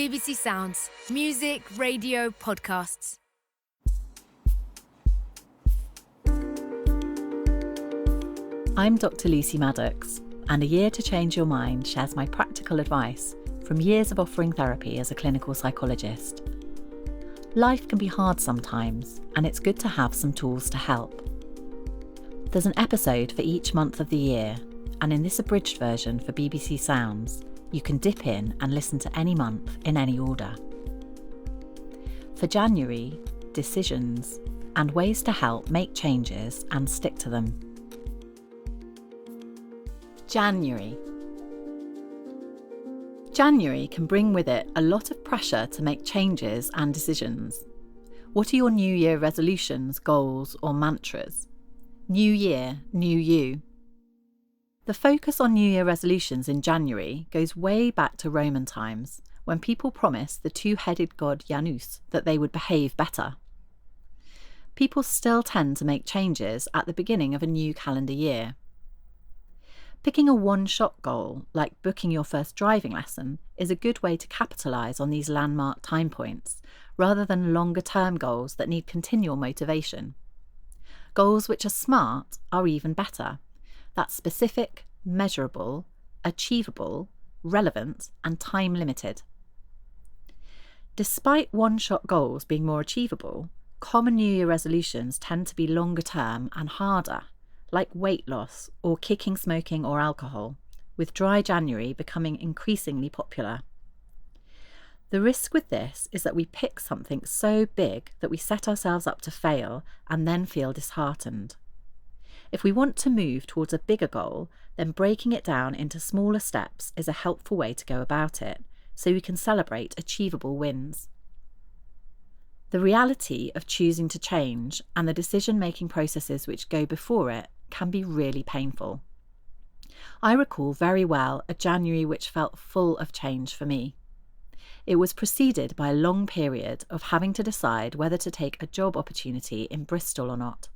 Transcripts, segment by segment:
BBC Sounds. Music, radio, podcasts. I'm Dr. Lucy Maddox, and A Year to Change Your Mind shares my practical advice from years of offering therapy as a clinical psychologist. Life can be hard sometimes, and it's good to have some tools to help. There's an episode for each month of the year, and in this abridged version for BBC Sounds, you can dip in and listen to any month in any order. For January, decisions and ways to help make changes and stick to them. January can bring with it a lot of pressure to make changes and decisions. What are your New Year resolutions, goals, or mantras? New Year, new you. The focus on New Year resolutions in January goes way back to Roman times, when people promised the two-headed god Janus that they would behave better. People still tend to make changes at the beginning of a new calendar year. Picking a one-shot goal, like booking your first driving lesson, is a good way to capitalise on these landmark time points, rather than longer-term goals that need continual motivation. Goals which are smart are even better. That's specific, measurable, achievable, relevant, and time-limited. Despite one-shot goals being more achievable, common New Year resolutions tend to be longer-term and harder, like weight loss or kicking smoking or alcohol, with dry January becoming increasingly popular. The risk with this is that we pick something so big that we set ourselves up to fail and then feel disheartened. If we want to move towards a bigger goal, then breaking it down into smaller steps is a helpful way to go about it, so we can celebrate achievable wins. The reality of choosing to change and the decision-making processes which go before it can be really painful. I recall very well a January which felt full of change for me. It was preceded by a long period of having to decide whether to take a job opportunity in Bristol or not.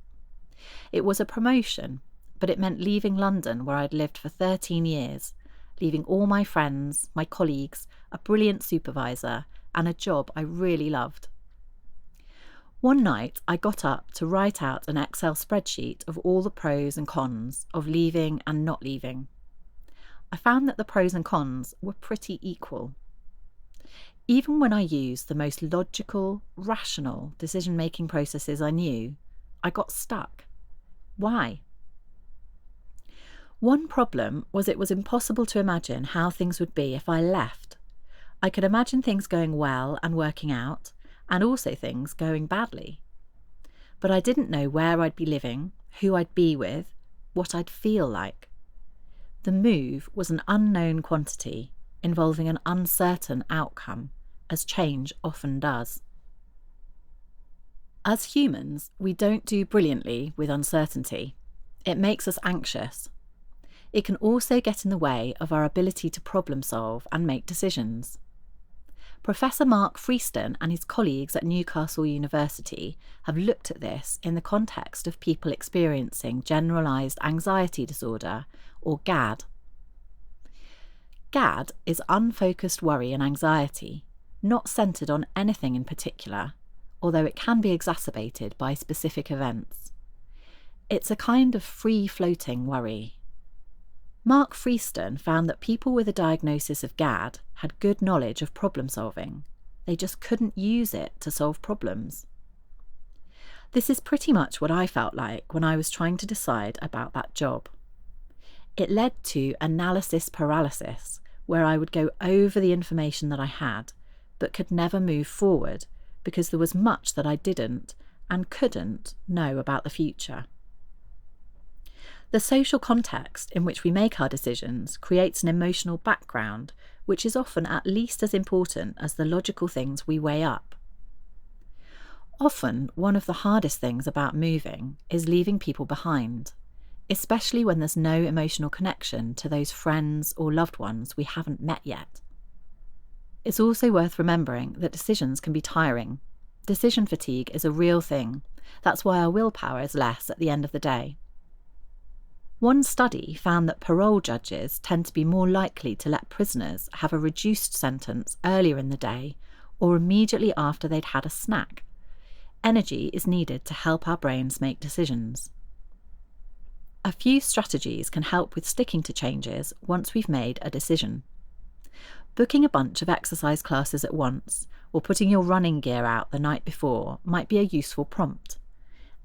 It was a promotion, but it meant leaving London, where I'd lived for 13 years, leaving all my friends, my colleagues, a brilliant supervisor, and a job I really loved. One night, I got up to write out an Excel spreadsheet of all the pros and cons of leaving and not leaving. I found that the pros and cons were pretty equal. Even when I used the most logical, rational decision-making processes I knew, I got stuck. Why? One problem was it was impossible to imagine how things would be if I left. I could imagine things going well and working out, and also things going badly. But I didn't know where I'd be living, who I'd be with, what I'd feel like. The move was an unknown quantity, involving an uncertain outcome, as change often does. As humans, we don't do brilliantly with uncertainty. It makes us anxious. It can also get in the way of our ability to problem solve and make decisions. Professor Mark Freeston and his colleagues at Newcastle University have looked at this in the context of people experiencing generalised anxiety disorder, or GAD. GAD is unfocused worry and anxiety, not centred on anything in particular, although it can be exacerbated by specific events. It's a kind of free-floating worry. Mark Freeston found that people with a diagnosis of GAD had good knowledge of problem solving. They just couldn't use it to solve problems. This is pretty much what I felt like when I was trying to decide about that job. It led to analysis paralysis, where I would go over the information that I had, but could never move forward because there was much that I didn't and couldn't know about the future. The social context in which we make our decisions creates an emotional background which is often at least as important as the logical things we weigh up. Often, one of the hardest things about moving is leaving people behind, especially when there's no emotional connection to those friends or loved ones we haven't met yet. It's also worth remembering that decisions can be tiring. Decision fatigue is a real thing. That's why our willpower is less at the end of the day. One study found that parole judges tend to be more likely to let prisoners have a reduced sentence earlier in the day or immediately after they'd had a snack. Energy is needed to help our brains make decisions. A few strategies can help with sticking to changes once we've made a decision. Booking a bunch of exercise classes at once or putting your running gear out the night before might be a useful prompt.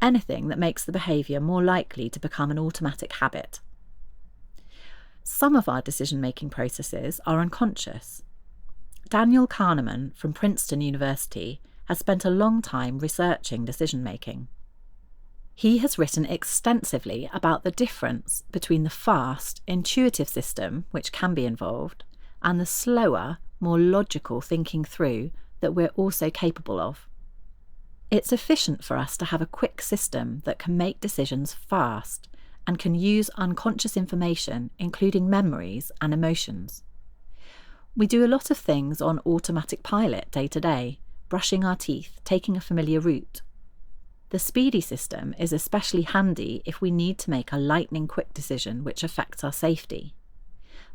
Anything that makes the behaviour more likely to become an automatic habit. Some of our decision-making processes are unconscious. Daniel Kahneman from Princeton University has spent a long time researching decision-making. He has written extensively about the difference between the fast, intuitive system, which can be involved, and the slower, more logical thinking through that we're also capable of. It's efficient for us to have a quick system that can make decisions fast and can use unconscious information, including memories and emotions. We do a lot of things on automatic pilot day to day, brushing our teeth, taking a familiar route. The speedy system is especially handy if we need to make a lightning-quick decision which affects our safety.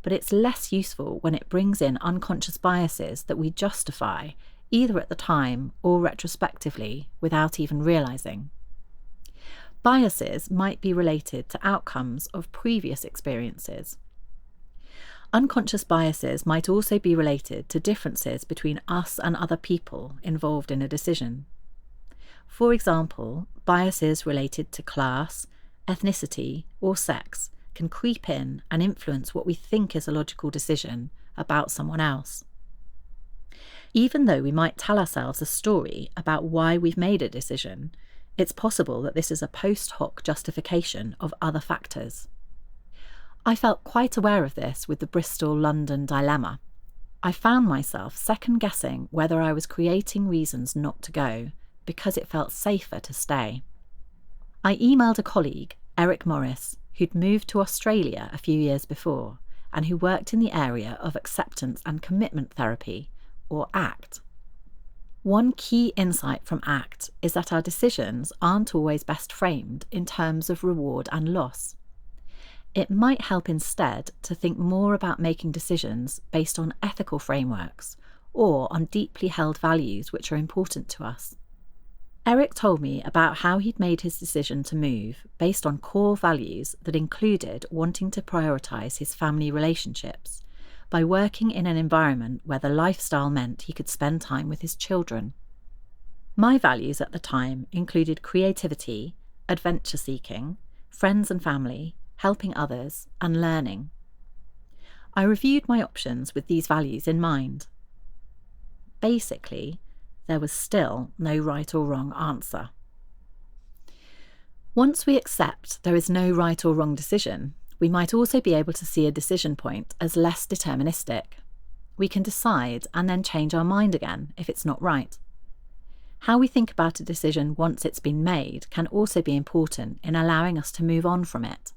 But it's less useful when it brings in unconscious biases that we justify either at the time or retrospectively without even realising. Biases might be related to outcomes of previous experiences. Unconscious biases might also be related to differences between us and other people involved in a decision. For example, biases related to class, ethnicity, or sex can creep in and influence what we think is a logical decision about someone else. Even though we might tell ourselves a story about why we've made a decision, it's possible that this is a post hoc justification of other factors. I felt quite aware of this with the Bristol-London dilemma. I found myself second-guessing whether I was creating reasons not to go because it felt safer to stay. I emailed a colleague, Eric Morris, who'd moved to Australia a few years before and who worked in the area of acceptance and commitment therapy, or ACT. One key insight from ACT is that our decisions aren't always best framed in terms of reward and loss. It might help instead to think more about making decisions based on ethical frameworks or on deeply held values which are important to us. Eric told me about how he'd made his decision to move based on core values that included wanting to prioritise his family relationships by working in an environment where the lifestyle meant he could spend time with his children. My values at the time included creativity, adventure seeking, friends and family, helping others, and learning. I reviewed my options with these values in mind. Basically, there was still no right or wrong answer. Once we accept there is no right or wrong decision, we might also be able to see a decision point as less deterministic. We can decide and then change our mind again if it's not right. How we think about a decision once it's been made can also be important in allowing us to move on from it.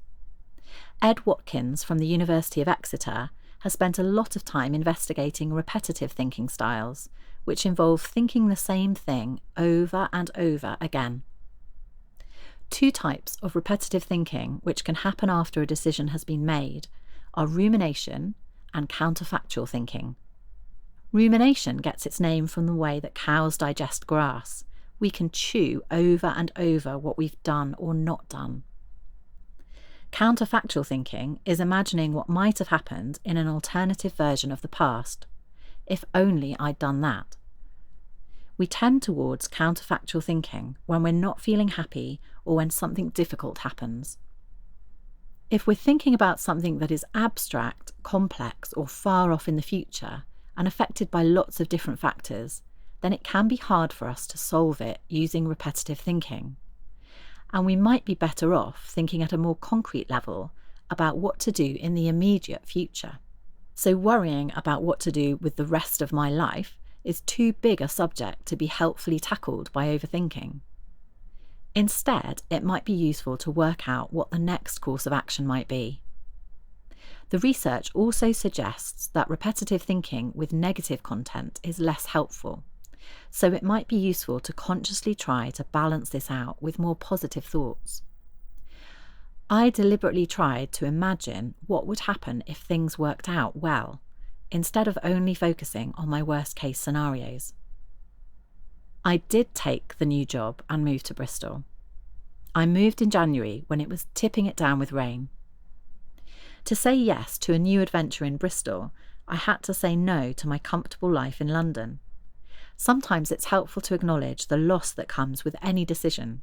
Ed Watkins from the University of Exeter has spent a lot of time investigating repetitive thinking styles, which involve thinking the same thing over and over again. Two types of repetitive thinking which can happen after a decision has been made are rumination and counterfactual thinking. Rumination gets its name from the way that cows digest grass. We can chew over and over what we've done or not done. Counterfactual thinking is imagining what might have happened in an alternative version of the past. If only I'd done that. We tend towards counterfactual thinking when we're not feeling happy or when something difficult happens. If we're thinking about something that is abstract, complex, or far off in the future and affected by lots of different factors, then it can be hard for us to solve it using repetitive thinking. And we might be better off thinking at a more concrete level about what to do in the immediate future. So worrying about what to do with the rest of my life is too big a subject to be helpfully tackled by overthinking. Instead, it might be useful to work out what the next course of action might be. The research also suggests that repetitive thinking with negative content is less helpful, so it might be useful to consciously try to balance this out with more positive thoughts. I deliberately tried to imagine what would happen if things worked out well, instead of only focusing on my worst case scenarios. I did take the new job and move to Bristol. I moved in January when it was tipping it down with rain. To say yes to a new adventure in Bristol, I had to say no to my comfortable life in London. Sometimes it's helpful to acknowledge the loss that comes with any decision.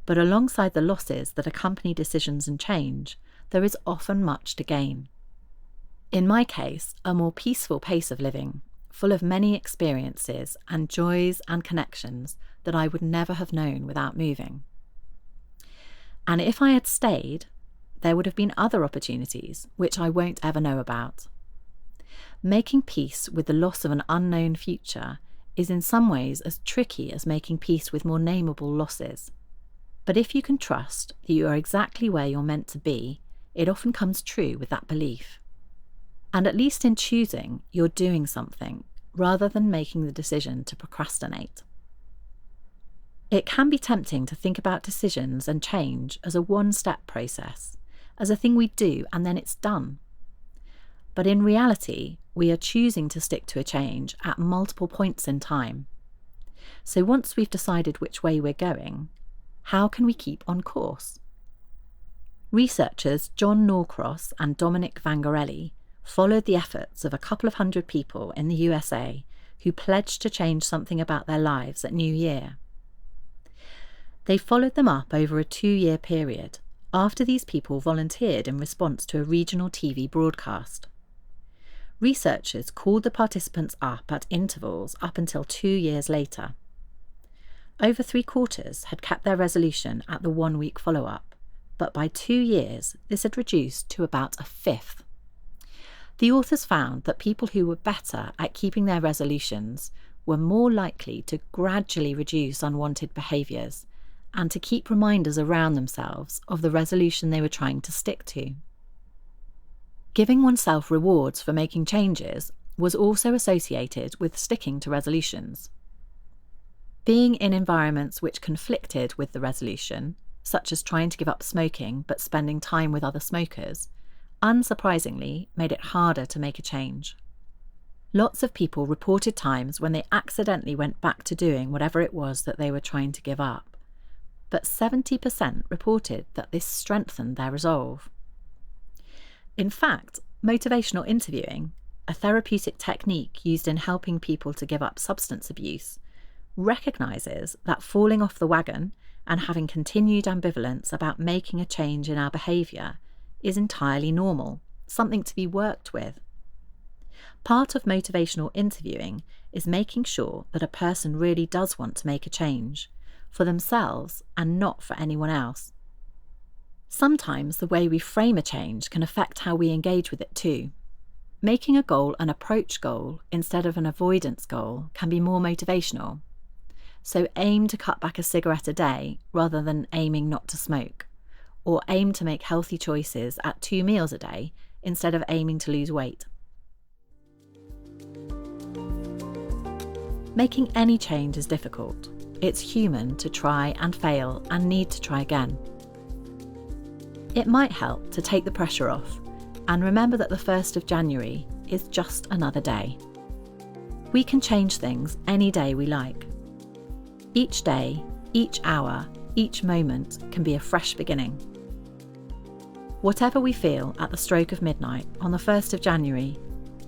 But alongside the losses that accompany decisions and change, there is often much to gain. In my case, a more peaceful pace of living, full of many experiences and joys and connections that I would never have known without moving. And if I had stayed, there would have been other opportunities which I won't ever know about. Making peace with the loss of an unknown future is in some ways as tricky as making peace with more nameable losses. But if you can trust that you are exactly where you're meant to be, it often comes true with that belief. And at least in choosing, you're doing something, rather than making the decision to procrastinate. It can be tempting to think about decisions and change as a one-step process, as a thing we do and then it's done. But in reality, we are choosing to stick to a change at multiple points in time. So once we've decided which way we're going, how can we keep on course? Researchers John Norcross and Dominic Vangarelli followed the efforts of a couple of hundred people in the USA who pledged to change something about their lives at New Year. They followed them up over a 2-year period after these people volunteered in response to a regional TV broadcast. Researchers called the participants up at intervals up until 2 years later. Over 3/4 had kept their resolution at the 1-week follow-up, but by 2 years this had reduced to about a fifth. The authors found that people who were better at keeping their resolutions were more likely to gradually reduce unwanted behaviours and to keep reminders around themselves of the resolution they were trying to stick to. Giving oneself rewards for making changes was also associated with sticking to resolutions. Being in environments which conflicted with the resolution, such as trying to give up smoking but spending time with other smokers, unsurprisingly made it harder to make a change. Lots of people reported times when they accidentally went back to doing whatever it was that they were trying to give up, but 70% reported that this strengthened their resolve. In fact, motivational interviewing, a therapeutic technique used in helping people to give up substance abuse, recognises that falling off the wagon and having continued ambivalence about making a change in our behaviour is entirely normal, something to be worked with. Part of motivational interviewing is making sure that a person really does want to make a change, for themselves and not for anyone else. Sometimes the way we frame a change can affect how we engage with it too. Making a goal an approach goal instead of an avoidance goal can be more motivational. So aim to cut back a cigarette a day rather than aiming not to smoke, or aim to make healthy choices at 2 meals a day instead of aiming to lose weight. Making any change is difficult. It's human to try and fail and need to try again. It might help to take the pressure off and remember that the 1st of January is just another day. We can change things any day we like. Each day, each hour, each moment can be a fresh beginning. Whatever we feel at the stroke of midnight on the 1st of January,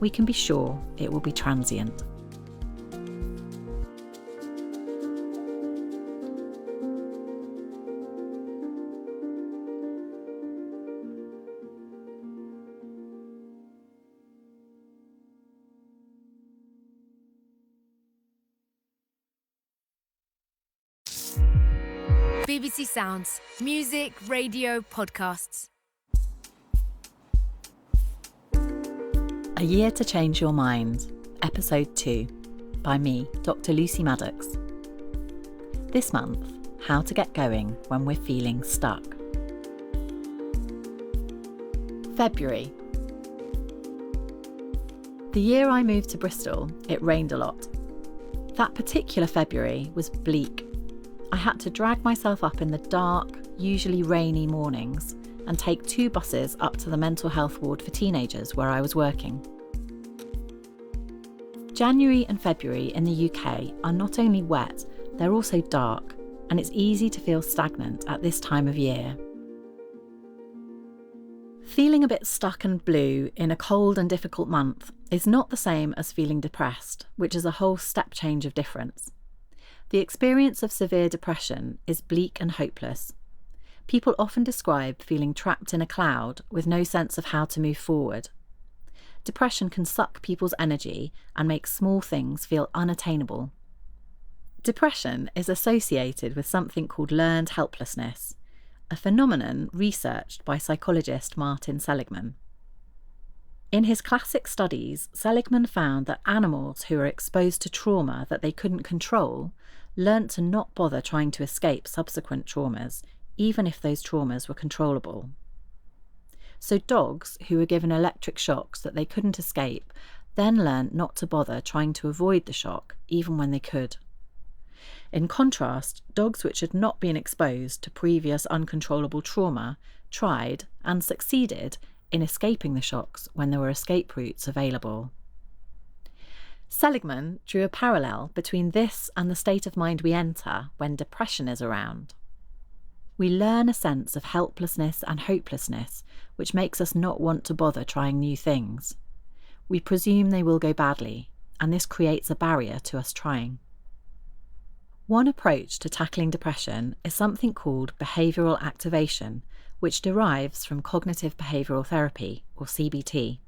we can be sure it will be transient. BBC Sounds. Music, radio, podcasts. A Year to Change Your Mind, Episode 2, by me, Dr. Lucy Maddox. This month, how to get going when we're feeling stuck. February. The year I moved to Bristol, it rained a lot. That particular February was bleak. I had to drag myself up in the dark, usually rainy mornings and take 2 buses up to the mental health ward for teenagers where I was working. January and February in the UK are not only wet, they're also dark, and it's easy to feel stagnant at this time of year. Feeling a bit stuck and blue in a cold and difficult month is not the same as feeling depressed, which is a whole step change of difference. The experience of severe depression is bleak and hopeless. People often describe feeling trapped in a cloud with no sense of how to move forward. Depression can suck people's energy and make small things feel unattainable. Depression is associated with something called learned helplessness, a phenomenon researched by psychologist Martin Seligman. In his classic studies, Seligman found that animals who were exposed to trauma that they couldn't control learnt to not bother trying to escape subsequent traumas, even if those traumas were controllable. So dogs who were given electric shocks that they couldn't escape then learnt not to bother trying to avoid the shock, even when they could. In contrast, dogs which had not been exposed to previous uncontrollable trauma tried and succeeded in escaping the shocks when there were escape routes available. Seligman drew a parallel between this and the state of mind we enter when depression is around. We learn a sense of helplessness and hopelessness, which makes us not want to bother trying new things. We presume they will go badly, and this creates a barrier to us trying. One approach to tackling depression is something called behavioural activation, which derives from cognitive behavioural therapy, or CBT.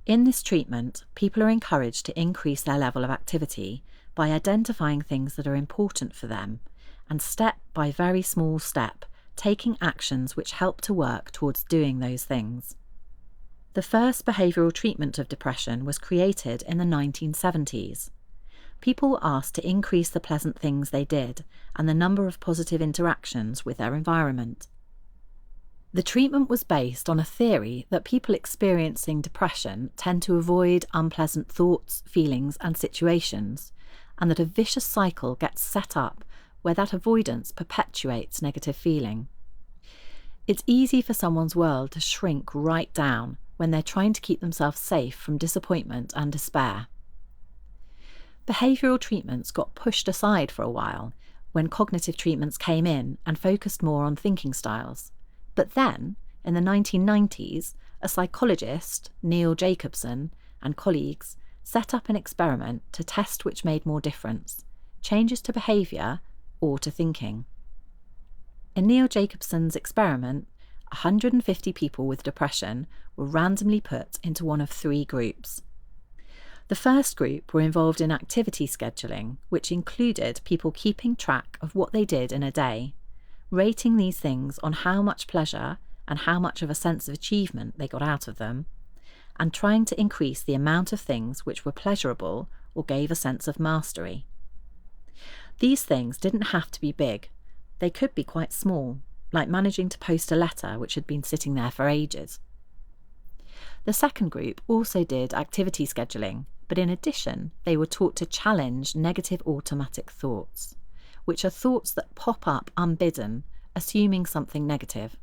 In this treatment, people are encouraged to increase their level of activity by identifying things that are important for them, and step by very small step, taking actions which help to work towards doing those things. The first behavioural treatment of depression was created in the 1970s. People were asked to increase the pleasant things they did and the number of positive interactions with their environment. The treatment was based on a theory that people experiencing depression tend to avoid unpleasant thoughts, feelings, and situations, and that a vicious cycle gets set up where that avoidance perpetuates negative feeling. It's easy for someone's world to shrink right down when they're trying to keep themselves safe from disappointment and despair. Behavioural treatments got pushed aside for a while when cognitive treatments came in and focused more on thinking styles. But then, in the 1990s, a psychologist, Neil Jacobson, and colleagues set up an experiment to test which made more difference, changes to behaviour or to thinking. In Neil Jacobson's experiment, 150 people with depression were randomly put into one of 3 groups. The first group were involved in activity scheduling, which included people keeping track of what they did in a day, rating these things on how much pleasure and how much of a sense of achievement they got out of them, and trying to increase the amount of things which were pleasurable or gave a sense of mastery. These things didn't have to be big. They could be quite small, like managing to post a letter which had been sitting there for ages. The second group also did activity scheduling, but in addition, they were taught to challenge negative automatic thoughts, which are thoughts that pop up unbidden, assuming something negative.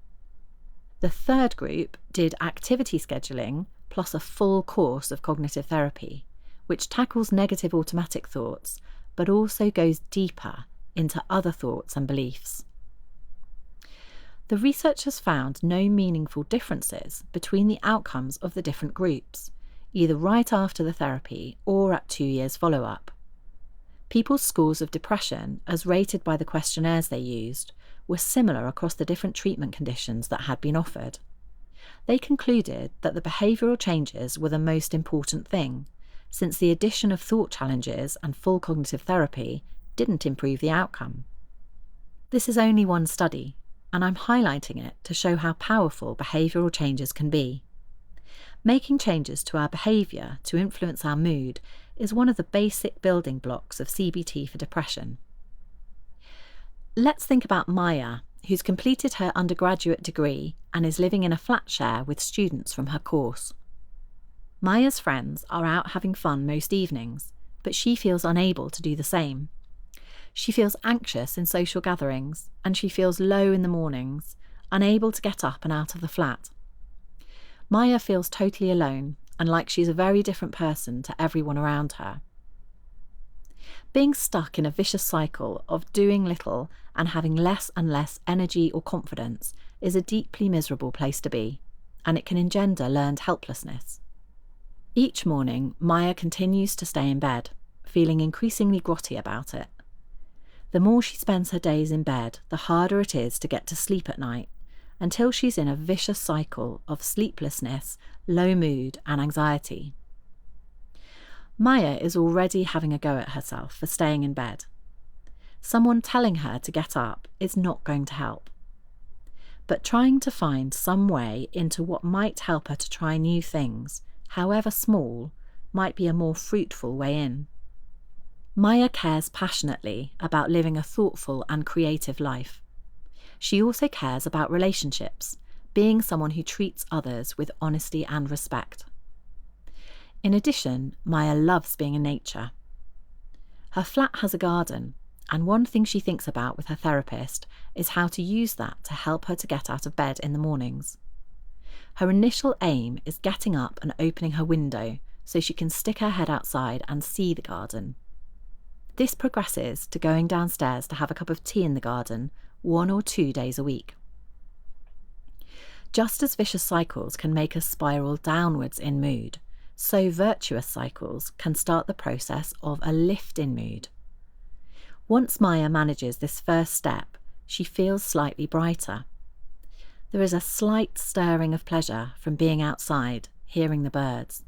The third group did activity scheduling plus a full course of cognitive therapy, which tackles negative automatic thoughts, but also goes deeper into other thoughts and beliefs. The researchers found no meaningful differences between the outcomes of the different groups, either right after the therapy or at 2 years follow-up. People's scores of depression, as rated by the questionnaires they used, were similar across the different treatment conditions that had been offered. They concluded that the behavioural changes were the most important thing, since the addition of thought challenges and full cognitive therapy didn't improve the outcome. This is only one study, and I'm highlighting it to show how powerful behavioural changes can be. Making changes to our behaviour to influence our mood is one of the basic building blocks of CBT for depression. Let's think about Maya, who's completed her undergraduate degree and is living in a flat share with students from her course. Maya's friends are out having fun most evenings, but she feels unable to do the same. She feels anxious in social gatherings, and she feels low in the mornings, unable to get up and out of the flat. Maya feels totally alone and like she's a very different person to everyone around her. Being stuck in a vicious cycle of doing little and having less and less energy or confidence is a deeply miserable place to be, and it can engender learned helplessness. Each morning, Maya continues to stay in bed, feeling increasingly grotty about it. The more she spends her days in bed, the harder it is to get to sleep at night, until she's in a vicious cycle of sleeplessness, low mood, and anxiety. Maya is already having a go at herself for staying in bed. Someone telling her to get up is not going to help. But trying to find some way into what might help her to try new things, however small, might be a more fruitful way in. Maya cares passionately about living a thoughtful and creative life. She also cares about relationships, being someone who treats others with honesty and respect. In addition, Maya loves being in nature. Her flat has a garden, and one thing she thinks about with her therapist is how to use that to help her to get out of bed in the mornings. Her initial aim is getting up and opening her window so she can stick her head outside and see the garden. This progresses to going downstairs to have a cup of tea in the garden 1 or 2 days a week. Just as vicious cycles can make us spiral downwards in mood, so virtuous cycles can start the process of a lift in mood. Once Maya manages this first step, she feels slightly brighter. There is a slight stirring of pleasure from being outside, hearing the birds.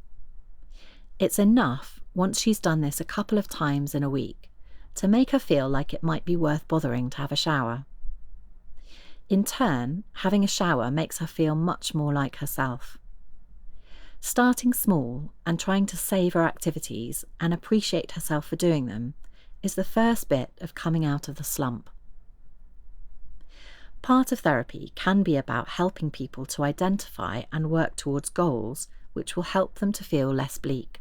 It's enough, once she's done this a couple of times in a week, to make her feel like it might be worth bothering to have a shower. In turn, having a shower makes her feel much more like herself. Starting small and trying to savour activities and appreciate herself for doing them is the first bit of coming out of the slump. Part of therapy can be about helping people to identify and work towards goals which will help them to feel less bleak.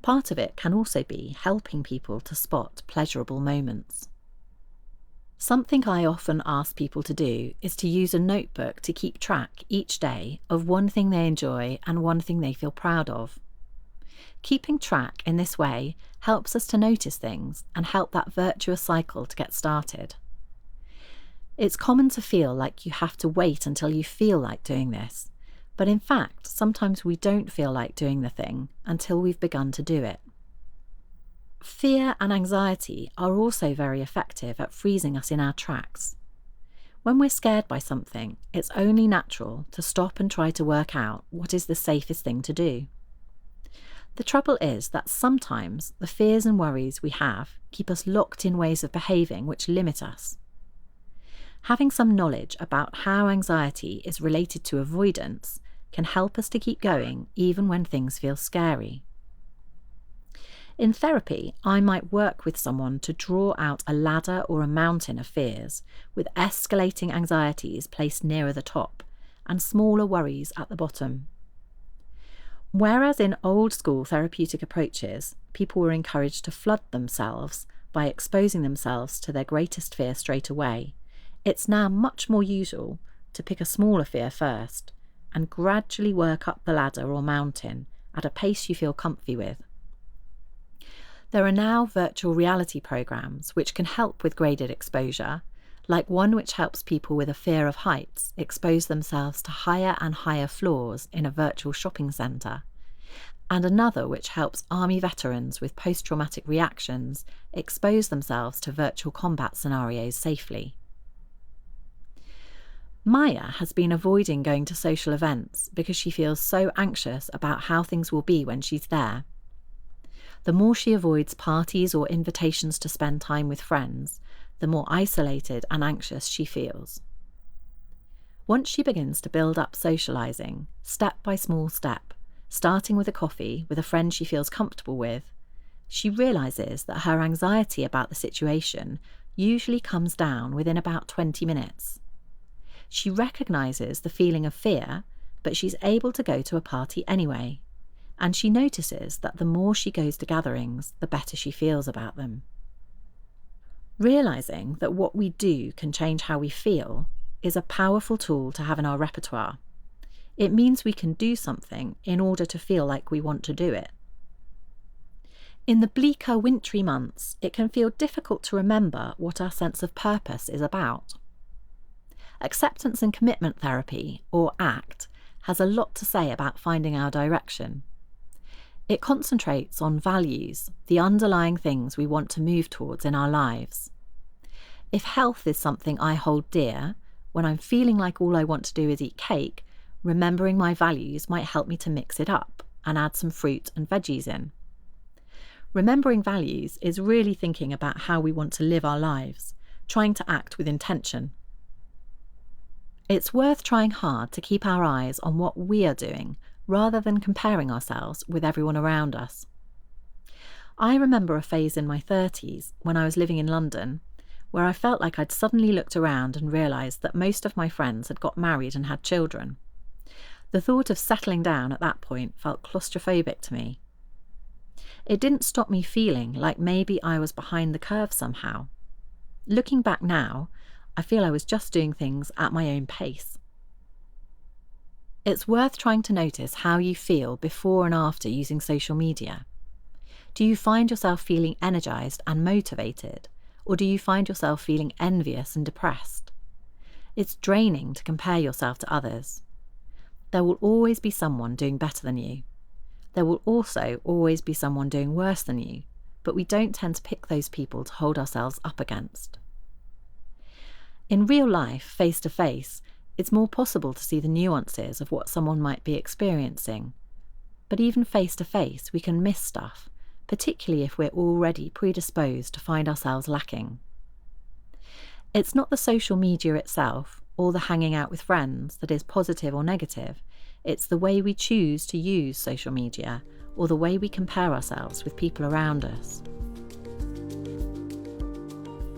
Part of it can also be helping people to spot pleasurable moments. Something I often ask people to do is to use a notebook to keep track each day of one thing they enjoy and one thing they feel proud of. Keeping track in this way helps us to notice things and help that virtuous cycle to get started. It's common to feel like you have to wait until you feel like doing this, but in fact, sometimes we don't feel like doing the thing until we've begun to do it. Fear and anxiety are also very effective at freezing us in our tracks. When we're scared by something, it's only natural to stop and try to work out what is the safest thing to do. The trouble is that sometimes the fears and worries we have keep us locked in ways of behaving which limit us. Having some knowledge about how anxiety is related to avoidance can help us to keep going even when things feel scary. In therapy, I might work with someone to draw out a ladder or a mountain of fears, with escalating anxieties placed nearer the top and smaller worries at the bottom. Whereas in old school therapeutic approaches, people were encouraged to flood themselves by exposing themselves to their greatest fear straight away, it's now much more usual to pick a smaller fear first and gradually work up the ladder or mountain at a pace you feel comfy with. There are now virtual reality programs which can help with graded exposure, like one which helps people with a fear of heights expose themselves to higher and higher floors in a virtual shopping centre, and another which helps army veterans with post-traumatic reactions expose themselves to virtual combat scenarios safely. Maya has been avoiding going to social events because she feels so anxious about how things will be when she's there. The more she avoids parties or invitations to spend time with friends, the more isolated and anxious she feels. Once she begins to build up socialising, step by small step, starting with a coffee with a friend she feels comfortable with, she realises that her anxiety about the situation usually comes down within about 20 minutes. She recognises the feeling of fear, but she's able to go to a party anyway, and she notices that the more she goes to gatherings, the better she feels about them. Realising that what we do can change how we feel is a powerful tool to have in our repertoire. It means we can do something in order to feel like we want to do it. In the bleaker, wintry months, it can feel difficult to remember what our sense of purpose is about. Acceptance and commitment therapy, or ACT, has a lot to say about finding our direction. It concentrates on values, the underlying things we want to move towards in our lives. If health is something I hold dear, when I'm feeling like all I want to do is eat cake, remembering my values might help me to mix it up and add some fruit and veggies in. Remembering values is really thinking about how we want to live our lives, trying to act with intention. It's worth trying hard to keep our eyes on what we are doing rather than comparing ourselves with everyone around us. I remember a phase in my 30s when I was living in London where I felt like I'd suddenly looked around and realised that most of my friends had got married and had children. The thought of settling down at that point felt claustrophobic to me. It didn't stop me feeling like maybe I was behind the curve somehow. Looking back now, I feel I was just doing things at my own pace. It's worth trying to notice how you feel before and after using social media. Do you find yourself feeling energised and motivated, or do you find yourself feeling envious and depressed? It's draining to compare yourself to others. There will always be someone doing better than you. There will also always be someone doing worse than you, but we don't tend to pick those people to hold ourselves up against. In real life, face to face, it's more possible to see the nuances of what someone might be experiencing. But even face to face, we can miss stuff, particularly if we're already predisposed to find ourselves lacking. It's not the social media itself, or the hanging out with friends, that is positive or negative. It's the way we choose to use social media, or the way we compare ourselves with people around us.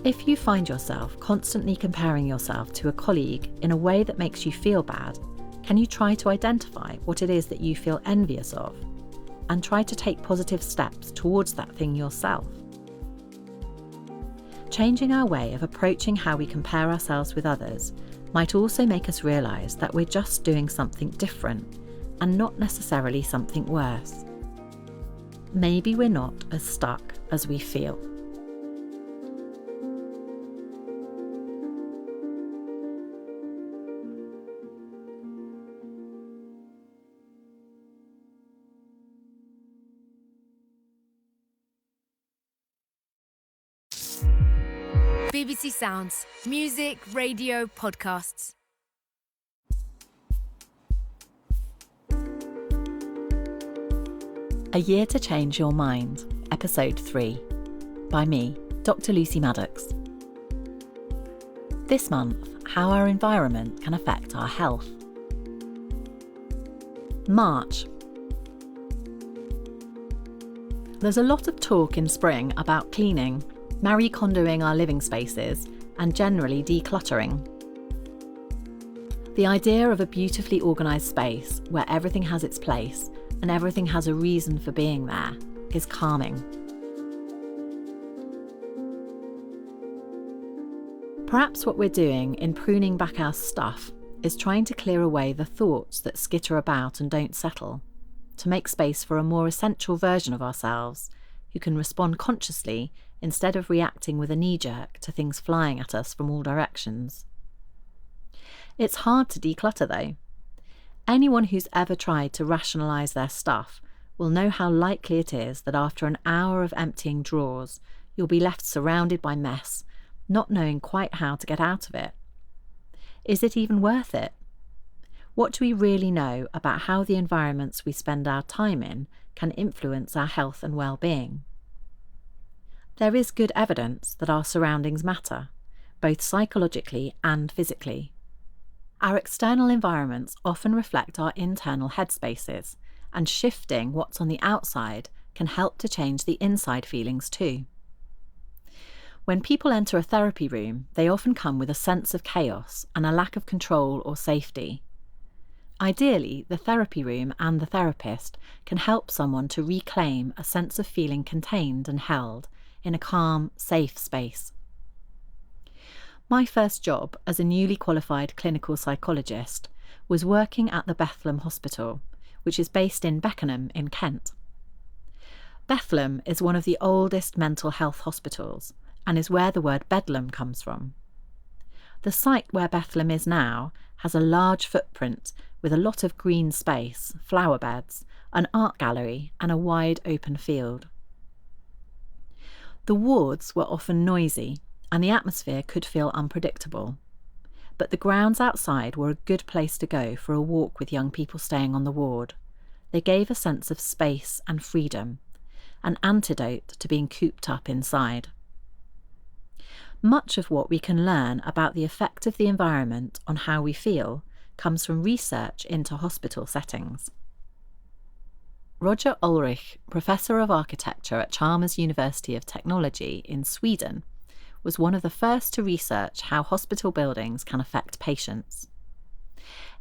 If you find yourself constantly comparing yourself to a colleague in a way that makes you feel bad, can you try to identify what it is that you feel envious of, and try to take positive steps towards that thing yourself? Changing our way of approaching how we compare ourselves with others might also make us realise that we're just doing something different and not necessarily something worse. Maybe we're not as stuck as we feel. BBC Sounds, music, radio, podcasts. A Year to Change Your Mind, Episode 3, by me, Dr. Lucy Maddox. This month, how our environment can affect our health. March. There's a lot of talk in spring about cleaning, Marie Kondoing our living spaces, and generally decluttering. The idea of a beautifully organised space where everything has its place and everything has a reason for being there is calming. Perhaps what we're doing in pruning back our stuff is trying to clear away the thoughts that skitter about and don't settle, to make space for a more essential version of ourselves who can respond consciously instead of reacting with a knee-jerk to things flying at us from all directions. It's hard to declutter though. Anyone who's ever tried to rationalise their stuff will know how likely it is that after an hour of emptying drawers, you'll be left surrounded by mess, not knowing quite how to get out of it. Is it even worth it? What do we really know about how the environments we spend our time in can influence our health and well-being? There is good evidence that our surroundings matter, both psychologically and physically. Our external environments often reflect our internal headspaces, and shifting what's on the outside can help to change the inside feelings too. When people enter a therapy room, they often come with a sense of chaos and a lack of control or safety. Ideally, the therapy room and the therapist can help someone to reclaim a sense of feeling contained and held in a calm, safe space. My first job as a newly qualified clinical psychologist was working at the Bethlem Hospital, which is based in Beckenham in Kent. Bethlem is one of the oldest mental health hospitals and is where the word Bedlam comes from. The site where Bethlem is now has a large footprint with a lot of green space, flower beds, an art gallery and a wide open field. The wards were often noisy and the atmosphere could feel unpredictable, but the grounds outside were a good place to go for a walk with young people staying on the ward. They gave a sense of space and freedom, an antidote to being cooped up inside. Much of what we can learn about the effect of the environment on how we feel comes from research into hospital settings. Roger Ulrich, Professor of Architecture at Chalmers University of Technology in Sweden, was one of the first to research how hospital buildings can affect patients.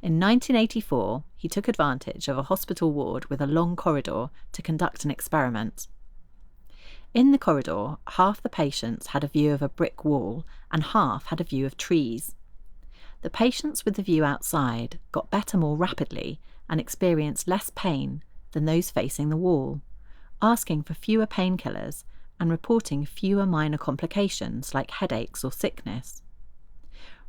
In 1984, he took advantage of a hospital ward with a long corridor to conduct an experiment. In the corridor, half the patients had a view of a brick wall and half had a view of trees. The patients with the view outside got better more rapidly and experienced less pain than those facing the wall, asking for fewer painkillers and reporting fewer minor complications like headaches or sickness.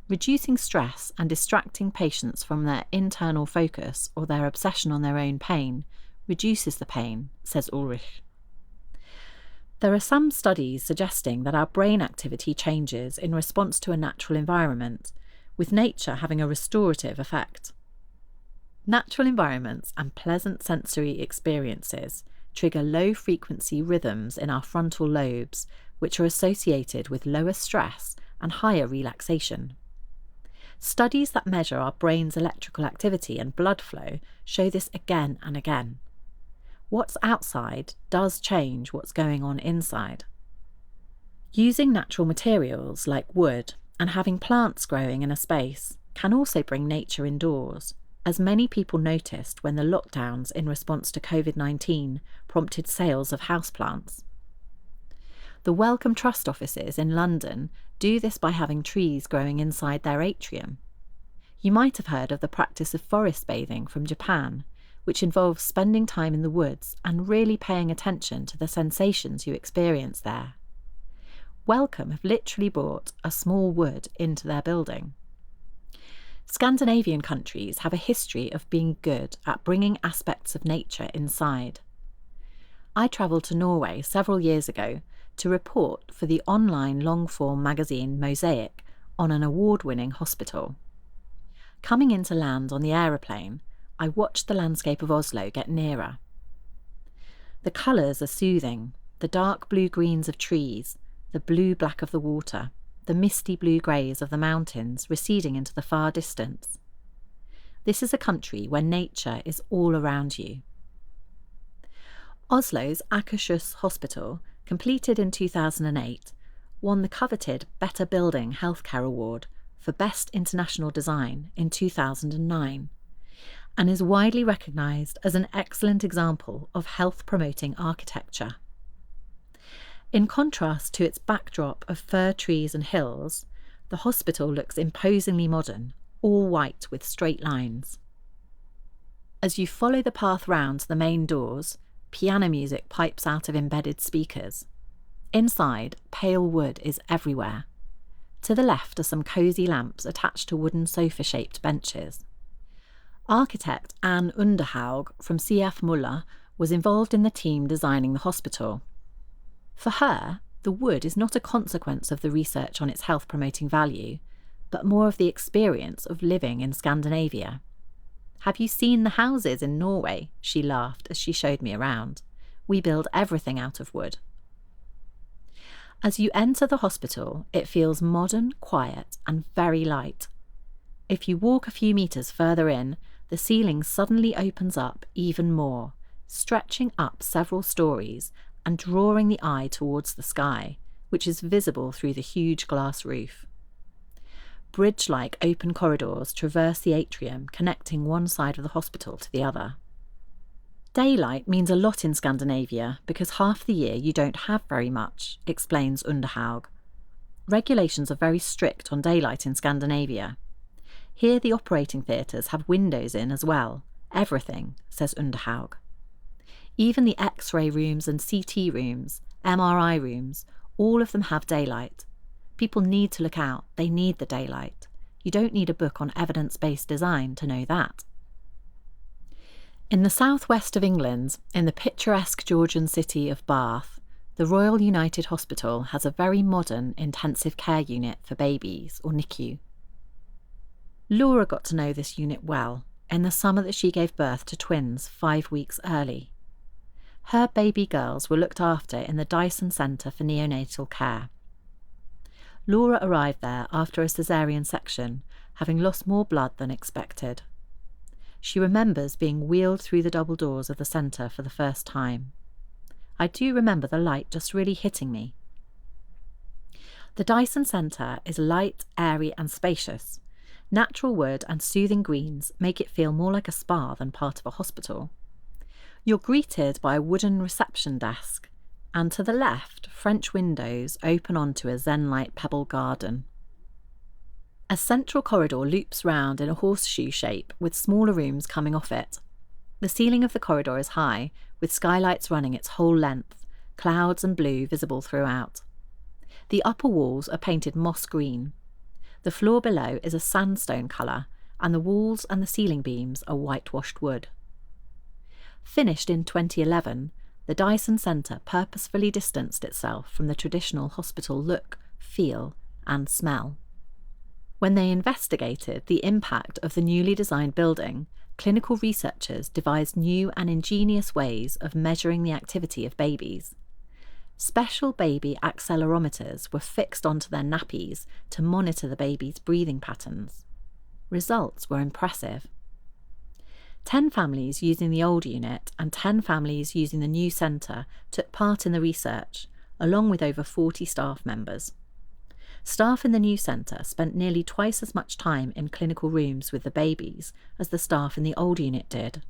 Reducing stress and distracting patients from their internal focus or their obsession on their own pain reduces the pain, says Ulrich. There are some studies suggesting that our brain activity changes in response to a natural environment, with nature having a restorative effect. Natural environments and pleasant sensory experiences trigger low-frequency rhythms in our frontal lobes, which are associated with lower stress and higher relaxation. Studies that measure our brain's electrical activity and blood flow show this again and again. What's outside does change what's going on inside. Using natural materials like wood and having plants growing in a space can also bring nature indoors, as many people noticed when the lockdowns in response to COVID-19 prompted sales of houseplants. The Wellcome Trust offices in London do this by having trees growing inside their atrium. You might have heard of the practice of forest bathing from Japan, which involves spending time in the woods and really paying attention to the sensations you experience there. Wellcome have literally brought a small wood into their building. Scandinavian countries have a history of being good at bringing aspects of nature inside. I travelled to Norway several years ago to report for the online long-form magazine Mosaic on an award-winning hospital. Coming into land on the aeroplane, I watched the landscape of Oslo get nearer. The colours are soothing, the dark blue-greens of trees, the blue-black of the water, the misty blue-greys of the mountains receding into the far distance. This is a country where nature is all around you. Oslo's Akershus Hospital, completed in 2008, won the coveted Better Building Healthcare Award for Best International Design in 2009, and is widely recognised as an excellent example of health-promoting architecture. In contrast to its backdrop of fir trees and hills, the hospital looks imposingly modern, all white with straight lines. As you follow the path round the main doors, piano music pipes out of embedded speakers. Inside, pale wood is everywhere. To the left are some cosy lamps attached to wooden sofa-shaped benches. Architect Anne Underhaug from C.F. Muller was involved in the team designing the hospital. For her, the wood is not a consequence of the research on its health-promoting value, but more of the experience of living in Scandinavia. "Have you seen the houses in Norway?" she laughed as she showed me around. "We build everything out of wood." As you enter the hospital, it feels modern, quiet, and very light. If you walk a few metres further in, the ceiling suddenly opens up even more, stretching up several stories and drawing the eye towards the sky, which is visible through the huge glass roof. Bridge-like open corridors traverse the atrium, connecting one side of the hospital to the other. Daylight means a lot in Scandinavia because half the year you don't have very much, explains Underhaug. Regulations are very strict on daylight in Scandinavia. Here the operating theatres have windows in as well. Everything, says Underhaug. Even the X-ray rooms and CT rooms, MRI rooms, all of them have daylight. People need to look out, they need the daylight. You don't need a book on evidence-based design to know that. In the southwest of England, in the picturesque Georgian city of Bath, the Royal United Hospital has a very modern intensive care unit for babies, or NICU. Laura got to know this unit well in the summer that she gave birth to twins 5 weeks early. Her baby girls were looked after in the Dyson Centre for Neonatal Care. Laura arrived there after a caesarean section, having lost more blood than expected. She remembers being wheeled through the double doors of the centre for the first time. I do remember the light just really hitting me. The Dyson Centre is light, airy and spacious. Natural wood and soothing greens make it feel more like a spa than part of a hospital. You're greeted by a wooden reception desk, and to the left, French windows open onto a zen-like pebble garden. A central corridor loops round in a horseshoe shape with smaller rooms coming off it. The ceiling of the corridor is high, with skylights running its whole length, clouds and blue visible throughout. The upper walls are painted moss green. The floor below is a sandstone colour, and the walls and the ceiling beams are whitewashed wood. Finished in 2011, the Dyson Centre purposefully distanced itself from the traditional hospital look, feel and smell. When they investigated the impact of the newly designed building, clinical researchers devised new and ingenious ways of measuring the activity of babies. Special baby accelerometers were fixed onto their nappies to monitor the baby's breathing patterns. Results were impressive. 10 families using the old unit and 10 families using the new centre took part in the research, along with over 40 staff members. Staff in the new centre spent nearly twice as much time in clinical rooms with the babies as the staff in the old unit did.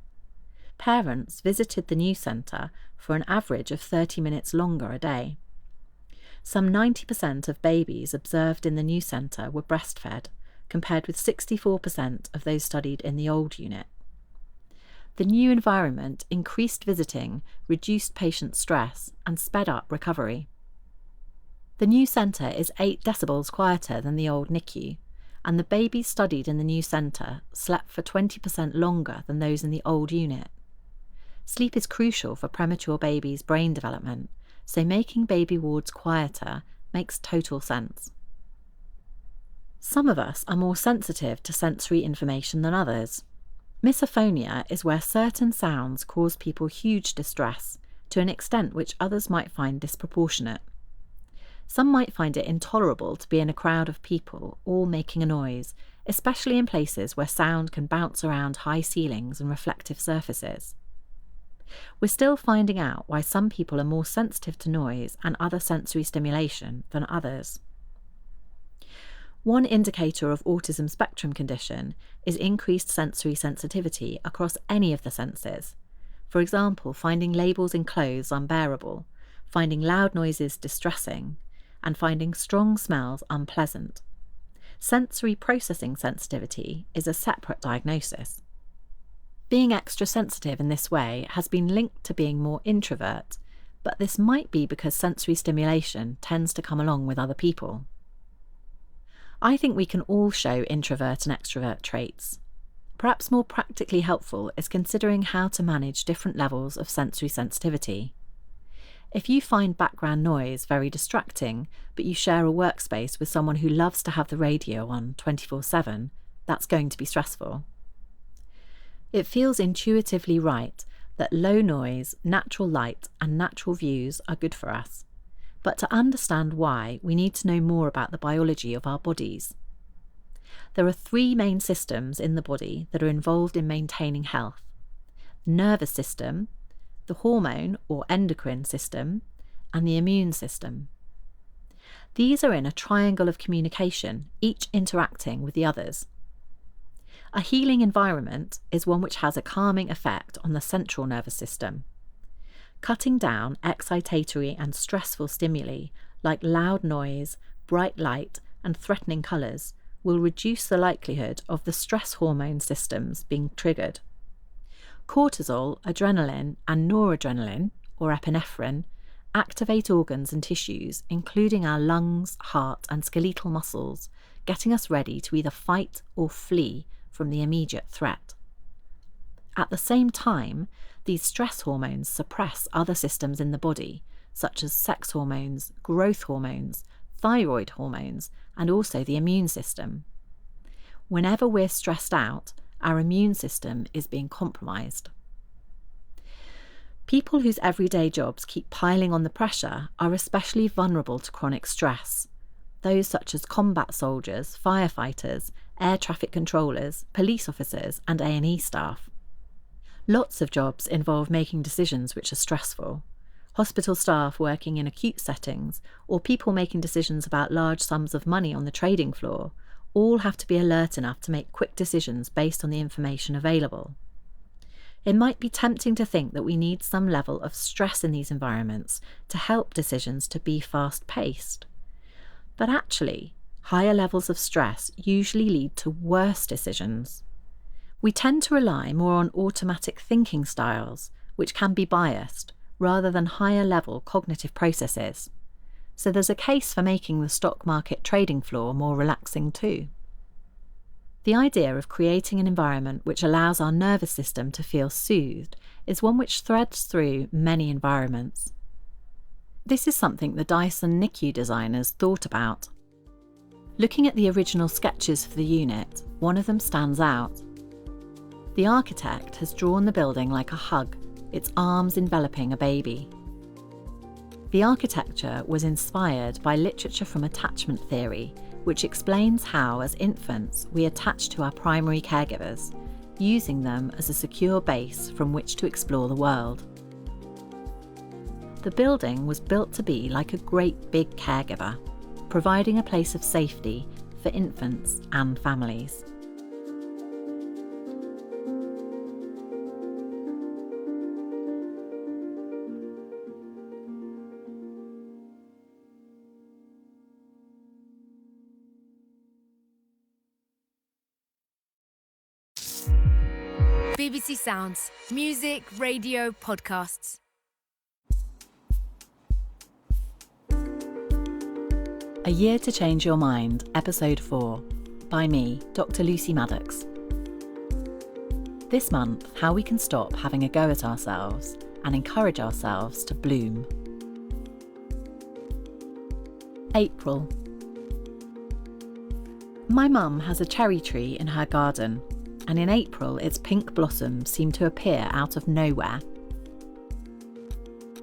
Parents visited the new centre for an average of 30 minutes longer a day. Some 90% of babies observed in the new centre were breastfed, compared with 64% of those studied in the old unit. The new environment increased visiting, reduced patient stress, and sped up recovery. The new centre is 8 decibels quieter than the old NICU, and the babies studied in the new centre slept for 20% longer than those in the old unit. Sleep is crucial for premature babies' brain development, so making baby wards quieter makes total sense. Some of us are more sensitive to sensory information than others. Misophonia is where certain sounds cause people huge distress, to an extent which others might find disproportionate. Some might find it intolerable to be in a crowd of people all making a noise, especially in places where sound can bounce around high ceilings and reflective surfaces. We're still finding out why some people are more sensitive to noise and other sensory stimulation than others. One indicator of autism spectrum condition is increased sensory sensitivity across any of the senses. For example, finding labels in clothes unbearable, finding loud noises distressing, and finding strong smells unpleasant. Sensory processing sensitivity is a separate diagnosis. Being extra sensitive in this way has been linked to being more introvert, but this might be because sensory stimulation tends to come along with other people. I think we can all show introvert and extrovert traits. Perhaps more practically helpful is considering how to manage different levels of sensory sensitivity. If you find background noise very distracting, but you share a workspace with someone who loves to have the radio on 24/7, that's going to be stressful. It feels intuitively right that low noise, natural light, and natural views are good for us. But to understand why, we need to know more about the biology of our bodies. There are 3 main systems in the body that are involved in maintaining health: the nervous system, the hormone or endocrine system, and the immune system. These are in a triangle of communication, each interacting with the others. A healing environment is one which has a calming effect on the central nervous system. Cutting down excitatory and stressful stimuli like loud noise, bright light and threatening colours will reduce the likelihood of the stress hormone systems being triggered. Cortisol, adrenaline, and noradrenaline, or epinephrine, activate organs and tissues, including our lungs, heart, and skeletal muscles, getting us ready to either fight or flee from the immediate threat. At the same time, these stress hormones suppress other systems in the body, such as sex hormones, growth hormones, thyroid hormones, and also the immune system. Whenever we're stressed out, our immune system is being compromised. People whose everyday jobs keep piling on the pressure are especially vulnerable to chronic stress. Those such as combat soldiers, firefighters, air traffic controllers, police officers, and A&E staff. Lots of jobs involve making decisions which are stressful. Hospital staff working in acute settings, or people making decisions about large sums of money on the trading floor, all have to be alert enough to make quick decisions based on the information available. It might be tempting to think that we need some level of stress in these environments to help decisions to be fast-paced. But actually, higher levels of stress usually lead to worse decisions. We tend to rely more on automatic thinking styles, which can be biased, rather than higher-level cognitive processes. So there's a case for making the stock market trading floor more relaxing too. The idea of creating an environment which allows our nervous system to feel soothed is one which threads through many environments. This is something the Dyson NICU designers thought about. Looking at the original sketches for the unit, one of them stands out. The architect has drawn the building like a hug, its arms enveloping a baby. The architecture was inspired by literature from attachment theory, which explains how, as infants, we attach to our primary caregivers, using them as a secure base from which to explore the world. The building was built to be like a great big caregiver, providing a place of safety for infants and families. BBC Sounds. Music, radio, podcasts. A Year to Change Your Mind, Episode 4, by me, Dr. Lucy Maddox. This month, how we can stop having a go at ourselves and encourage ourselves to bloom. April. My mum has a cherry tree in her garden, and in April its pink blossoms seem to appear out of nowhere.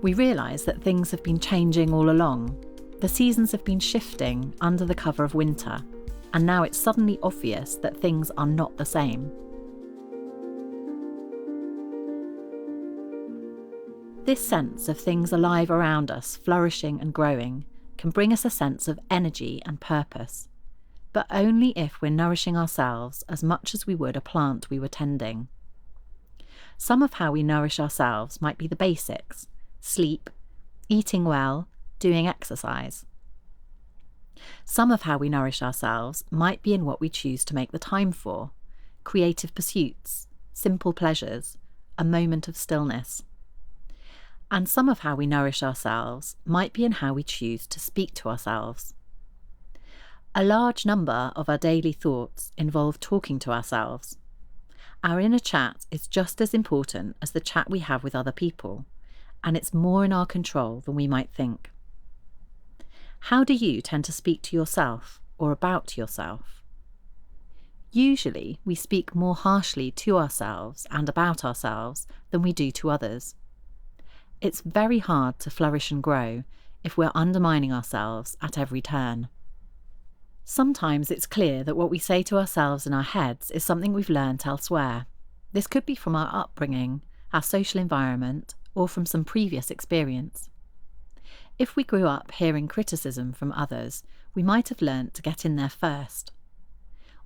We realise that things have been changing all along. The seasons have been shifting under the cover of winter, and now it's suddenly obvious that things are not the same. This sense of things alive around us, flourishing and growing, can bring us a sense of energy and purpose, but only if we're nourishing ourselves as much as we would a plant we were tending. Some of how we nourish ourselves might be the basics: sleep, eating well, doing exercise. Some of how we nourish ourselves might be in what we choose to make the time for: creative pursuits, simple pleasures, a moment of stillness. And some of how we nourish ourselves might be in how we choose to speak to ourselves. A large number of our daily thoughts involve talking to ourselves. Our inner chat is just as important as the chat we have with other people, and it's more in our control than we might think. How do you tend to speak to yourself or about yourself? Usually, we speak more harshly to ourselves and about ourselves than we do to others. It's very hard to flourish and grow if we're undermining ourselves at every turn. Sometimes it's clear that what we say to ourselves in our heads is something we've learnt elsewhere. This could be from our upbringing, our social environment, or from some previous experience. If we grew up hearing criticism from others, we might have learnt to get in there first.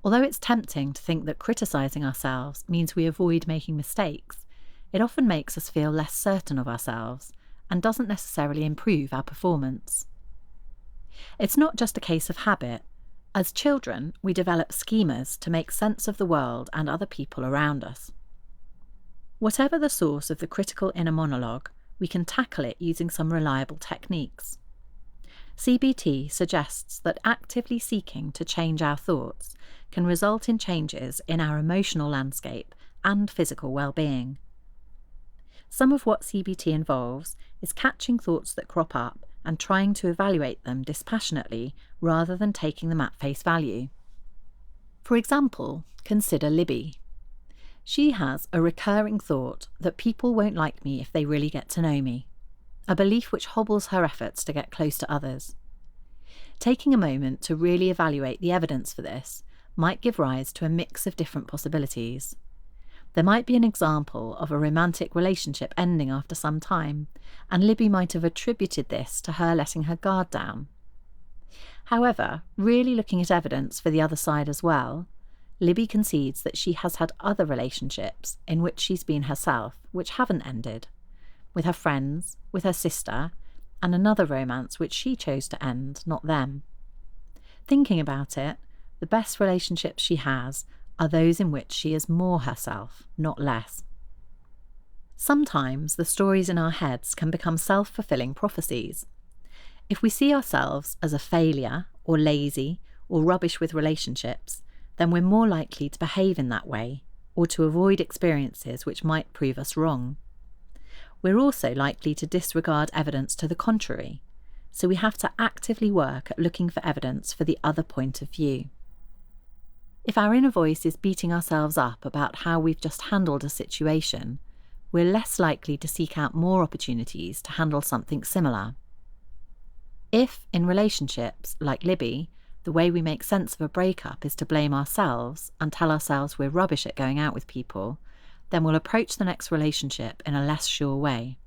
Although it's tempting to think that criticising ourselves means we avoid making mistakes, it often makes us feel less certain of ourselves and doesn't necessarily improve our performance. It's not just a case of habit. As children, we develop schemas to make sense of the world and other people around us. Whatever the source of the critical inner monologue, we can tackle it using some reliable techniques. CBT suggests that actively seeking to change our thoughts can result in changes in our emotional landscape and physical well-being. Some of what CBT involves is catching thoughts that crop up and trying to evaluate them dispassionately rather than taking them at face value. For example, consider Libby. She has a recurring thought that people won't like me if they really get to know me, a belief which hobbles her efforts to get close to others. Taking a moment to really evaluate the evidence for this might give rise to a mix of different possibilities. There might be an example of a romantic relationship ending after some time, and Libby might have attributed this to her letting her guard down. However, really looking at evidence for the other side as well, Libby concedes that she has had other relationships in which she's been herself, which haven't ended, with her friends, with her sister, and another romance which she chose to end, not them. Thinking about it, the best relationships she has are those in which she is more herself, not less. Sometimes the stories in our heads can become self-fulfilling prophecies. If we see ourselves as a failure, or lazy, or rubbish with relationships, then we're more likely to behave in that way, or to avoid experiences which might prove us wrong. We're also likely to disregard evidence to the contrary, so we have to actively work at looking for evidence for the other point of view. If our inner voice is beating ourselves up about how we've just handled a situation, we're less likely to seek out more opportunities to handle something similar. If, in relationships, like Libby, the way we make sense of a breakup is to blame ourselves and tell ourselves we're rubbish at going out with people, then we'll approach the next relationship in a less sure way.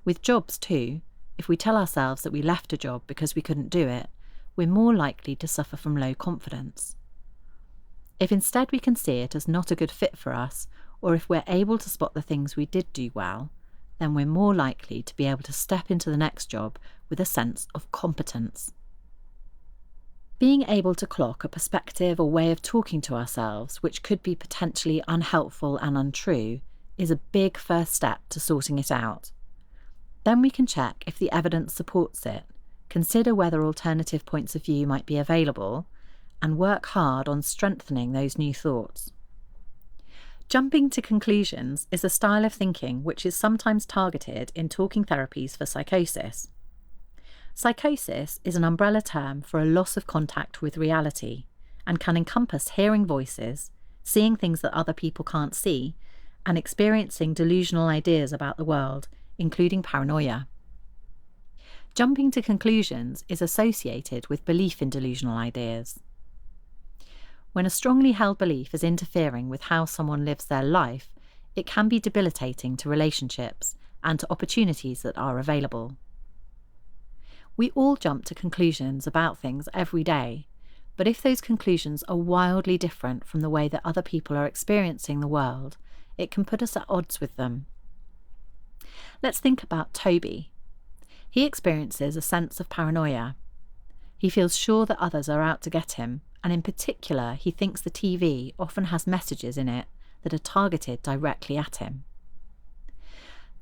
With jobs too, if we tell ourselves that we left a job because we couldn't do it, we're more likely to suffer from low confidence. If instead we can see it as not a good fit for us, or if we're able to spot the things we did do well, then we're more likely to be able to step into the next job with a sense of competence. Being able to clock a perspective or way of talking to ourselves which could be potentially unhelpful and untrue is a big first step to sorting it out. Then we can check if the evidence supports it, consider whether alternative points of view might be available, and work hard on strengthening those new thoughts. Jumping to conclusions is a style of thinking which is sometimes targeted in talking therapies for psychosis. Psychosis is an umbrella term for a loss of contact with reality and can encompass hearing voices, seeing things that other people can't see, and experiencing delusional ideas about the world, including paranoia. Jumping to conclusions is associated with belief in delusional ideas. When a strongly held belief is interfering with how someone lives their life, it can be debilitating to relationships and to opportunities that are available. We all jump to conclusions about things every day, but if those conclusions are wildly different from the way that other people are experiencing the world, it can put us at odds with them. Let's think about Toby. He experiences a sense of paranoia. He feels sure that others are out to get him, and in particular, he thinks the TV often has messages in it that are targeted directly at him.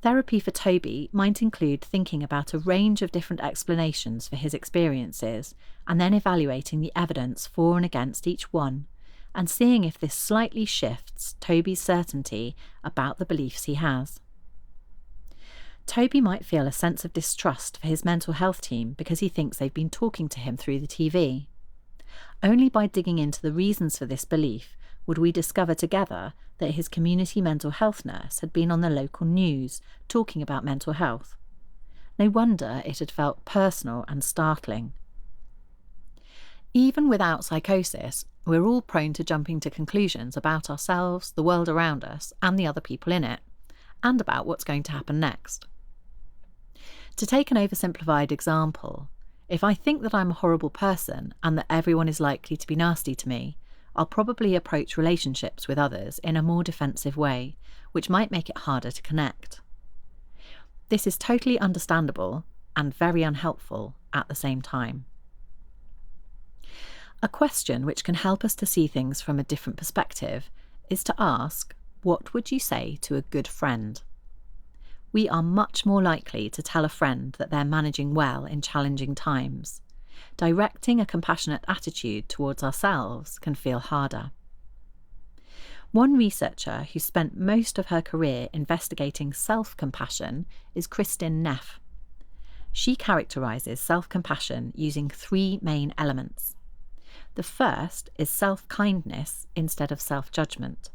Therapy for Toby might include thinking about a range of different explanations for his experiences and then evaluating the evidence for and against each one, and seeing if this slightly shifts Toby's certainty about the beliefs he has. Toby might feel a sense of distrust for his mental health team because he thinks they've been talking to him through the TV. Only by digging into the reasons for this belief would we discover together that his community mental health nurse had been on the local news talking about mental health. No wonder it had felt personal and startling. Even without psychosis, we're all prone to jumping to conclusions about ourselves, the world around us, and the other people in it, and about what's going to happen next. To take an oversimplified example, if I think that I'm a horrible person and that everyone is likely to be nasty to me, I'll probably approach relationships with others in a more defensive way, which might make it harder to connect. This is totally understandable, and very unhelpful at the same time. A question which can help us to see things from a different perspective is to ask, what would you say to a good friend? We are much more likely to tell a friend that they're managing well in challenging times. Directing a compassionate attitude towards ourselves can feel harder. One researcher who spent most of her career investigating self-compassion is Kristin Neff. She characterises self-compassion using 3 main elements. The first is self-kindness instead of self-judgment.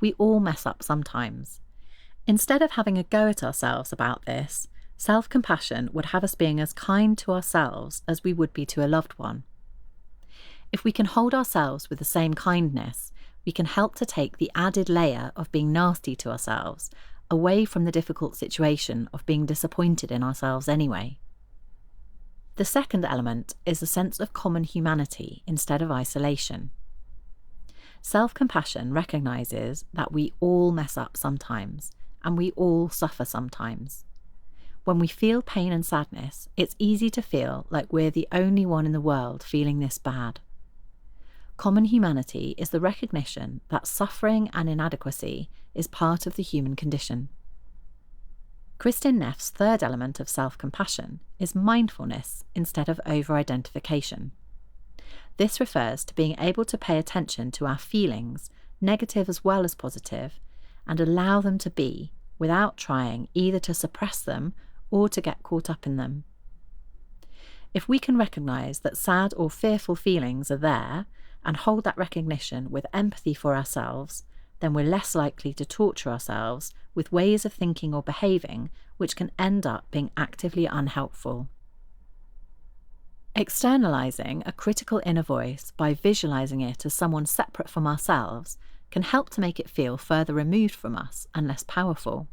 We all mess up sometimes. Instead of having a go at ourselves about this, self-compassion would have us being as kind to ourselves as we would be to a loved one. If we can hold ourselves with the same kindness, we can help to take the added layer of being nasty to ourselves away from the difficult situation of being disappointed in ourselves anyway. The second element is a sense of common humanity instead of isolation. Self-compassion recognises that we all mess up sometimes, and we all suffer sometimes. When we feel pain and sadness, it's easy to feel like we're the only one in the world feeling this bad. Common humanity is the recognition that suffering and inadequacy is part of the human condition. Kristin Neff's third element of self-compassion is mindfulness instead of over-identification. This refers to being able to pay attention to our feelings, negative as well as positive, and allow them to be without trying either to suppress them or to get caught up in them. If we can recognise that sad or fearful feelings are there and hold that recognition with empathy for ourselves, then we're less likely to torture ourselves with ways of thinking or behaving which can end up being actively unhelpful. Externalising a critical inner voice by visualising it as someone separate from ourselves can help to make it feel further removed from us and less powerful.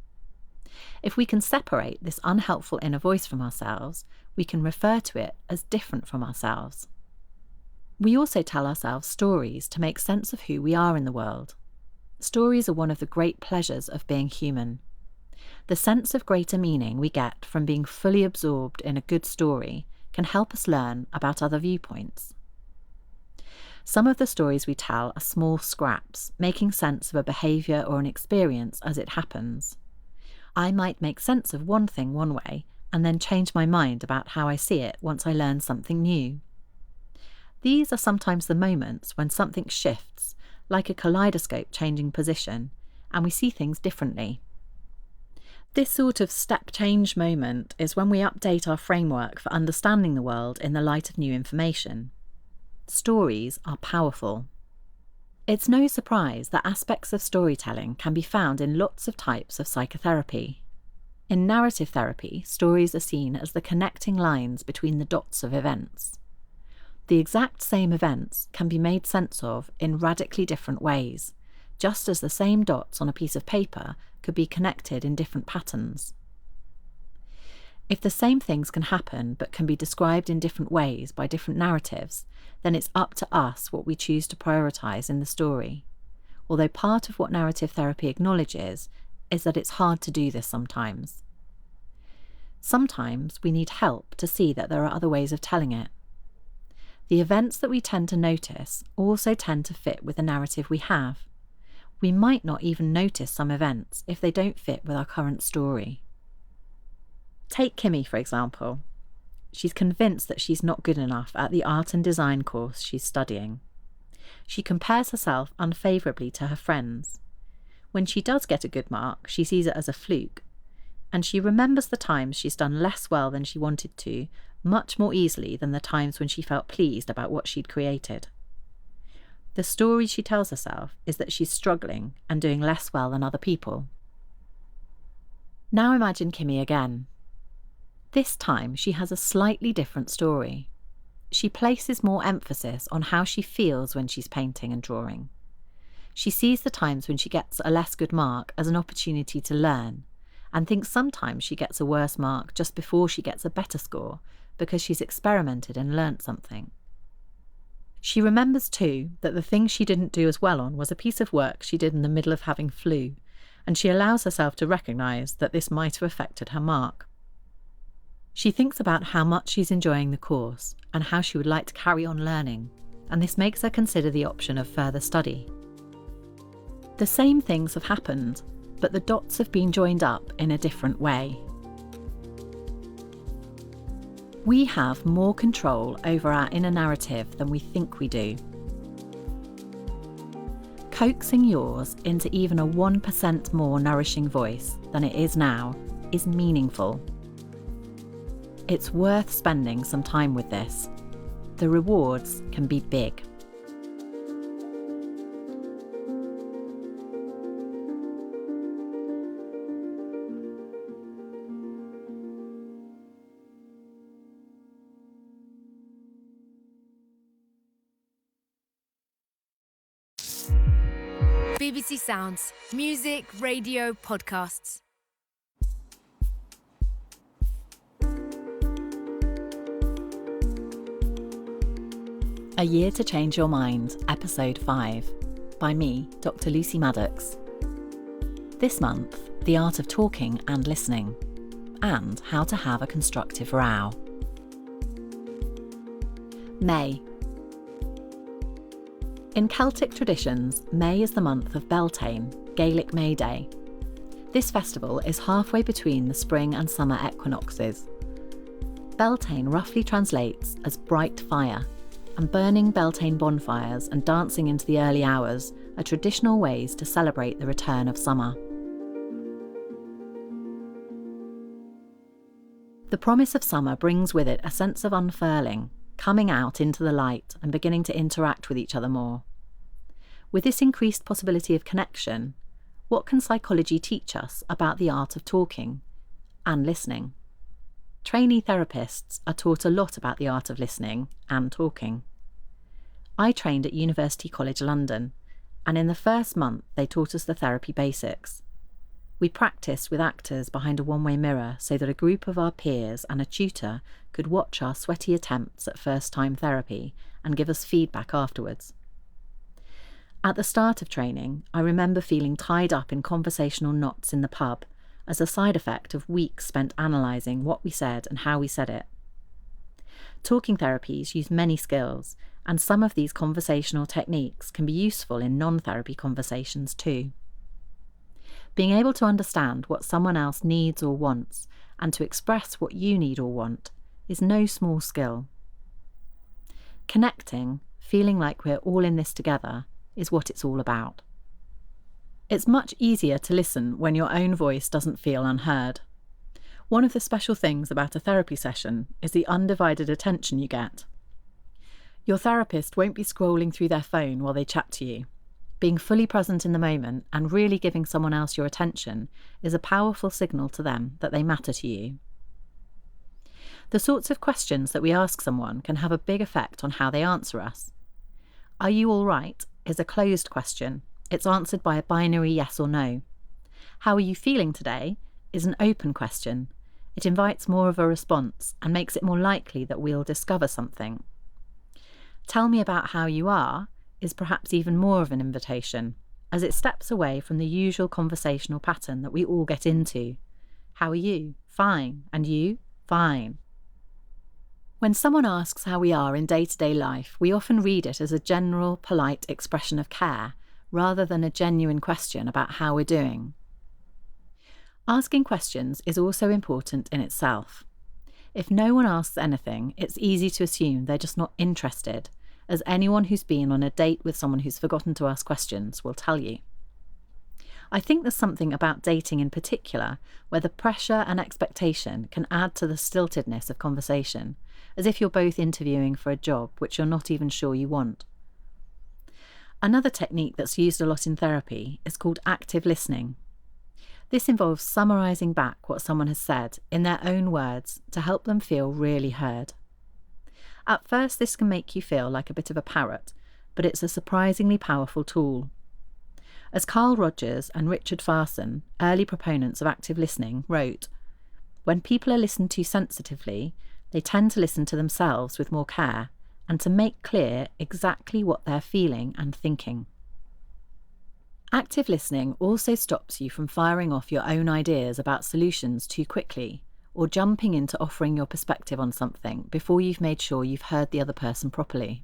If we can separate this unhelpful inner voice from ourselves, we can refer to it as different from ourselves. We also tell ourselves stories to make sense of who we are in the world. Stories are one of the great pleasures of being human. The sense of greater meaning we get from being fully absorbed in a good story can help us learn about other viewpoints. Some of the stories we tell are small scraps, making sense of a behaviour or an experience as it happens. I might make sense of one thing one way and then change my mind about how I see it once I learn something new. These are sometimes the moments when something shifts, like a kaleidoscope changing position, and we see things differently. This sort of step change moment is when we update our framework for understanding the world in the light of new information. Stories are powerful. It's no surprise that aspects of storytelling can be found in lots of types of psychotherapy. In narrative therapy, stories are seen as the connecting lines between the dots of events. The exact same events can be made sense of in radically different ways, just as the same dots on a piece of paper could be connected in different patterns. If the same things can happen but can be described in different ways by different narratives, then it's up to us what we choose to prioritise in the story. Although part of what narrative therapy acknowledges is that it's hard to do this sometimes. Sometimes we need help to see that there are other ways of telling it. The events that we tend to notice also tend to fit with the narrative we have. We might not even notice some events if they don't fit with our current story. Take Kimmy, for example. She's convinced that she's not good enough at the art and design course she's studying. She compares herself unfavourably to her friends. When she does get a good mark, she sees it as a fluke, and she remembers the times she's done less well than she wanted to, much more easily than the times when she felt pleased about what she'd created. The story she tells herself is that she's struggling and doing less well than other people. Now imagine Kimmy again. This time she has a slightly different story. She places more emphasis on how she feels when she's painting and drawing. She sees the times when she gets a less good mark as an opportunity to learn, and thinks sometimes she gets a worse mark just before she gets a better score because she's experimented and learnt something. She remembers too that the thing she didn't do as well on was a piece of work she did in the middle of having flu, and she allows herself to recognise that this might have affected her mark. She thinks about how much she's enjoying the course and how she would like to carry on learning, and this makes her consider the option of further study. The same things have happened, but the dots have been joined up in a different way. We have more control over our inner narrative than we think we do. Coaxing yours into even a 1% more nourishing voice than it is now is meaningful. It's worth spending some time with this. The rewards can be big. BBC Sounds, music, radio, podcasts. A Year to Change Your Mind, Episode 5, by me, Dr. Lucy Maddox. This month, the art of talking and listening, and how to have a constructive row. May. In Celtic traditions, May is the month of Beltane, Gaelic May Day. This festival is halfway between the spring and summer equinoxes. Beltane roughly translates as bright fire, and burning Beltane bonfires and dancing into the early hours are traditional ways to celebrate the return of summer. The promise of summer brings with it a sense of unfurling, coming out into the light and beginning to interact with each other more. With this increased possibility of connection, what can psychology teach us about the art of talking and listening? Trainee therapists are taught a lot about the art of listening and talking. I trained at University College London, and in the first month they taught us the therapy basics. We practiced with actors behind a one-way mirror so that a group of our peers and a tutor could watch our sweaty attempts at first-time therapy and give us feedback afterwards. At the start of training, I remember feeling tied up in conversational knots in the pub as a side effect of weeks spent analysing what we said and how we said it. Talking therapies use many skills, and some of these conversational techniques can be useful in non-therapy conversations too. Being able to understand what someone else needs or wants, and to express what you need or want, is no small skill. Connecting, feeling like we're all in this together, is what it's all about. It's much easier to listen when your own voice doesn't feel unheard. One of the special things about a therapy session is the undivided attention you get. Your therapist won't be scrolling through their phone while they chat to you. Being fully present in the moment and really giving someone else your attention is a powerful signal to them that they matter to you. The sorts of questions that we ask someone can have a big effect on how they answer us. Are you all right is a closed question. It's answered by a binary yes or no. How are you feeling today is an open question. It invites more of a response and makes it more likely that we'll discover something. Tell me about how you are is perhaps even more of an invitation, as it steps away from the usual conversational pattern that we all get into. How are you? Fine. And you? Fine. When someone asks how we are in day-to-day life, we often read it as a general, polite expression of care, rather than a genuine question about how we're doing. Asking questions is also important in itself. If no one asks anything, it's easy to assume they're just not interested, as anyone who's been on a date with someone who's forgotten to ask questions will tell you. I think there's something about dating in particular where the pressure and expectation can add to the stiltedness of conversation, as if you're both interviewing for a job which you're not even sure you want. Another technique that's used a lot in therapy is called active listening. This involves summarising back what someone has said in their own words to help them feel really heard. At first, this can make you feel like a bit of a parrot, but it's a surprisingly powerful tool. As Carl Rogers and Richard Farson, early proponents of active listening, wrote, "When people are listened to sensitively, they tend to listen to themselves with more care and to make clear exactly what they're feeling and thinking." Active listening also stops you from firing off your own ideas about solutions too quickly, or jumping into offering your perspective on something before you've made sure you've heard the other person properly.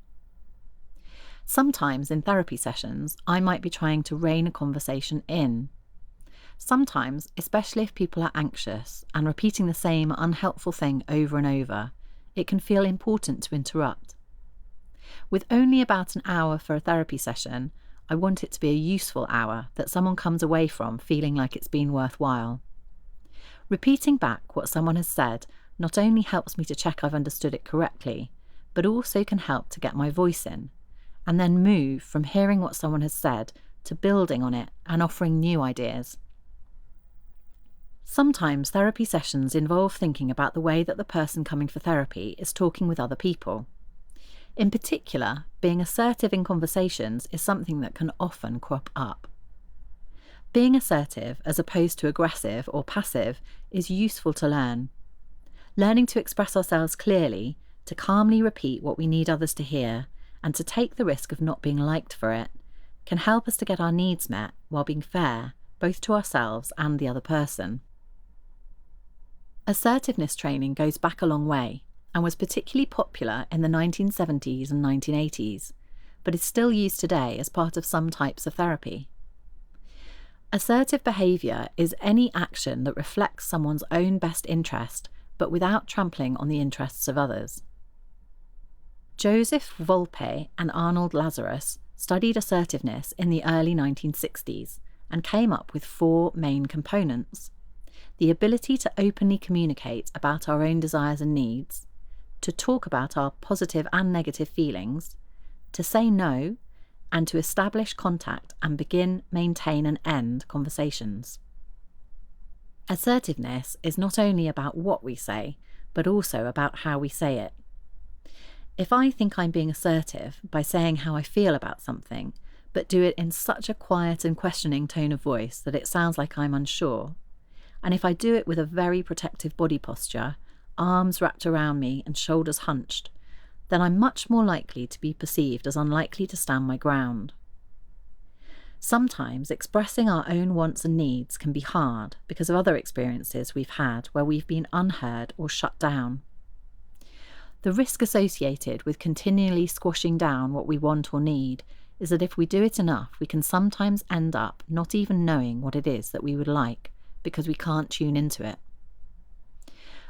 Sometimes in therapy sessions, I might be trying to rein a conversation in. Sometimes, especially if people are anxious and repeating the same unhelpful thing over and over, it can feel important to interrupt. With only about an hour for a therapy session, I want it to be a useful hour that someone comes away from feeling like it's been worthwhile. Repeating back what someone has said not only helps me to check I've understood it correctly, but also can help to get my voice in, and then move from hearing what someone has said to building on it and offering new ideas. Sometimes therapy sessions involve thinking about the way that the person coming for therapy is talking with other people. In particular, being assertive in conversations is something that can often crop up. Being assertive, as opposed to aggressive or passive, is useful to learn. Learning to express ourselves clearly, to calmly repeat what we need others to hear, and to take the risk of not being liked for it, can help us to get our needs met while being fair, both to ourselves and the other person. Assertiveness training goes back a long way, and was particularly popular in the 1970s and 1980s, but is still used today as part of some types of therapy. Assertive behaviour is any action that reflects someone's own best interest, but without trampling on the interests of others. Joseph Volpe and Arnold Lazarus studied assertiveness in the early 1960s and came up with 4 main components: the ability to openly communicate about our own desires and needs, to talk about our positive and negative feelings, to say no, and to establish contact and begin, maintain and end conversations. Assertiveness is not only about what we say, but also about how we say it. If I think I'm being assertive by saying how I feel about something, but do it in such a quiet and questioning tone of voice that it sounds like I'm unsure, and if I do it with a very protective body posture, arms wrapped around me and shoulders hunched, then I'm much more likely to be perceived as unlikely to stand my ground. Sometimes expressing our own wants and needs can be hard because of other experiences we've had where we've been unheard or shut down. The risk associated with continually squashing down what we want or need is that if we do it enough, we can sometimes end up not even knowing what it is that we would like because we can't tune into it.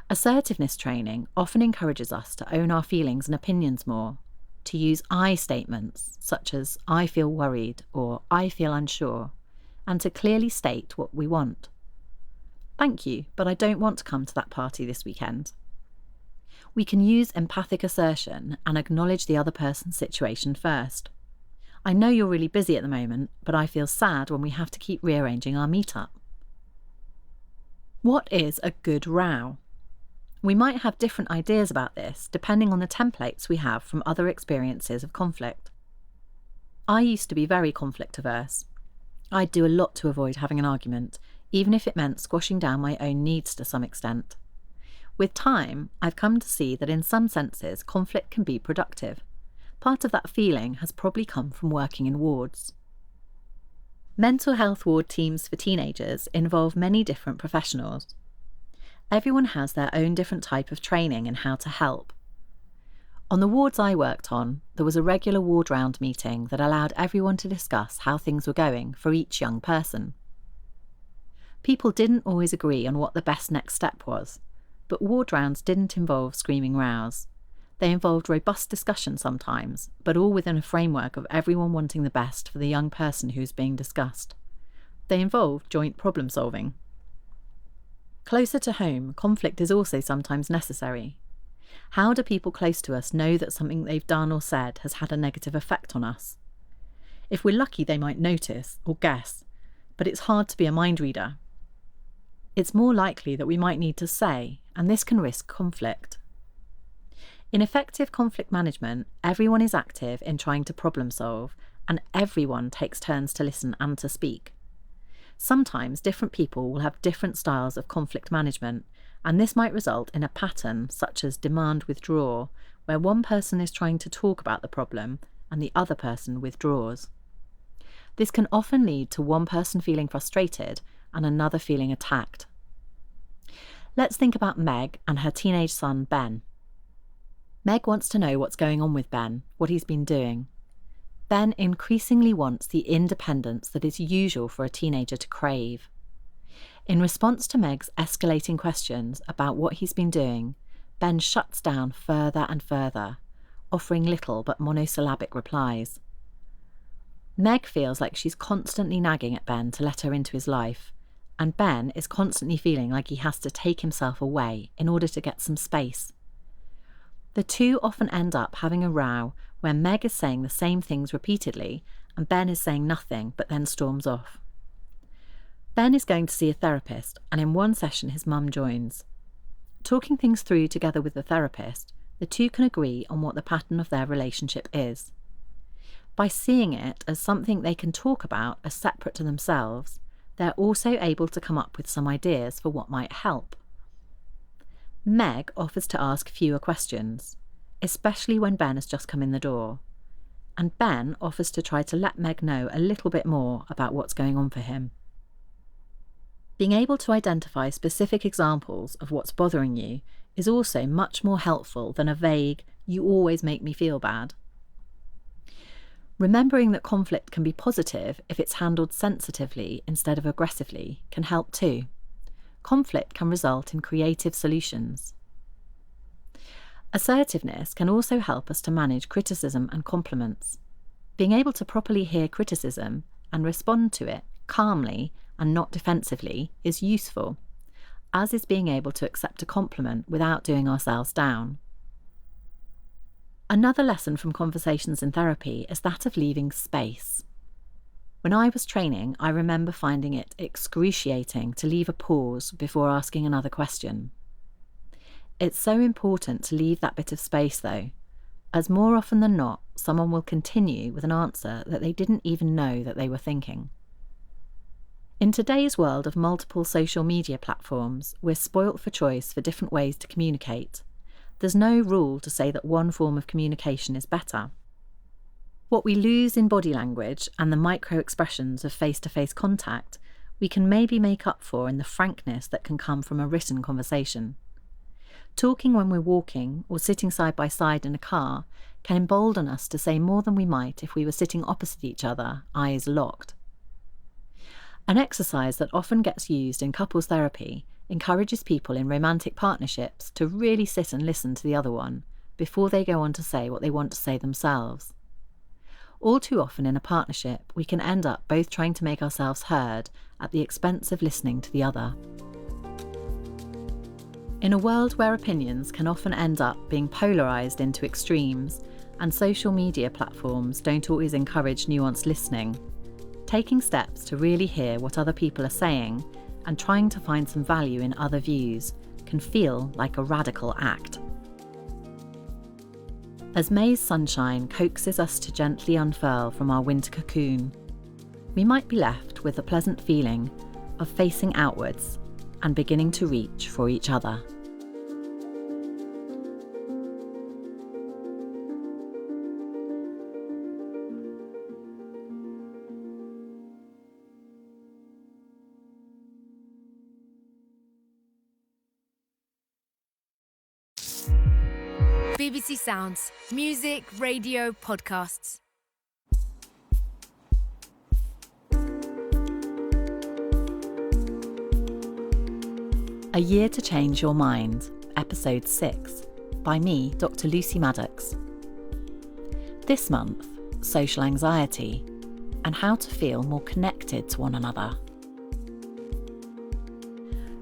Assertiveness training often encourages us to own our feelings and opinions more, to use I statements such as I feel worried or I feel unsure, and to clearly state what we want. Thank you, but I don't want to come to that party this weekend. We can use empathic assertion and acknowledge the other person's situation first. I know you're really busy at the moment, but I feel sad when we have to keep rearranging our meetup. What is a good row? We might have different ideas about this depending on the templates we have from other experiences of conflict. I used to be very conflict averse. I'd do a lot to avoid having an argument, even if it meant squashing down my own needs to some extent. With time, I've come to see that in some senses conflict can be productive. Part of that feeling has probably come from working in wards. Mental health ward teams for teenagers involve many different professionals. Everyone has their own different type of training in how to help. On the wards I worked on, there was a regular ward round meeting that allowed everyone to discuss how things were going for each young person. People didn't always agree on what the best next step was, but ward rounds didn't involve screaming rows. They involved robust discussion sometimes, but all within a framework of everyone wanting the best for the young person who's being discussed. They involved joint problem solving. Closer to home, conflict is also sometimes necessary. How do people close to us know that something they've done or said has had a negative effect on us? If we're lucky, they might notice or guess, but it's hard to be a mind reader. It's more likely that we might need to say, and this can risk conflict. In effective conflict management, everyone is active in trying to problem solve, and everyone takes turns to listen and to speak. Sometimes different people will have different styles of conflict management, and this might result in a pattern such as demand-withdraw, where one person is trying to talk about the problem and the other person withdraws. This can often lead to one person feeling frustrated and another feeling attacked. Let's think about Meg and her teenage son, Ben. Meg wants to know what's going on with Ben, what he's been doing. Ben increasingly wants the independence that is usual for a teenager to crave. In response to Meg's escalating questions about what he's been doing, Ben shuts down further and further, offering little but monosyllabic replies. Meg feels like she's constantly nagging at Ben to let her into his life, and Ben is constantly feeling like he has to take himself away in order to get some space. The two often end up having a row where Meg is saying the same things repeatedly and Ben is saying nothing but then storms off. Ben is going to see a therapist, and in one session his mum joins. Talking things through together with the therapist, the two can agree on what the pattern of their relationship is. By seeing it as something they can talk about as separate to themselves, they're also able to come up with some ideas for what might help. Meg offers to ask fewer questions, especially when Ben has just come in the door, and Ben offers to try to let Meg know a little bit more about what's going on for him. Being able to identify specific examples of what's bothering you is also much more helpful than a vague, "you always make me feel bad." Remembering that conflict can be positive if it's handled sensitively instead of aggressively can help too. Conflict can result in creative solutions. Assertiveness can also help us to manage criticism and compliments. Being able to properly hear criticism and respond to it calmly and not defensively is useful, as is being able to accept a compliment without doing ourselves down. Another lesson from conversations in therapy is that of leaving space. When I was training, I remember finding it excruciating to leave a pause before asking another question. It's so important to leave that bit of space though, as more often than not, someone will continue with an answer that they didn't even know that they were thinking. In today's world of multiple social media platforms, we're spoilt for choice for different ways to communicate. There's no rule to say that one form of communication is better. What we lose in body language and the micro-expressions of face-to-face contact, we can maybe make up for in the frankness that can come from a written conversation. Talking when we're walking or sitting side by side in a car can embolden us to say more than we might if we were sitting opposite each other, eyes locked. An exercise that often gets used in couples therapy encourages people in romantic partnerships to really sit and listen to the other one before they go on to say what they want to say themselves. All too often in a partnership, we can end up both trying to make ourselves heard at the expense of listening to the other. In a world where opinions can often end up being polarised into extremes and social media platforms don't always encourage nuanced listening, taking steps to really hear what other people are saying and trying to find some value in other views can feel like a radical act. As May's sunshine coaxes us to gently unfurl from our winter cocoon, we might be left with the pleasant feeling of facing outwards and beginning to reach for each other. BBC Sounds, music, radio, podcasts. A Year to Change Your Mind, Episode 6, by me, Dr. Lucy Maddox. This month, social anxiety and how to feel more connected to one another.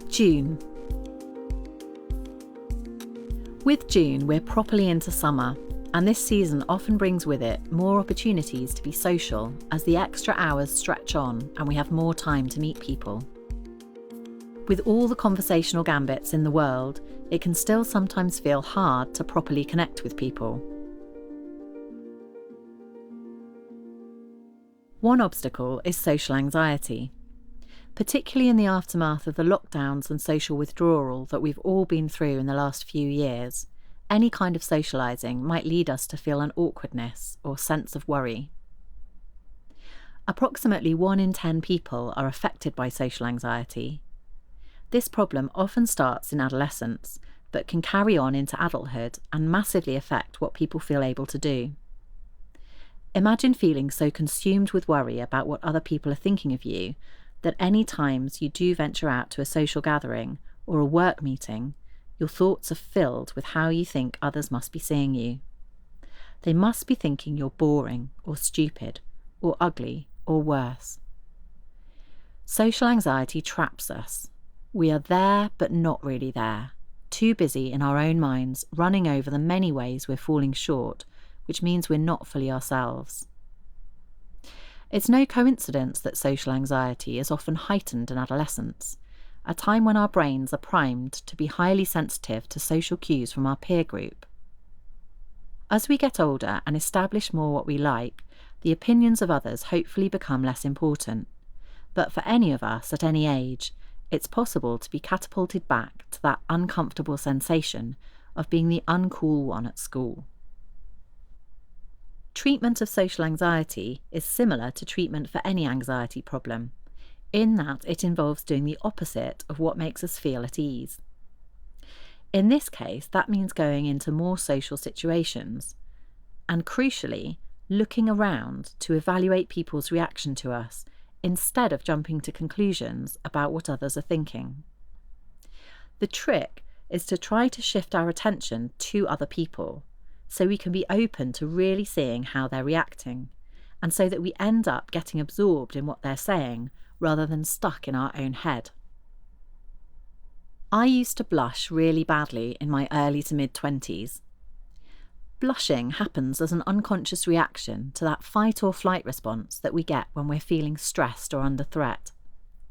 June. With June, we're properly into summer, and this season often brings with it more opportunities to be social as the extra hours stretch on and we have more time to meet people. With all the conversational gambits in the world, it can still sometimes feel hard to properly connect with people. One obstacle is social anxiety. Particularly in the aftermath of the lockdowns and social withdrawal that we've all been through in the last few years, any kind of socialising might lead us to feel an awkwardness or sense of worry. Approximately 1 in 10 people are affected by social anxiety. This problem often starts in adolescence, but can carry on into adulthood and massively affect what people feel able to do. Imagine feeling so consumed with worry about what other people are thinking of you that any times you do venture out to a social gathering or a work meeting, your thoughts are filled with how you think others must be seeing you. They must be thinking you're boring or stupid or ugly or worse. Social anxiety traps us. We are there but not really there, too busy in our own minds running over the many ways we're falling short, which means we're not fully ourselves. It's no coincidence that social anxiety is often heightened in adolescence, a time when our brains are primed to be highly sensitive to social cues from our peer group. As we get older and establish more what we like, the opinions of others hopefully become less important. But for any of us at any age, it's possible to be catapulted back to that uncomfortable sensation of being the uncool one at school. Treatment of social anxiety is similar to treatment for any anxiety problem, in that it involves doing the opposite of what makes us feel at ease. In this case, that means going into more social situations and, crucially, looking around to evaluate people's reaction to us instead of jumping to conclusions about what others are thinking. The trick is to try to shift our attention to other people so we can be open to really seeing how they're reacting, and so that we end up getting absorbed in what they're saying rather than stuck in our own head. I used to blush really badly in my early to mid-20s. Blushing happens as an unconscious reaction to that fight or flight response that we get when we're feeling stressed or under threat.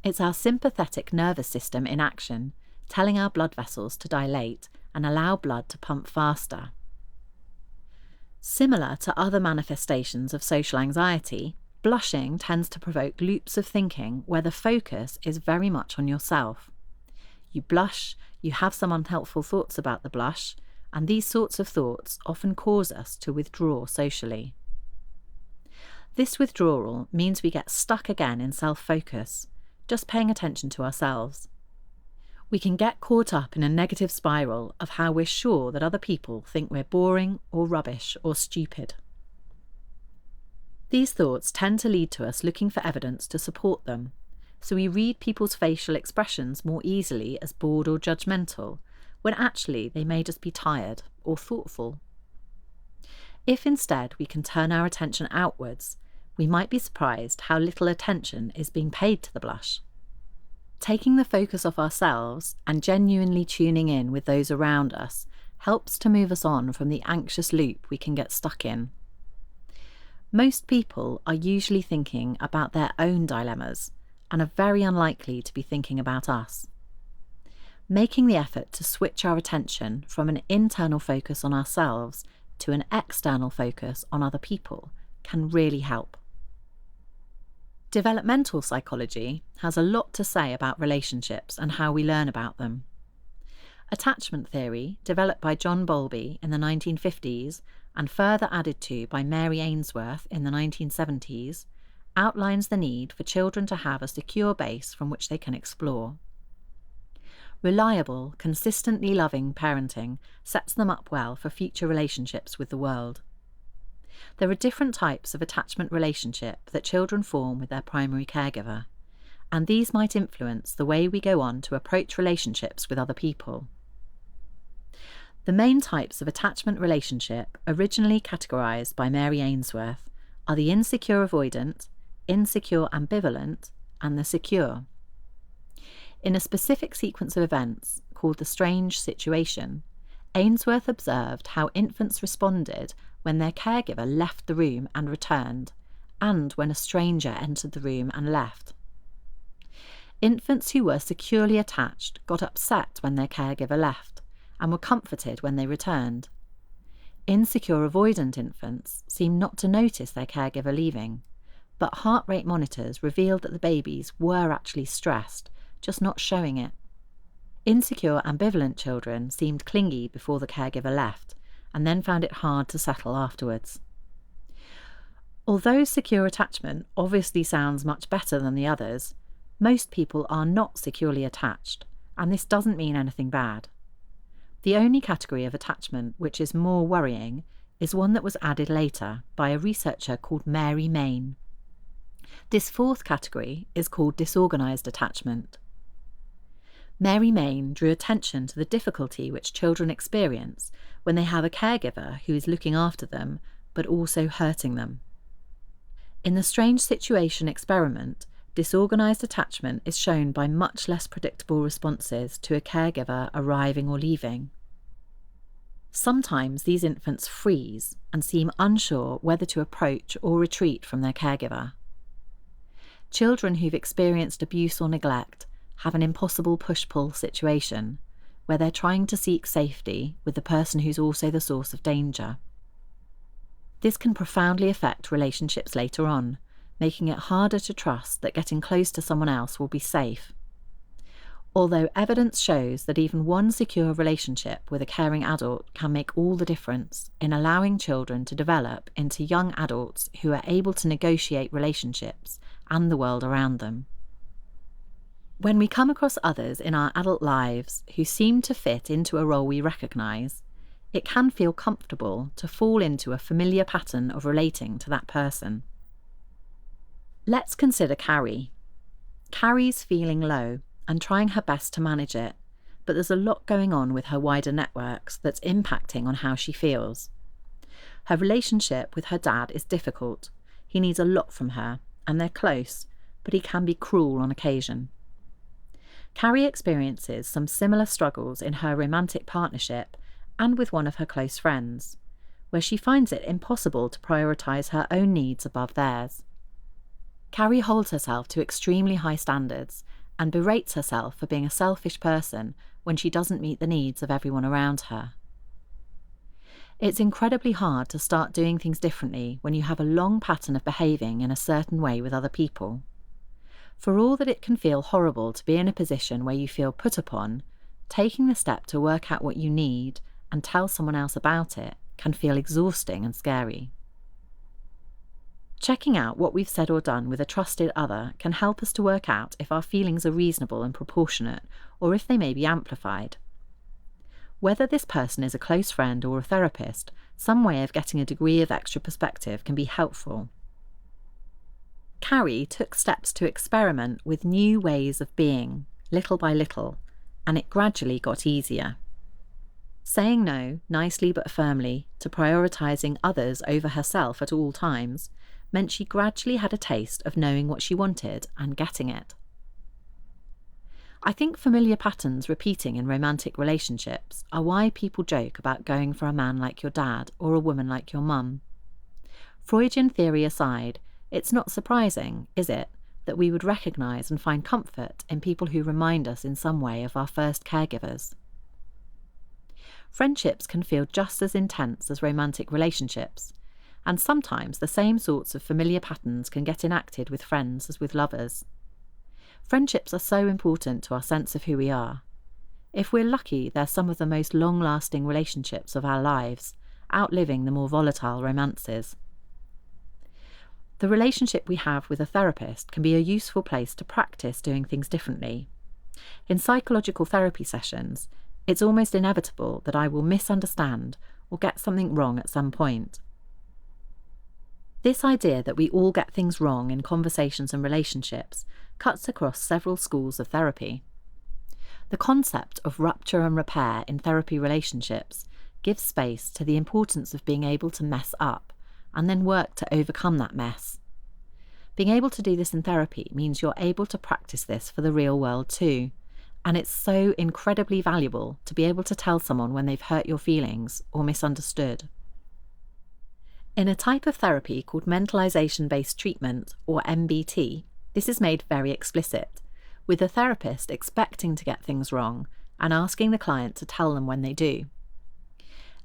It's our sympathetic nervous system in action, telling our blood vessels to dilate and allow blood to pump faster. Similar to other manifestations of social anxiety, blushing tends to provoke loops of thinking where the focus is very much on yourself. You blush, you have some unhelpful thoughts about the blush, and these sorts of thoughts often cause us to withdraw socially. This withdrawal means we get stuck again in self-focus, just paying attention to ourselves. We can get caught up in a negative spiral of how we're sure that other people think we're boring or rubbish or stupid. These thoughts tend to lead to us looking for evidence to support them, so we read people's facial expressions more easily as bored or judgmental, when actually they may just be tired or thoughtful. If instead we can turn our attention outwards, we might be surprised how little attention is being paid to the blush. Taking the focus off ourselves and genuinely tuning in with those around us helps to move us on from the anxious loop we can get stuck in. Most people are usually thinking about their own dilemmas and are very unlikely to be thinking about us. Making the effort to switch our attention from an internal focus on ourselves to an external focus on other people can really help. Developmental psychology has a lot to say about relationships and how we learn about them. Attachment theory, developed by John Bowlby in the 1950s and further added to by Mary Ainsworth in the 1970s, outlines the need for children to have a secure base from which they can explore. Reliable, consistently loving parenting sets them up well for future relationships with the world. There are different types of attachment relationship that children form with their primary caregiver, and these might influence the way we go on to approach relationships with other people. The main types of attachment relationship, originally categorised by Mary Ainsworth, are the insecure avoidant, insecure ambivalent, and the secure. In a specific sequence of events, called the strange situation, Ainsworth observed how infants responded when their caregiver left the room and returned, and when a stranger entered the room and left. Infants who were securely attached got upset when their caregiver left, and were comforted when they returned. Insecure avoidant infants seemed not to notice their caregiver leaving, but heart rate monitors revealed that the babies were actually stressed, just not showing it. Insecure ambivalent children seemed clingy before the caregiver left, and then found it hard to settle afterwards. Although secure attachment obviously sounds much better than the others, most people are not securely attached, and this doesn't mean anything bad. The only category of attachment which is more worrying is one that was added later by a researcher called Mary Main. This fourth category is called disorganised attachment. Mary Main drew attention to the difficulty which children experience when they have a caregiver who is looking after them but also hurting them. In the strange situation experiment, disorganised attachment is shown by much less predictable responses to a caregiver arriving or leaving. Sometimes these infants freeze and seem unsure whether to approach or retreat from their caregiver. Children who've experienced abuse or neglect have an impossible push-pull situation where they're trying to seek safety with the person who's also the source of danger. This can profoundly affect relationships later on, making it harder to trust that getting close to someone else will be safe. Although evidence shows that even one secure relationship with a caring adult can make all the difference in allowing children to develop into young adults who are able to negotiate relationships and the world around them. When we come across others in our adult lives who seem to fit into a role we recognise, it can feel comfortable to fall into a familiar pattern of relating to that person. Let's consider Carrie. Carrie's feeling low and trying her best to manage it, but there's a lot going on with her wider networks that's impacting on how she feels. Her relationship with her dad is difficult. He needs a lot from her, and they're close, but he can be cruel on occasion. Carrie experiences some similar struggles in her romantic partnership and with one of her close friends, where she finds it impossible to prioritise her own needs above theirs. Carrie holds herself to extremely high standards and berates herself for being a selfish person when she doesn't meet the needs of everyone around her. It's incredibly hard to start doing things differently when you have a long pattern of behaving in a certain way with other people. For all that it can feel horrible to be in a position where you feel put upon, taking the step to work out what you need and tell someone else about it can feel exhausting and scary. Checking out what we've said or done with a trusted other can help us to work out if our feelings are reasonable and proportionate, or if they may be amplified. Whether this person is a close friend or a therapist, some way of getting a degree of extra perspective can be helpful. Carrie took steps to experiment with new ways of being, little by little, and it gradually got easier. Saying no, nicely but firmly, to prioritising others over herself at all times meant she gradually had a taste of knowing what she wanted and getting it. I think familiar patterns repeating in romantic relationships are why people joke about going for a man like your dad or a woman like your mum. Freudian theory aside, it's not surprising, is it, that we would recognise and find comfort in people who remind us in some way of our first caregivers. Friendships can feel just as intense as romantic relationships, and sometimes the same sorts of familiar patterns can get enacted with friends as with lovers. Friendships are so important to our sense of who we are. If we're lucky, they're some of the most long-lasting relationships of our lives, outliving the more volatile romances. The relationship we have with a therapist can be a useful place to practice doing things differently. In psychological therapy sessions, it's almost inevitable that I will misunderstand or get something wrong at some point. This idea that we all get things wrong in conversations and relationships cuts across several schools of therapy. The concept of rupture and repair in therapy relationships gives space to the importance of being able to mess up and then work to overcome that mess. Being able to do this in therapy means you're able to practice this for the real world too, and it's so incredibly valuable to be able to tell someone when they've hurt your feelings or misunderstood. In a type of therapy called mentalization-based treatment, or MBT, this is made very explicit, with the therapist expecting to get things wrong and asking the client to tell them when they do.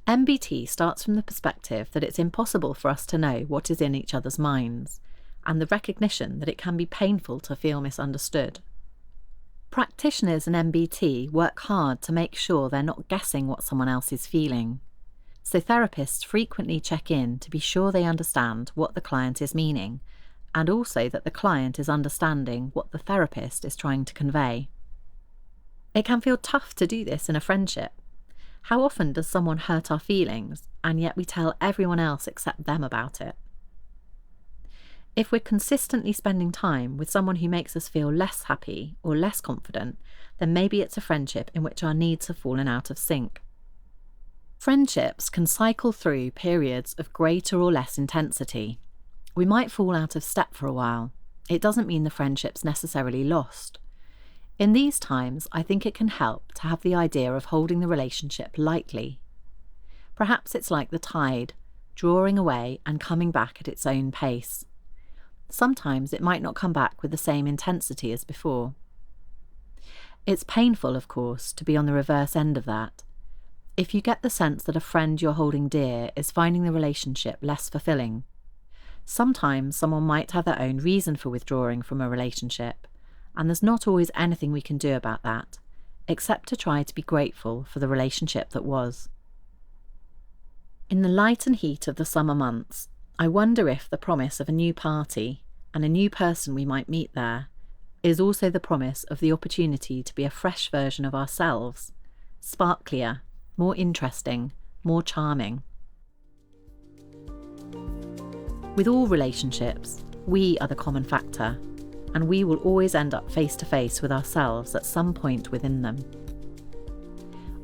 MBT starts from the perspective that it's impossible for us to know what is in each other's minds, and the recognition that it can be painful to feel misunderstood. Practitioners in MBT work hard to make sure they're not guessing what someone else is feeling. So therapists frequently check in to be sure they understand what the client is meaning, and also that the client is understanding what the therapist is trying to convey. It can feel tough to do this in a friendship. How often does someone hurt our feelings, and yet we tell everyone else except them about it? If we're consistently spending time with someone who makes us feel less happy or less confident, then maybe it's a friendship in which our needs have fallen out of sync. Friendships can cycle through periods of greater or less intensity. We might fall out of step for a while. It doesn't mean the friendship's necessarily lost. In these times, I think it can help to have the idea of holding the relationship lightly. Perhaps it's like the tide, drawing away and coming back at its own pace. Sometimes it might not come back with the same intensity as before. It's painful, of course, to be on the reverse end of that. If you get the sense that a friend you're holding dear is finding the relationship less fulfilling. Sometimes someone might have their own reason for withdrawing from a relationship, and there's not always anything we can do about that, except to try to be grateful for the relationship that was. In the light and heat of the summer months, I wonder if the promise of a new party and a new person we might meet there is also the promise of the opportunity to be a fresh version of ourselves, sparklier, more interesting, more charming. With all relationships, we are the common factor, and we will always end up face to face with ourselves at some point within them.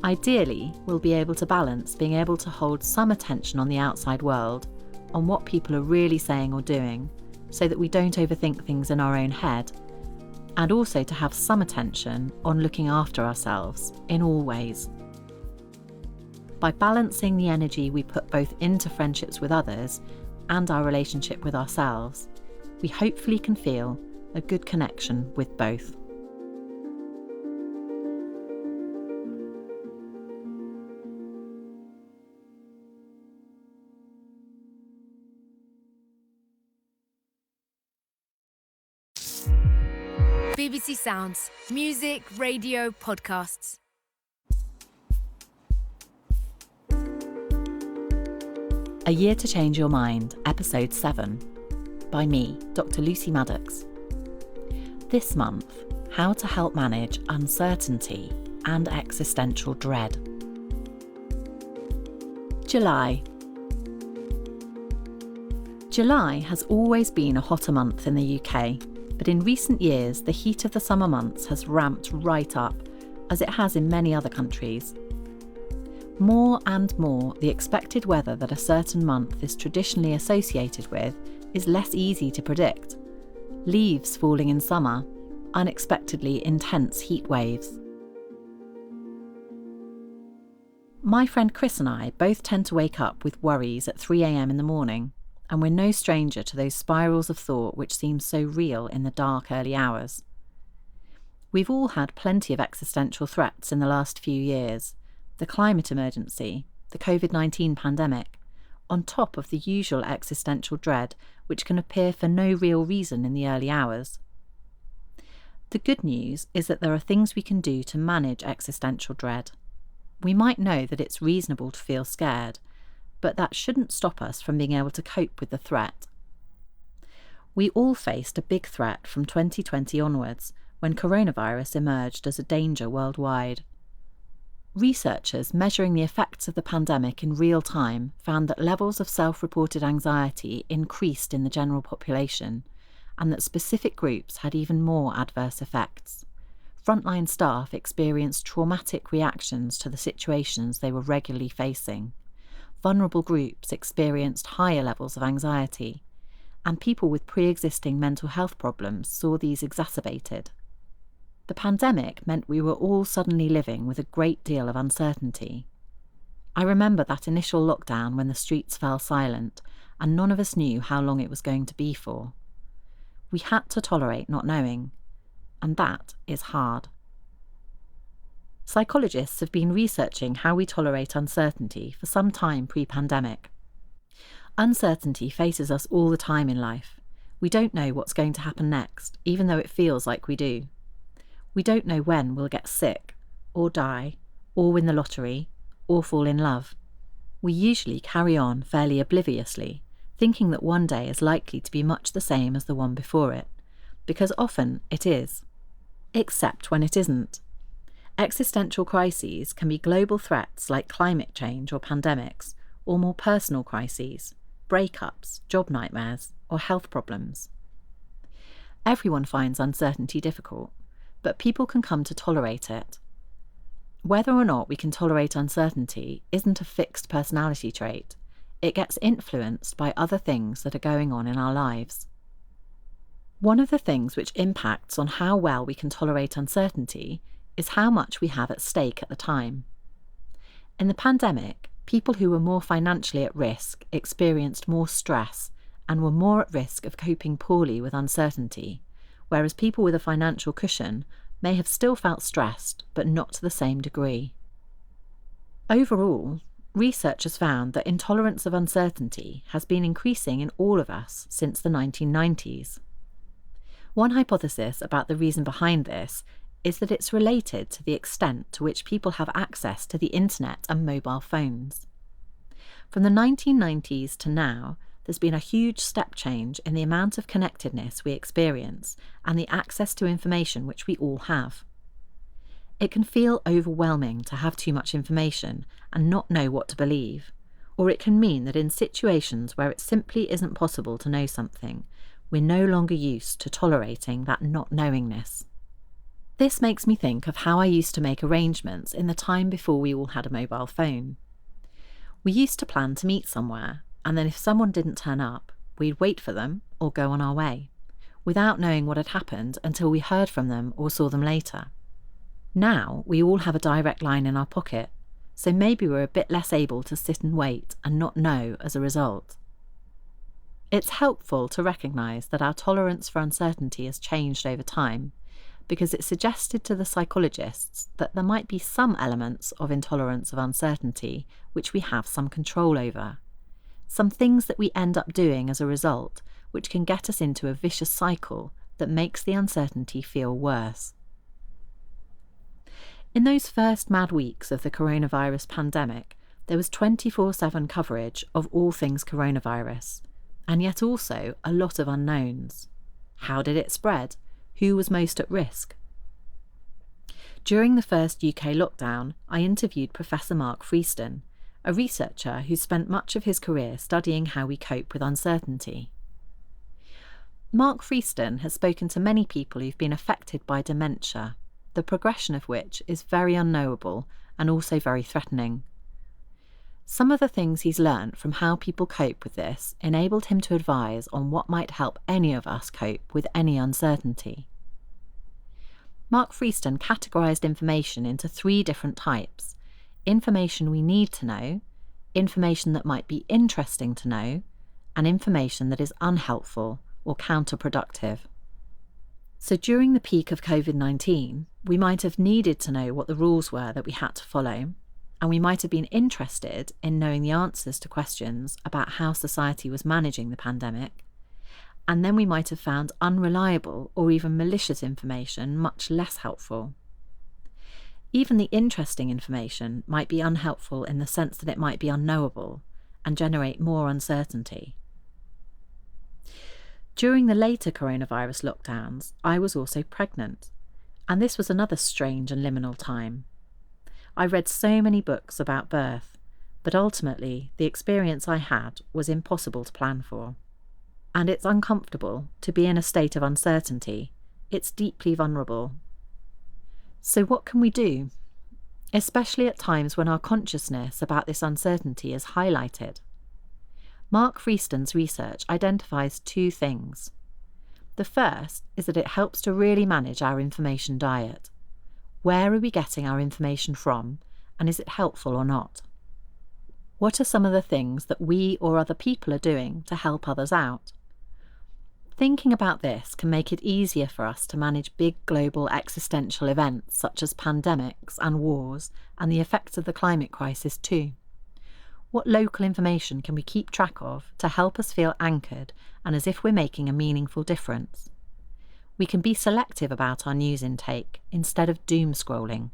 Ideally, we'll be able to balance being able to hold some attention on the outside world, on what people are really saying or doing, so that we don't overthink things in our own head, and also to have some attention on looking after ourselves in all ways. By balancing the energy we put both into friendships with others and our relationship with ourselves, we hopefully can feel a good connection with both. BBC Sounds. Music, radio, podcasts. A Year to Change Your Mind, Episode 7, by me, Dr. Lucy Maddox. This month, how to help manage uncertainty and existential dread. July. July has always been a hotter month in the UK, but in recent years the heat of the summer months has ramped right up, as it has in many other countries. More and more, the expected weather that a certain month is traditionally associated with is less easy to predict. Leaves falling in summer, unexpectedly intense heat waves. My friend Chris and I both tend to wake up with worries at 3 a.m. in the morning, and we're no stranger to those spirals of thought which seem so real in the dark early hours. We've all had plenty of existential threats in the last few years: the climate emergency, the COVID-19 pandemic, on top of the usual existential dread which can appear for no real reason in the early hours. The good news is that there are things we can do to manage existential dread. We might know that it's reasonable to feel scared, but that shouldn't stop us from being able to cope with the threat. We all faced a big threat from 2020 onwards, when coronavirus emerged as a danger worldwide. Researchers measuring the effects of the pandemic in real time found that levels of self-reported anxiety increased in the general population, and that specific groups had even more adverse effects. Frontline staff experienced traumatic reactions to the situations they were regularly facing. Vulnerable groups experienced higher levels of anxiety, and people with pre-existing mental health problems saw these exacerbated. The pandemic meant we were all suddenly living with a great deal of uncertainty. I remember that initial lockdown when the streets fell silent and none of us knew how long it was going to be for. We had to tolerate not knowing, and that is hard. Psychologists have been researching how we tolerate uncertainty for some time pre-pandemic. Uncertainty faces us all the time in life. We don't know what's going to happen next, even though it feels like we do. We don't know when we'll get sick, or die, or win the lottery, or fall in love. We usually carry on fairly obliviously, thinking that one day is likely to be much the same as the one before it, because often it is. Except when it isn't. Existential crises can be global threats like climate change or pandemics, or more personal crises, breakups, job nightmares, or health problems. Everyone finds uncertainty difficult, but people can come to tolerate it. Whether or not we can tolerate uncertainty isn't a fixed personality trait. It gets influenced by other things that are going on in our lives. One of the things which impacts on how well we can tolerate uncertainty is how much we have at stake at the time. In the pandemic, people who were more financially at risk experienced more stress and were more at risk of coping poorly with uncertainty, whereas people with a financial cushion may have still felt stressed, but not to the same degree. Overall, researchers found that intolerance of uncertainty has been increasing in all of us since the 1990s. One hypothesis about the reason behind this is that it's related to the extent to which people have access to the internet and mobile phones. From the 1990s to now, there's been a huge step change in the amount of connectedness we experience and the access to information which we all have. It can feel overwhelming to have too much information and not know what to believe, or it can mean that in situations where it simply isn't possible to know something, we're no longer used to tolerating that not knowingness. This makes me think of how I used to make arrangements in the time before we all had a mobile phone. We used to plan to meet somewhere, and then if someone didn't turn up, we'd wait for them or go on our way, without knowing what had happened until we heard from them or saw them later. Now we all have a direct line in our pocket, so maybe we're a bit less able to sit and wait and not know as a result. It's helpful to recognise that our tolerance for uncertainty has changed over time, because it suggested to the psychologists that there might be some elements of intolerance of uncertainty which we have some control over. Some things that we end up doing as a result, which can get us into a vicious cycle that makes the uncertainty feel worse. In those first mad weeks of the coronavirus pandemic, there was 24/7 coverage of all things coronavirus, and yet also a lot of unknowns. How did it spread? Who was most at risk? During the first UK lockdown, I interviewed Professor Mark Freeston, a researcher who spent much of his career studying how we cope with uncertainty. Mark Freeston has spoken to many people who've been affected by dementia, the progression of which is very unknowable and also very threatening. Some of the things he's learnt from how people cope with this enabled him to advise on what might help any of us cope with any uncertainty. Mark Freeston categorised information into 3 different types: information we need to know, information that might be interesting to know, and information that is unhelpful or counterproductive. So during the peak of COVID-19, we might have needed to know what the rules were that we had to follow, and we might have been interested in knowing the answers to questions about how society was managing the pandemic, and then we might have found unreliable or even malicious information much less helpful. Even the interesting information might be unhelpful in the sense that it might be unknowable and generate more uncertainty. During the later coronavirus lockdowns, I was also pregnant, and this was another strange and liminal time. I read so many books about birth, but ultimately the experience I had was impossible to plan for. And it's uncomfortable to be in a state of uncertainty. It's deeply vulnerable. So what can we do? Especially at times when our consciousness about this uncertainty is highlighted. Mark Freeston's research identifies 2 things. The first is that it helps to really manage our information diet. Where are we getting our information from, and is it helpful or not? What are some of the things that we or other people are doing to help others out? Thinking about this can make it easier for us to manage big global existential events such as pandemics and wars and the effects of the climate crisis too. What local information can we keep track of to help us feel anchored and as if we're making a meaningful difference? We can be selective about our news intake instead of doom scrolling.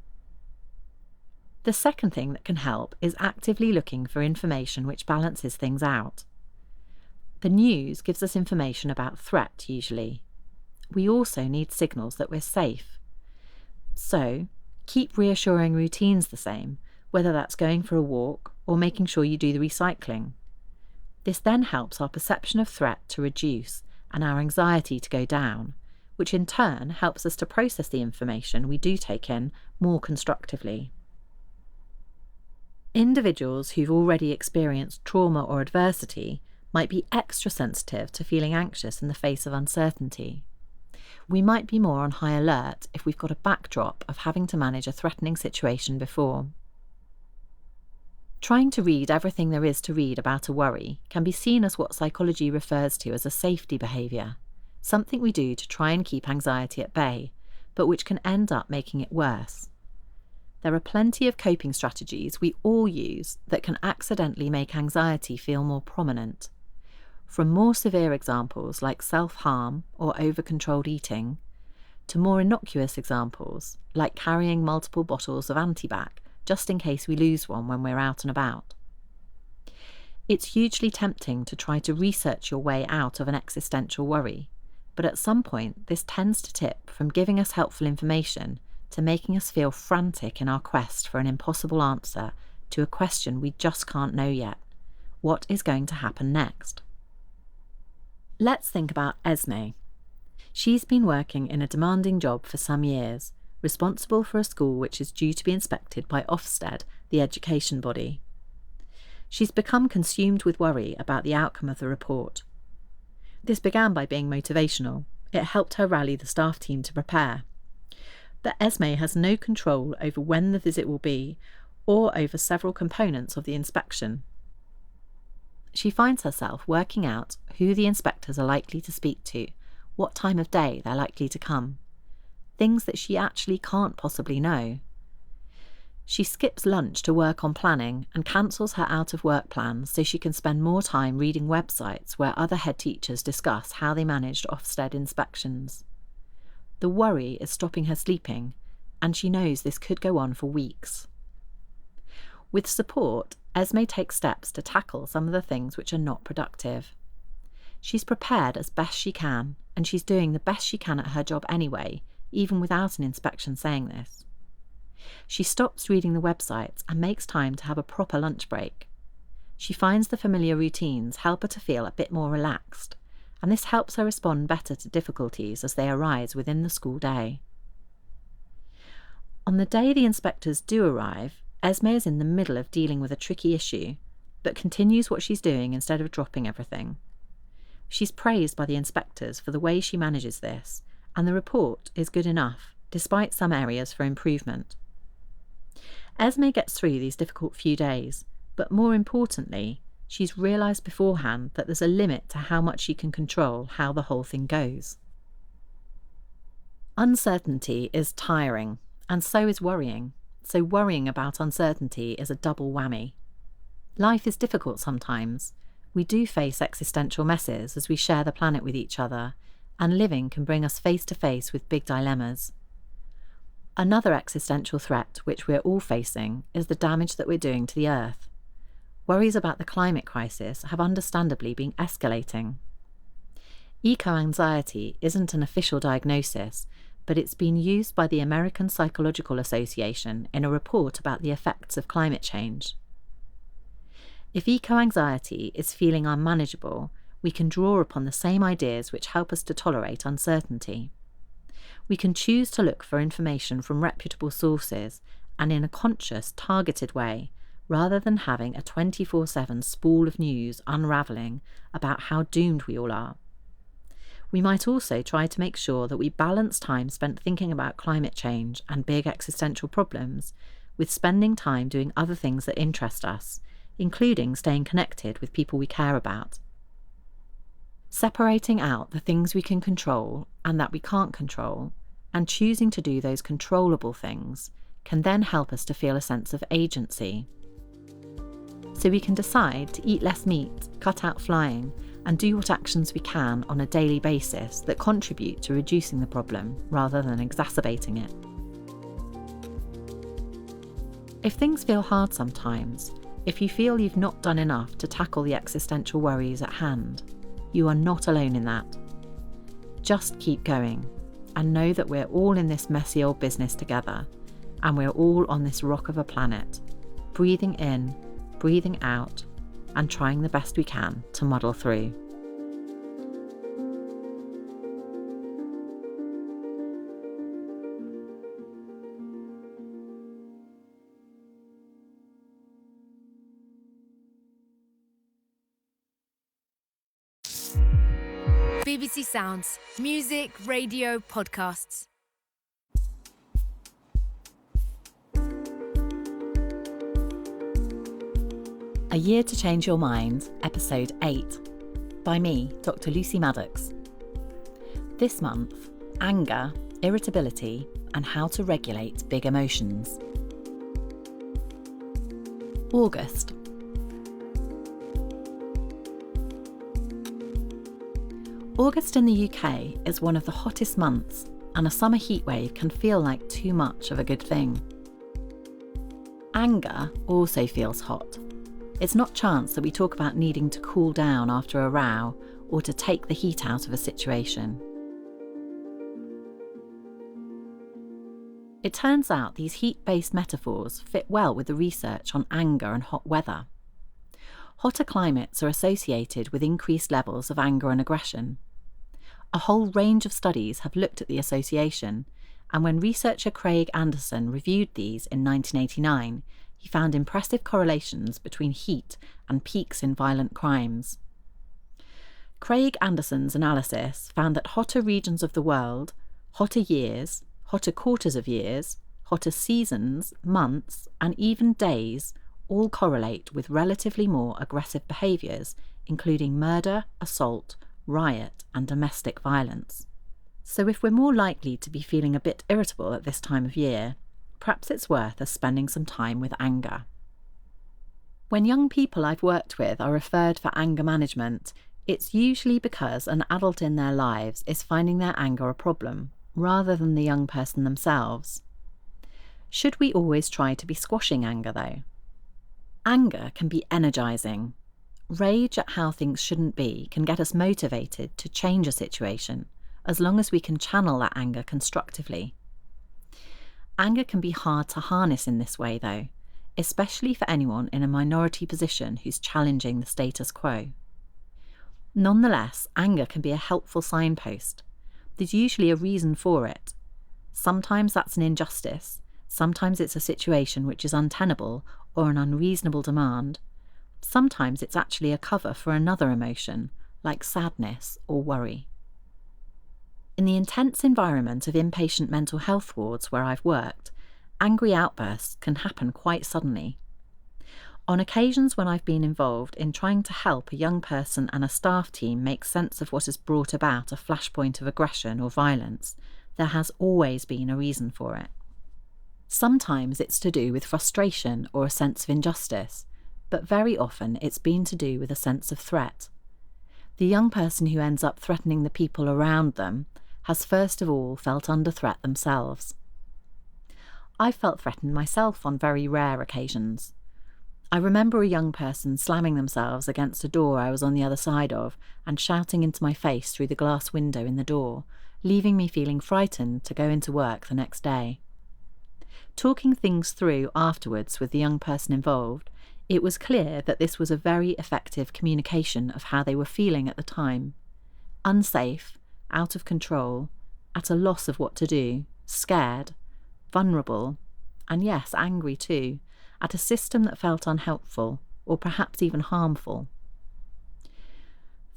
The second thing that can help is actively looking for information which balances things out. The news gives us information about threat usually. We also need signals that we're safe. So, Keep reassuring routines the same, whether that's going for a walk or making sure you do the recycling. This then helps our perception of threat to reduce and our anxiety to go down, which in turn helps us to process the information we do take in more constructively. Individuals who've already experienced trauma or adversity might be extra sensitive to feeling anxious in the face of uncertainty. We might be more on high alert if we've got a backdrop of having to manage a threatening situation before. Trying to read everything there is to read about a worry can be seen as what psychology refers to as a safety behaviour, something we do to try and keep anxiety at bay, but which can end up making it worse. There are plenty of coping strategies we all use that can accidentally make anxiety feel more prominent. From more severe examples like self-harm or over-controlled eating, to more innocuous examples like carrying multiple bottles of antibac just in case we lose one when we're out and about. It's hugely tempting to try to research your way out of an existential worry, but at some point this tends to tip from giving us helpful information to making us feel frantic in our quest for an impossible answer to a question we just can't know yet. What is going to happen next? Let's think about Esme. She's been working in a demanding job for some years, responsible for a school which is due to be inspected by Ofsted, the education body. She's become consumed with worry about the outcome of the report. This began by being motivational. It helped her rally the staff team to prepare. But Esme has no control over when the visit will be, or over several components of the inspection. She finds herself working out who the inspectors are likely to speak to, what time of day they're likely to come. Things that she actually can't possibly know. She skips lunch to work on planning and cancels her out-of-work plans so she can spend more time reading websites where other head teachers discuss how they managed Ofsted inspections. The worry is stopping her sleeping, and she knows this could go on for weeks. With support, Esme takes steps to tackle some of the things which are not productive. She's prepared as best she can, and she's doing the best she can at her job anyway, even without an inspection saying this. She stops reading the websites and makes time to have a proper lunch break. She finds the familiar routines help her to feel a bit more relaxed, and this helps her respond better to difficulties as they arise within the school day. On the day the inspectors do arrive, Esme is in the middle of dealing with a tricky issue, but continues what she's doing instead of dropping everything. She's praised by the inspectors for the way she manages this, and the report is good enough, despite some areas for improvement. Esme gets through these difficult few days, but more importantly, she's realised beforehand that there's a limit to how much she can control how the whole thing goes. Uncertainty is tiring, and so is worrying, so worrying about uncertainty is a double whammy. Life is difficult sometimes. We do face existential messes as we share the planet with each other, and living can bring us face to face with big dilemmas. Another existential threat which we're all facing is the damage that we're doing to the Earth. Worries about the climate crisis have understandably been escalating. Eco-anxiety isn't an official diagnosis, but it's been used by the American Psychological Association in a report about the effects of climate change. If eco-anxiety is feeling unmanageable, we can draw upon the same ideas which help us to tolerate uncertainty. We can choose to look for information from reputable sources and in a conscious, targeted way, rather than having a 24/7 spool of news unravelling about how doomed we all are. We might also try to make sure that we balance time spent thinking about climate change and big existential problems with spending time doing other things that interest us, including staying connected with people we care about. Separating out the things we can control and that we can't control, and choosing to do those controllable things, can then help us to feel a sense of agency. So we can decide to eat less meat, cut out flying, and do what actions we can on a daily basis that contribute to reducing the problem rather than exacerbating it. If things feel hard sometimes, if you feel you've not done enough to tackle the existential worries at hand, you are not alone in that. Just keep going, and know that we're all in this messy old business together, and we're all on this rock of a planet, breathing in, breathing out, and trying the best we can to muddle through. BBC Sounds. Music, radio, podcasts. A Year to Change Your Mind, Episode 8, by me, Dr. Lucy Maddox. This month, anger, irritability, and how to regulate big emotions. August. August in the UK is one of the hottest months, and a summer heatwave can feel like too much of a good thing. Anger also feels hot. It's not chance that we talk about needing to cool down after a row or to take the heat out of a situation. It turns out these heat-based metaphors fit well with the research on anger and hot weather. Hotter climates are associated with increased levels of anger and aggression. A whole range of studies have looked at the association, and when researcher Craig Anderson reviewed these in 1989, he found impressive correlations between heat and peaks in violent crimes. Craig Anderson's analysis found that hotter regions of the world, hotter years, hotter quarters of years, hotter seasons, months, and even days all correlate with relatively more aggressive behaviours, including murder, assault, riot, and domestic violence. So if we're more likely to be feeling a bit irritable at this time of year, perhaps it's worth us spending some time with anger. When young people I've worked with are referred for anger management, it's usually because an adult in their lives is finding their anger a problem, rather than the young person themselves. Should we always try to be squashing anger, though? Anger can be energising. Rage at how things shouldn't be can get us motivated to change a situation, as long as we can channel that anger constructively. Anger can be hard to harness in this way, though, especially for anyone in a minority position who's challenging the status quo. Nonetheless, anger can be a helpful signpost. There's usually a reason for it. Sometimes that's an injustice, sometimes it's a situation which is untenable or an unreasonable demand. Sometimes it's actually a cover for another emotion, like sadness or worry. In the intense environment of inpatient mental health wards where I've worked, angry outbursts can happen quite suddenly. On occasions when I've been involved in trying to help a young person and a staff team make sense of what has brought about a flashpoint of aggression or violence, there has always been a reason for it. Sometimes it's to do with frustration or a sense of injustice, but very often it's been to do with a sense of threat. The young person who ends up threatening the people around them has first of all felt under threat themselves. I've felt threatened myself on very rare occasions. I remember a young person slamming themselves against a door I was on the other side of and shouting into my face through the glass window in the door, leaving me feeling frightened to go into work the next day. Talking things through afterwards with the young person involved, it was clear that this was a very effective communication of how they were feeling at the time. Unsafe, out of control, at a loss of what to do, scared, vulnerable, and yes, angry too, at a system that felt unhelpful, or perhaps even harmful.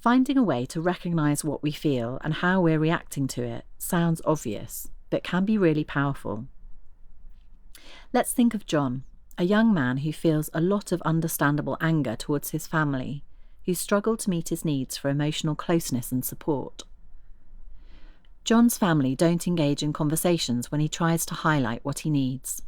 Finding a way to recognise what we feel and how we're reacting to it sounds obvious, but can be really powerful. Let's think of John, a young man who feels a lot of understandable anger towards his family, who struggled to meet his needs for emotional closeness and support. John's family don't engage in conversations when he tries to highlight what he needs.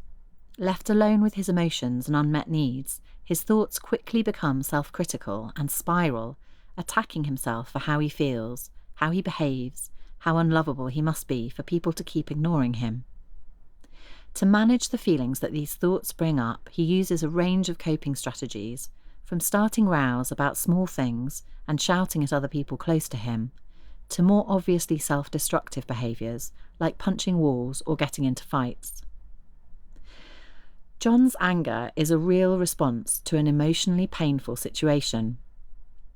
Left alone with his emotions and unmet needs, his thoughts quickly become self-critical and spiral, attacking himself for how he feels, how he behaves, how unlovable he must be for people to keep ignoring him. To manage the feelings that these thoughts bring up, he uses a range of coping strategies, from starting rows about small things and shouting at other people close to him, to more obviously self-destructive behaviours like punching walls or getting into fights. John's anger is a real response to an emotionally painful situation.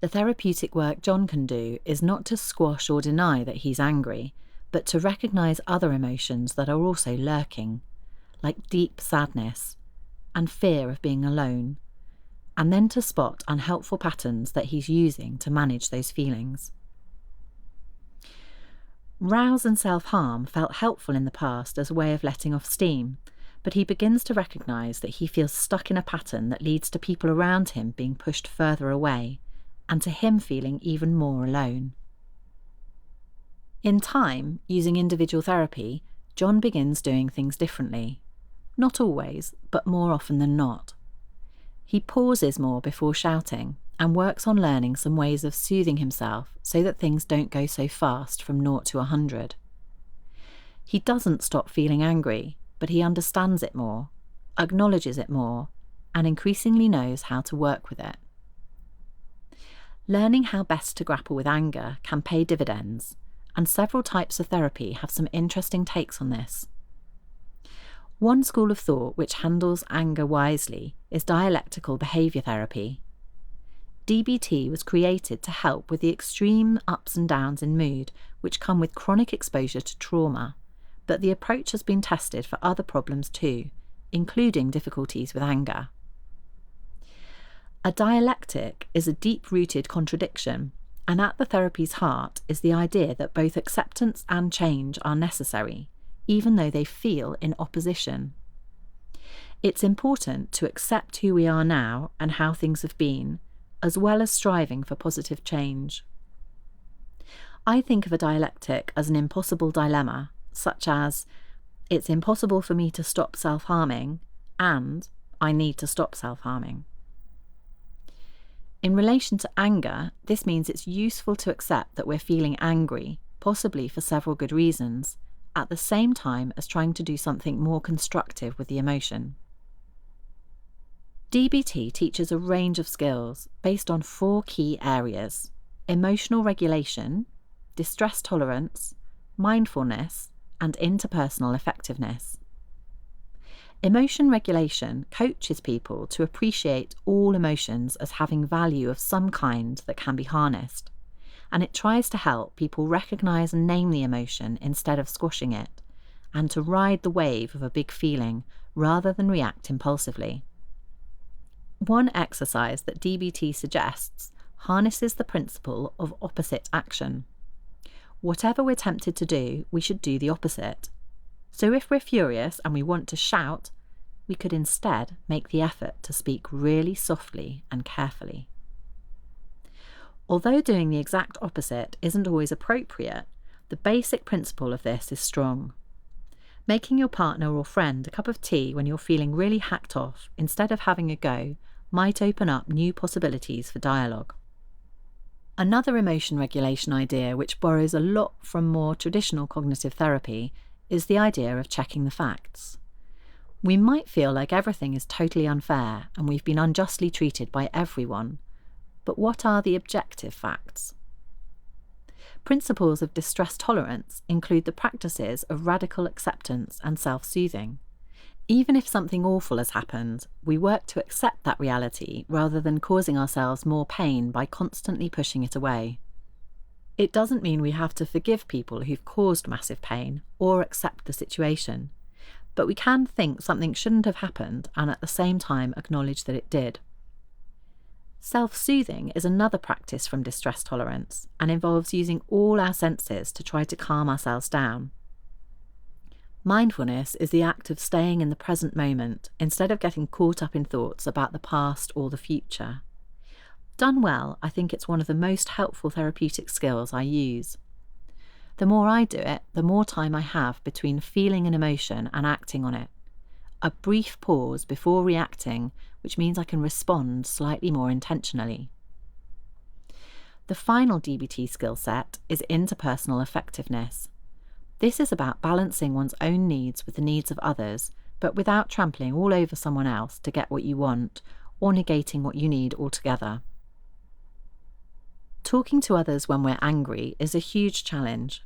The therapeutic work John can do is not to squash or deny that he's angry, but to recognise other emotions that are also lurking, like deep sadness and fear of being alone, and then to spot unhelpful patterns that he's using to manage those feelings. Rouse and self-harm felt helpful in the past as a way of letting off steam, but he begins to recognise that he feels stuck in a pattern that leads to people around him being pushed further away, and to him feeling even more alone. In time, using individual therapy, John begins doing things differently. Not always, but more often than not. He pauses more before shouting and works on learning some ways of soothing himself so that things don't go so fast from 0 to 100. He doesn't stop feeling angry, but he understands it more, acknowledges it more, and increasingly knows how to work with it. Learning how best to grapple with anger can pay dividends, and several types of therapy have some interesting takes on this. One school of thought which handles anger wisely is dialectical behaviour therapy. DBT was created to help with the extreme ups and downs in mood which come with chronic exposure to trauma, but the approach has been tested for other problems too, including difficulties with anger. A dialectic is a deep-rooted contradiction, and at the therapy's heart is the idea that both acceptance and change are necessary, even though they feel in opposition. It's important to accept who we are now and how things have been, as well as striving for positive change. I think of a dialectic as an impossible dilemma, such as, it's impossible for me to stop self-harming, and I need to stop self-harming. In relation to anger, this means it's useful to accept that we're feeling angry, possibly for several good reasons, at the same time as trying to do something more constructive with the emotion. DBT teaches a range of skills based on 4 key areas: emotional regulation, distress tolerance, mindfulness, and interpersonal effectiveness. Emotion regulation coaches people to appreciate all emotions as having value of some kind that can be harnessed, and it tries to help people recognise and name the emotion instead of squashing it, and to ride the wave of a big feeling rather than react impulsively. One exercise that DBT suggests harnesses the principle of opposite action. Whatever we're tempted to do, we should do the opposite. So if we're furious and we want to shout, we could instead make the effort to speak really softly and carefully. Although doing the exact opposite isn't always appropriate, the basic principle of this is strong. Making your partner or friend a cup of tea when you're feeling really hacked off instead of having a go might open up new possibilities for dialogue. Another emotion regulation idea which borrows a lot from more traditional cognitive therapy is the idea of checking the facts. We might feel like everything is totally unfair and we've been unjustly treated by everyone, but what are the objective facts? Principles of distress tolerance include the practices of radical acceptance and self-soothing. Even if something awful has happened, we work to accept that reality rather than causing ourselves more pain by constantly pushing it away. It doesn't mean we have to forgive people who've caused massive pain or accept the situation, but we can think something shouldn't have happened and at the same time acknowledge that it did. Self-soothing is another practice from distress tolerance and involves using all our senses to try to calm ourselves down. Mindfulness is the act of staying in the present moment instead of getting caught up in thoughts about the past or the future. Done well, I think it's one of the most helpful therapeutic skills I use. The more I do it, the more time I have between feeling an emotion and acting on it. A brief pause before reacting, which means I can respond slightly more intentionally. The final DBT skill set is interpersonal effectiveness. This is about balancing one's own needs with the needs of others, but without trampling all over someone else to get what you want, or negating what you need altogether. Talking to others when we're angry is a huge challenge.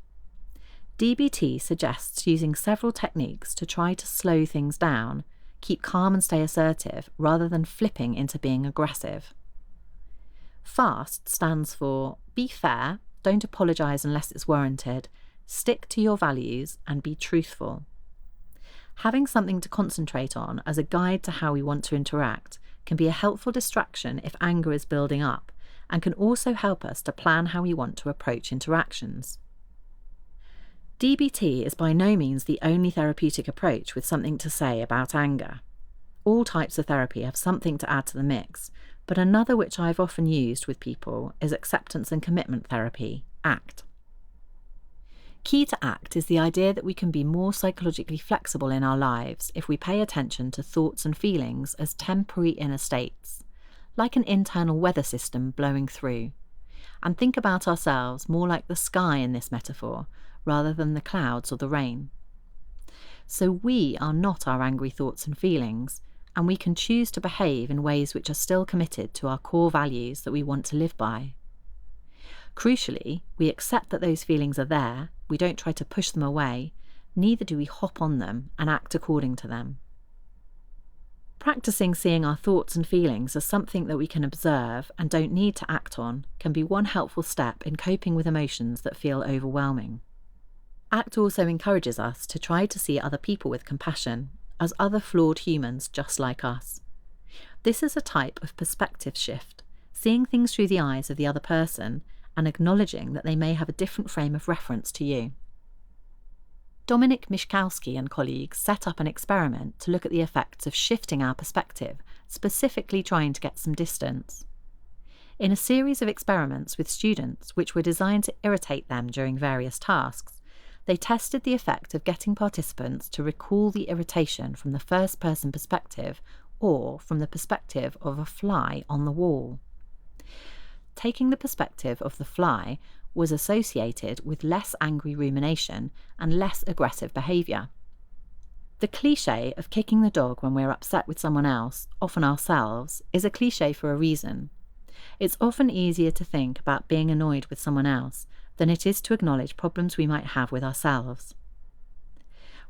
DBT suggests using several techniques to try to slow things down, Keep calm and stay assertive rather than flipping into being aggressive. FAST stands for be fair, don't apologise unless it's warranted, stick to your values and be truthful. Having something to concentrate on as a guide to how we want to interact can be a helpful distraction if anger is building up, and can also help us to plan how we want to approach interactions. DBT is by no means the only therapeutic approach with something to say about anger. All types of therapy have something to add to the mix, but another which I've often used with people is acceptance and commitment therapy, ACT. Key to ACT is the idea that we can be more psychologically flexible in our lives if we pay attention to thoughts and feelings as temporary inner states, like an internal weather system blowing through, and think about ourselves more like the sky in this metaphor, rather than the clouds or the rain. So we are not our angry thoughts and feelings, and we can choose to behave in ways which are still committed to our core values that we want to live by. Crucially, we accept that those feelings are there, we don't try to push them away, neither do we hop on them and act according to them. Practicing seeing our thoughts and feelings as something that we can observe and don't need to act on can be one helpful step in coping with emotions that feel overwhelming. ACT also encourages us to try to see other people with compassion, as other flawed humans just like us. This is a type of perspective shift, seeing things through the eyes of the other person and acknowledging that they may have a different frame of reference to you. Dominic Mishkowski and colleagues set up an experiment to look at the effects of shifting our perspective, specifically trying to get some distance. In a series of experiments with students which were designed to irritate them during various tasks, they tested the effect of getting participants to recall the irritation from the first-person perspective or from the perspective of a fly on the wall. Taking the perspective of the fly was associated with less angry rumination and less aggressive behaviour. The cliché of kicking the dog when we're upset with someone else, often ourselves, is a cliché for a reason. It's often easier to think about being annoyed with someone else than it is to acknowledge problems we might have with ourselves.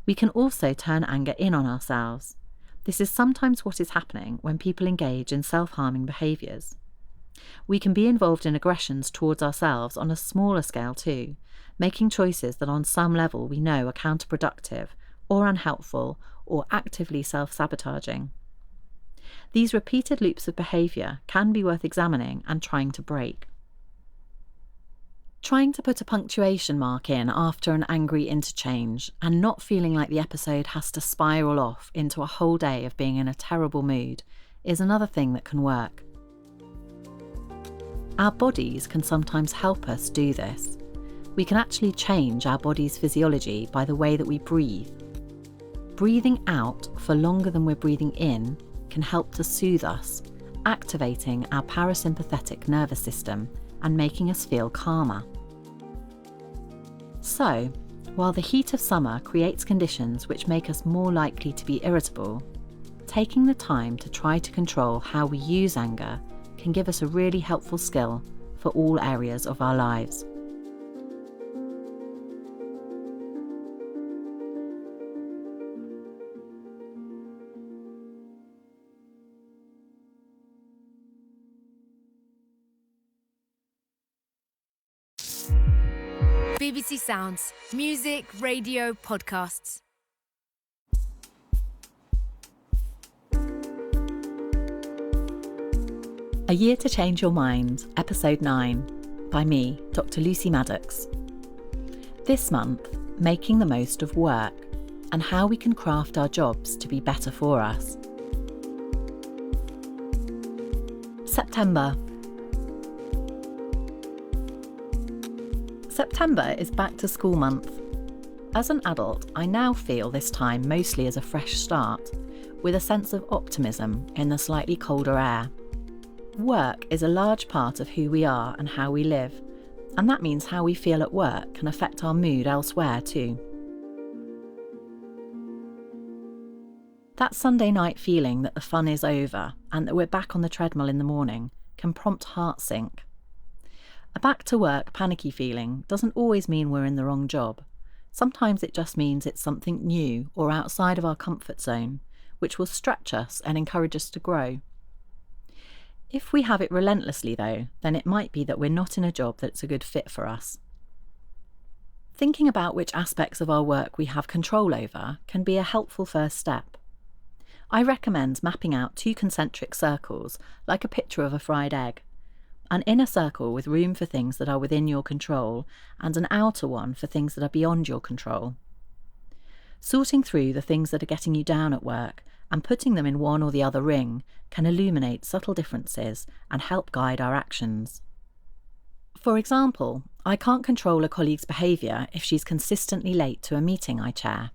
We can also turn anger in on ourselves. This is sometimes what is happening when people engage in self-harming behaviours. We can be involved in aggressions towards ourselves on a smaller scale too, making choices that on some level we know are counterproductive or unhelpful or actively self-sabotaging. These repeated loops of behaviour can be worth examining and trying to break. Trying to put a punctuation mark in after an angry interchange and not feeling like the episode has to spiral off into a whole day of being in a terrible mood is another thing that can work. Our bodies can sometimes help us do this. We can actually change our body's physiology by the way that we breathe. Breathing out for longer than we're breathing in can help to soothe us, activating our parasympathetic nervous system and making us feel calmer. So, while the heat of summer creates conditions which make us more likely to be irritable, taking the time to try to control how we use anger can give us a really helpful skill for all areas of our lives. BBC Sounds, music, radio, podcasts. A Year to Change Your Mind, Episode 9, by me, Dr. Lucy Maddox. This month, making the most of work and how we can craft our jobs to be better for us. September. September is back to school month. As an adult, I now feel this time mostly as a fresh start, with a sense of optimism in the slightly colder air. Work is a large part of who we are and how we live, and that means how we feel at work can affect our mood elsewhere too. That Sunday night feeling that the fun is over and that we're back on the treadmill in the morning can prompt heart sink. A back-to-work panicky feeling doesn't always mean we're in the wrong job. Sometimes it just means it's something new or outside of our comfort zone, which will stretch us and encourage us to grow. If we have it relentlessly, though, then it might be that we're not in a job that's a good fit for us. Thinking about which aspects of our work we have control over can be a helpful first step. I recommend mapping out 2 concentric circles, like a picture of a fried egg. An inner circle with room for things that are within your control, and an outer one for things that are beyond your control. Sorting through the things that are getting you down at work and putting them in one or the other ring can illuminate subtle differences and help guide our actions. For example, I can't control a colleague's behaviour if she's consistently late to a meeting I chair.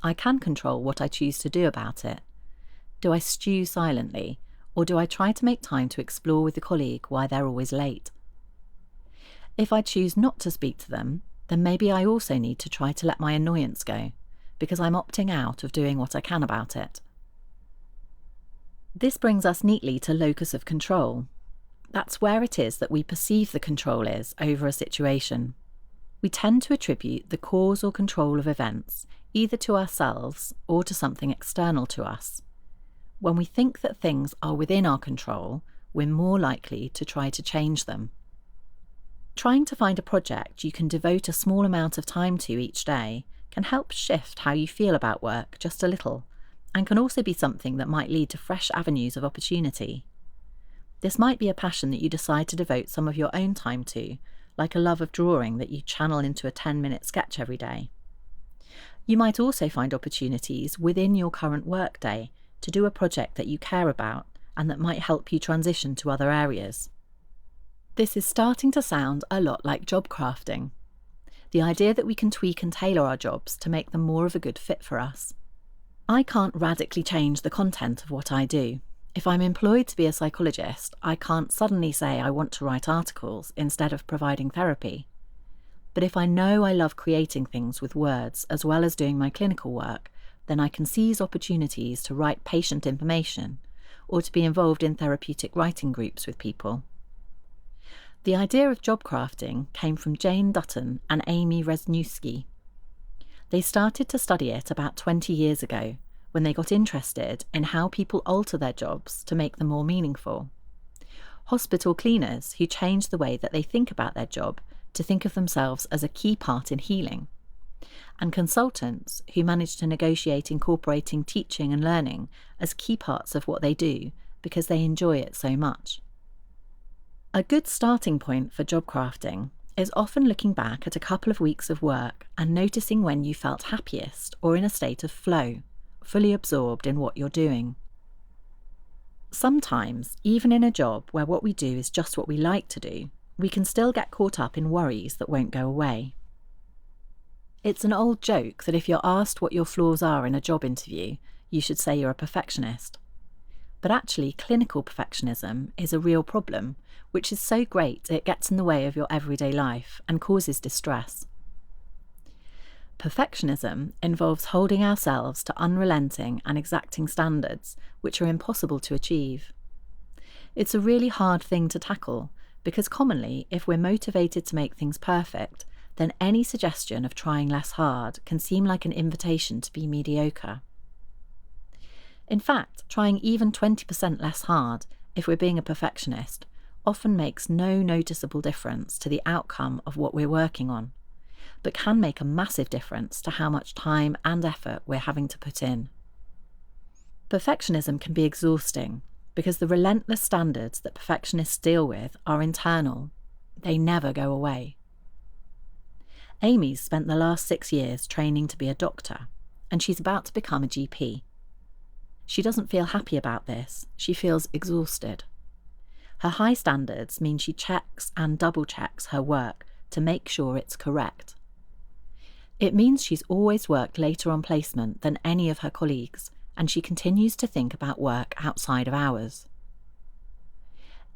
I can control what I choose to do about it. Do I stew silently, or do I try to make time to explore with the colleague why they're always late? If I choose not to speak to them, then maybe I also need to try to let my annoyance go, because I'm opting out of doing what I can about it. This brings us neatly to locus of control. That's where it is that we perceive the control is over a situation. We tend to attribute the cause or control of events either to ourselves or to something external to us. When we think that things are within our control, we're more likely to try to change them. Trying to find a project you can devote a small amount of time to each day can help shift how you feel about work just a little, and can also be something that might lead to fresh avenues of opportunity. This might be a passion that you decide to devote some of your own time to, like a love of drawing that you channel into a 10-minute sketch every day. You might also find opportunities within your current workday to do a project that you care about and that might help you transition to other areas. This is starting to sound a lot like job crafting, the idea that we can tweak and tailor our jobs to make them more of a good fit for us. I can't radically change the content of what I do. If I'm employed to be a psychologist, I can't suddenly say I want to write articles instead of providing therapy. But if I know I love creating things with words as well as doing my clinical work, then I can seize opportunities to write patient information or to be involved in therapeutic writing groups with people. The idea of job crafting came from Jane Dutton and Amy Resniewski. They started to study it about 20 years ago, when they got interested in how people alter their jobs to make them more meaningful. Hospital cleaners who change the way that they think about their job to think of themselves as a key part in healing, and consultants who manage to negotiate incorporating teaching and learning as key parts of what they do because they enjoy it so much. A good starting point for job crafting is often looking back at a couple of weeks of work and noticing when you felt happiest or in a state of flow, fully absorbed in what you're doing. Sometimes, even in a job where what we do is just what we like to do, we can still get caught up in worries that won't go away. It's an old joke that if you're asked what your flaws are in a job interview, you should say you're a perfectionist. But actually, clinical perfectionism is a real problem, which is so great it gets in the way of your everyday life and causes distress. Perfectionism involves holding ourselves to unrelenting and exacting standards which are impossible to achieve. It's a really hard thing to tackle because commonly, if we're motivated to make things perfect, then any suggestion of trying less hard can seem like an invitation to be mediocre. In fact, trying even 20% less hard, if we're being a perfectionist, often makes no noticeable difference to the outcome of what we're working on, but can make a massive difference to how much time and effort we're having to put in. Perfectionism can be exhausting because the relentless standards that perfectionists deal with are internal. They never go away. Amy's spent the last 6 years training to be a doctor, and she's about to become a GP. She doesn't feel happy about this. She feels exhausted. Her high standards mean she checks and double-checks her work to make sure it's correct. It means she's always worked later on placement than any of her colleagues, and she continues to think about work outside of hours.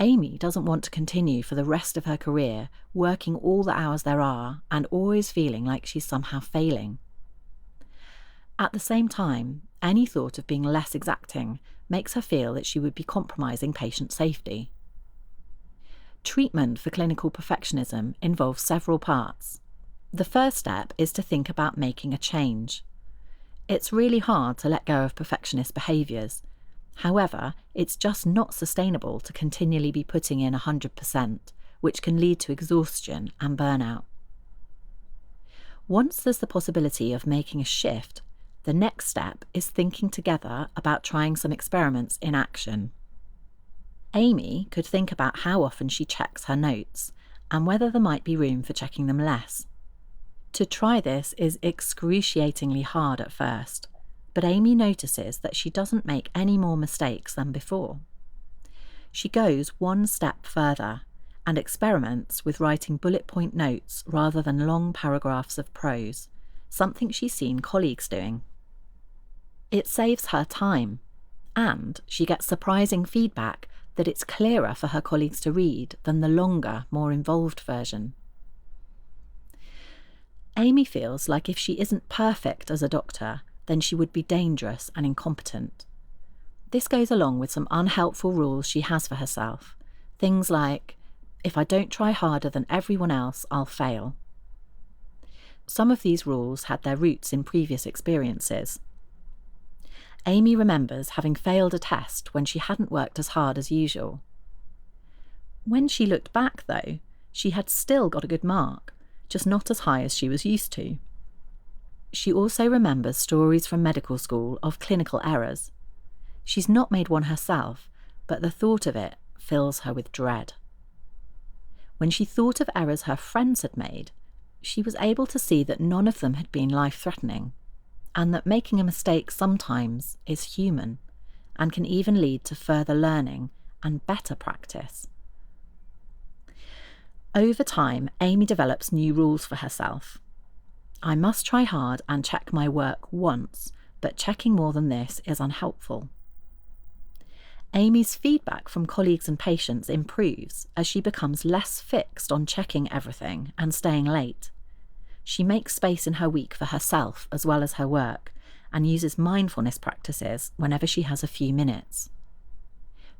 Amy doesn't want to continue for the rest of her career working all the hours there are and always feeling like she's somehow failing. At the same time, any thought of being less exacting makes her feel that she would be compromising patient safety. Treatment for clinical perfectionism involves several parts. The first step is to think about making a change. It's really hard to let go of perfectionist behaviours. However, it's just not sustainable to continually be putting in 100%, which can lead to exhaustion and burnout. Once there's the possibility of making a shift, the next step is thinking together about trying some experiments in action. Amy could think about how often she checks her notes and whether there might be room for checking them less. To try this is excruciatingly hard at first, but Amy notices that she doesn't make any more mistakes than before. She goes one step further and experiments with writing bullet point notes rather than long paragraphs of prose, something she's seen colleagues doing. It saves her time, and she gets surprising feedback that it's clearer for her colleagues to read than the longer, more involved version. Amy feels like if she isn't perfect as a doctor, then she would be dangerous and incompetent. This goes along with some unhelpful rules she has for herself. Things like, if I don't try harder than everyone else, I'll fail. Some of these rules had their roots in previous experiences. Amy remembers having failed a test when she hadn't worked as hard as usual. When she looked back, though, she had still got a good mark, just not as high as she was used to. She also remembers stories from medical school of clinical errors. She's not made one herself, but the thought of it fills her with dread. When she thought of errors her friends had made, she was able to see that none of them had been life-threatening, and that making a mistake sometimes is human and can even lead to further learning and better practice. Over time, Amy develops new rules for herself. I must try hard and check my work once, but checking more than this is unhelpful. Amy's feedback from colleagues and patients improves as she becomes less fixed on checking everything and staying late. She makes space in her week for herself as well as her work and uses mindfulness practices whenever she has a few minutes.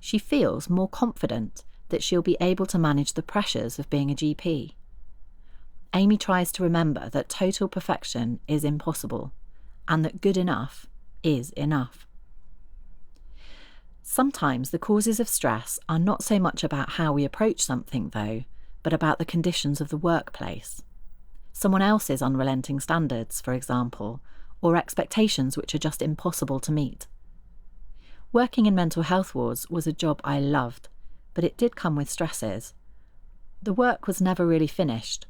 She feels more confident that she'll be able to manage the pressures of being a GP. Amy tries to remember that total perfection is impossible and that good enough is enough. Sometimes the causes of stress are not so much about how we approach something, though, but about the conditions of the workplace. Someone else's unrelenting standards, for example, or expectations which are just impossible to meet. Working in mental health wards was a job I loved, but it did come with stresses. The work was never really finished,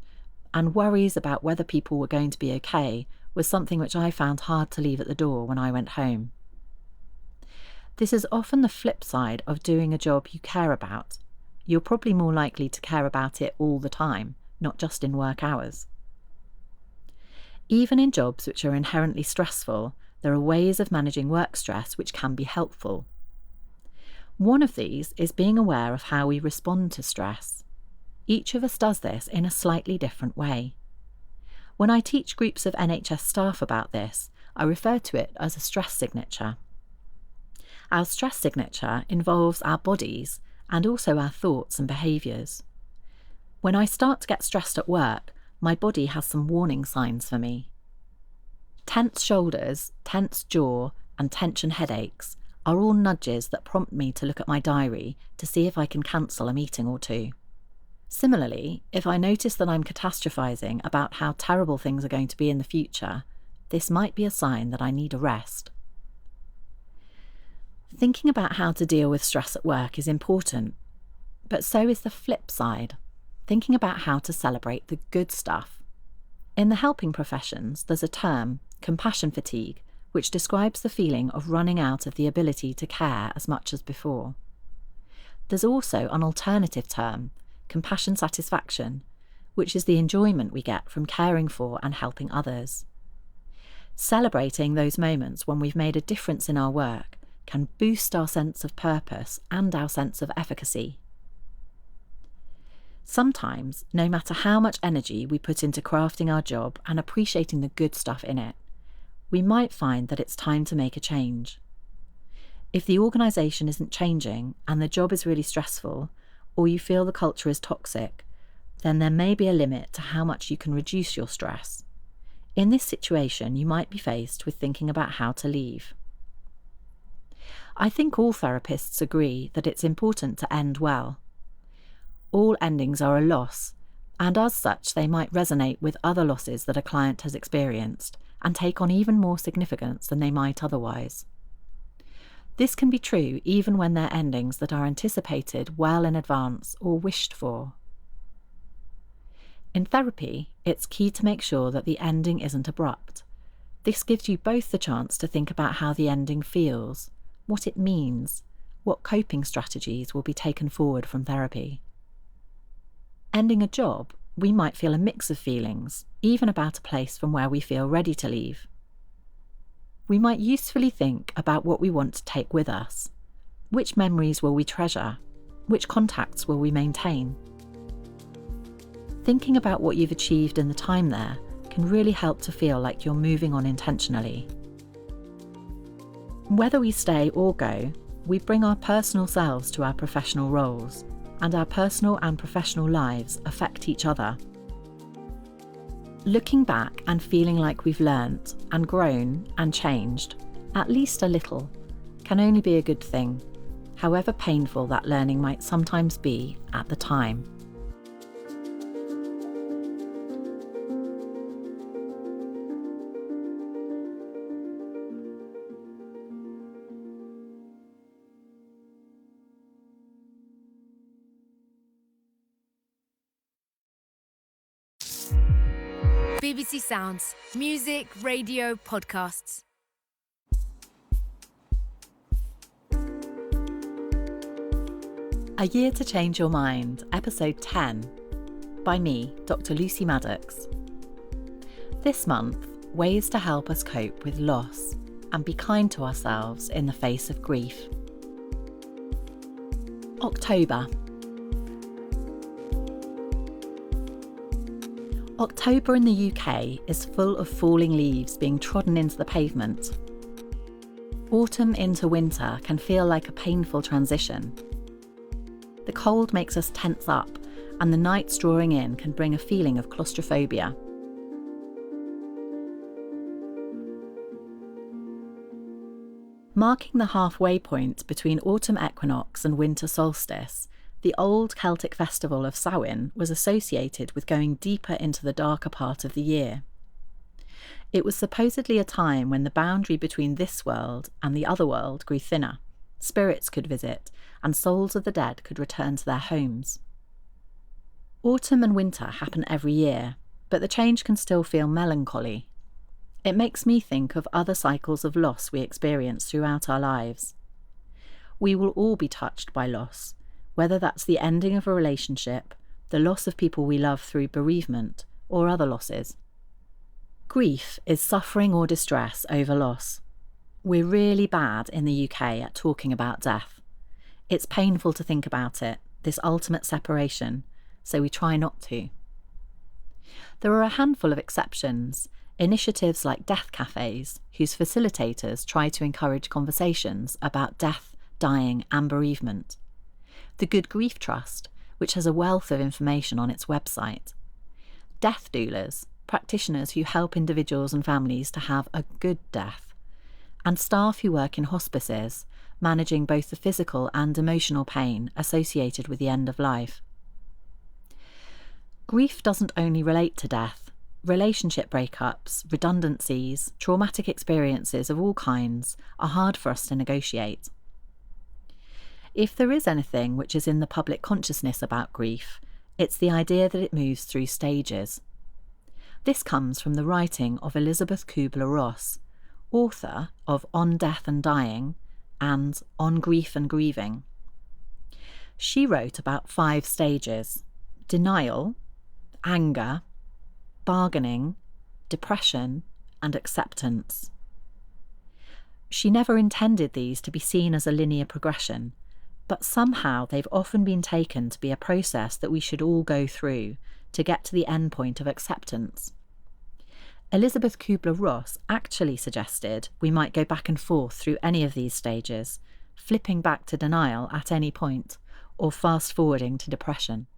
and worries about whether people were going to be okay was something which I found hard to leave at the door when I went home. This is often the flip side of doing a job you care about. You're probably more likely to care about it all the time, not just in work hours. Even in jobs which are inherently stressful, there are ways of managing work stress which can be helpful. One of these is being aware of how we respond to stress. Each of us does this in a slightly different way. When I teach groups of NHS staff about this, I refer to it as a stress signature. Our stress signature involves our bodies and also our thoughts and behaviours. When I start to get stressed at work, my body has some warning signs for me. Tense shoulders, tense jaw, and tension headaches are all nudges that prompt me to look at my diary to see if I can cancel a meeting or two. Similarly, if I notice that I'm catastrophizing about how terrible things are going to be in the future, this might be a sign that I need a rest. Thinking about how to deal with stress at work is important, but so is the flip side, thinking about how to celebrate the good stuff. In the helping professions, there's a term, compassion fatigue, which describes the feeling of running out of the ability to care as much as before. There's also an alternative term, compassion satisfaction, which is the enjoyment we get from caring for and helping others. Celebrating those moments when we've made a difference in our work can boost our sense of purpose and our sense of efficacy. Sometimes, no matter how much energy we put into crafting our job and appreciating the good stuff in it, we might find that it's time to make a change. If the organisation isn't changing and the job is really stressful, or you feel the culture is toxic, then there may be a limit to how much you can reduce your stress. In this situation, you might be faced with thinking about how to leave. I think all therapists agree that it's important to end well. All endings are a loss, and as such they might resonate with other losses that a client has experienced and take on even more significance than they might otherwise. This can be true even when they're endings that are anticipated well in advance or wished for. In therapy, it's key to make sure that the ending isn't abrupt. This gives you both the chance to think about how the ending feels, what it means, what coping strategies will be taken forward from therapy. Ending a job, we might feel a mix of feelings, even about a place from where we feel ready to leave. We might usefully think about what we want to take with us. Which memories will we treasure? Which contacts will we maintain? Thinking about what you've achieved in the time there can really help to feel like you're moving on intentionally. Whether we stay or go, we bring our personal selves to our professional roles, and our personal and professional lives affect each other. Looking back and feeling like we've learnt and grown and changed, at least a little, can only be a good thing, however painful that learning might sometimes be at the time. BBC Sounds, music, radio, podcasts. A Year to Change Your Mind, Episode 10, by me, Dr. Lucy Maddox. This month, ways to help us cope with loss and be kind to ourselves in the face of grief. October. October in the UK is full of falling leaves being trodden into the pavement. Autumn into winter can feel like a painful transition. The cold makes us tense up, and the nights drawing in can bring a feeling of claustrophobia. Marking the halfway point between autumn equinox and winter solstice, the old Celtic festival of Samhain was associated with going deeper into the darker part of the year. It was supposedly a time when the boundary between this world and the other world grew thinner, spirits could visit, and souls of the dead could return to their homes. Autumn and winter happen every year, but the change can still feel melancholy. It makes me think of other cycles of loss we experience throughout our lives. We will all be touched by loss, whether that's the ending of a relationship, the loss of people we love through bereavement, or other losses. Grief is suffering or distress over loss. We're really bad in the UK at talking about death. It's painful to think about it, this ultimate separation, so we try not to. There are a handful of exceptions, initiatives like death cafes, whose facilitators try to encourage conversations about death, dying, and bereavement. The Good Grief Trust, which has a wealth of information on its website. Death doulas, practitioners who help individuals and families to have a good death. And staff who work in hospices, managing both the physical and emotional pain associated with the end of life. Grief doesn't only relate to death. Relationship breakups, redundancies, traumatic experiences of all kinds are hard for us to negotiate. If there is anything which is in the public consciousness about grief, it's the idea that it moves through stages. This comes from the writing of Elizabeth Kubler-Ross, author of On Death and Dying and On Grief and Grieving. She wrote about 5 stages: denial, anger, bargaining, depression, and acceptance. She never intended these to be seen as a linear progression, but somehow they've often been taken to be a process that we should all go through to get to the end point of acceptance. Elizabeth Kubler-Ross actually suggested we might go back and forth through any of these stages, flipping back to denial at any point, or fast-forwarding to depression.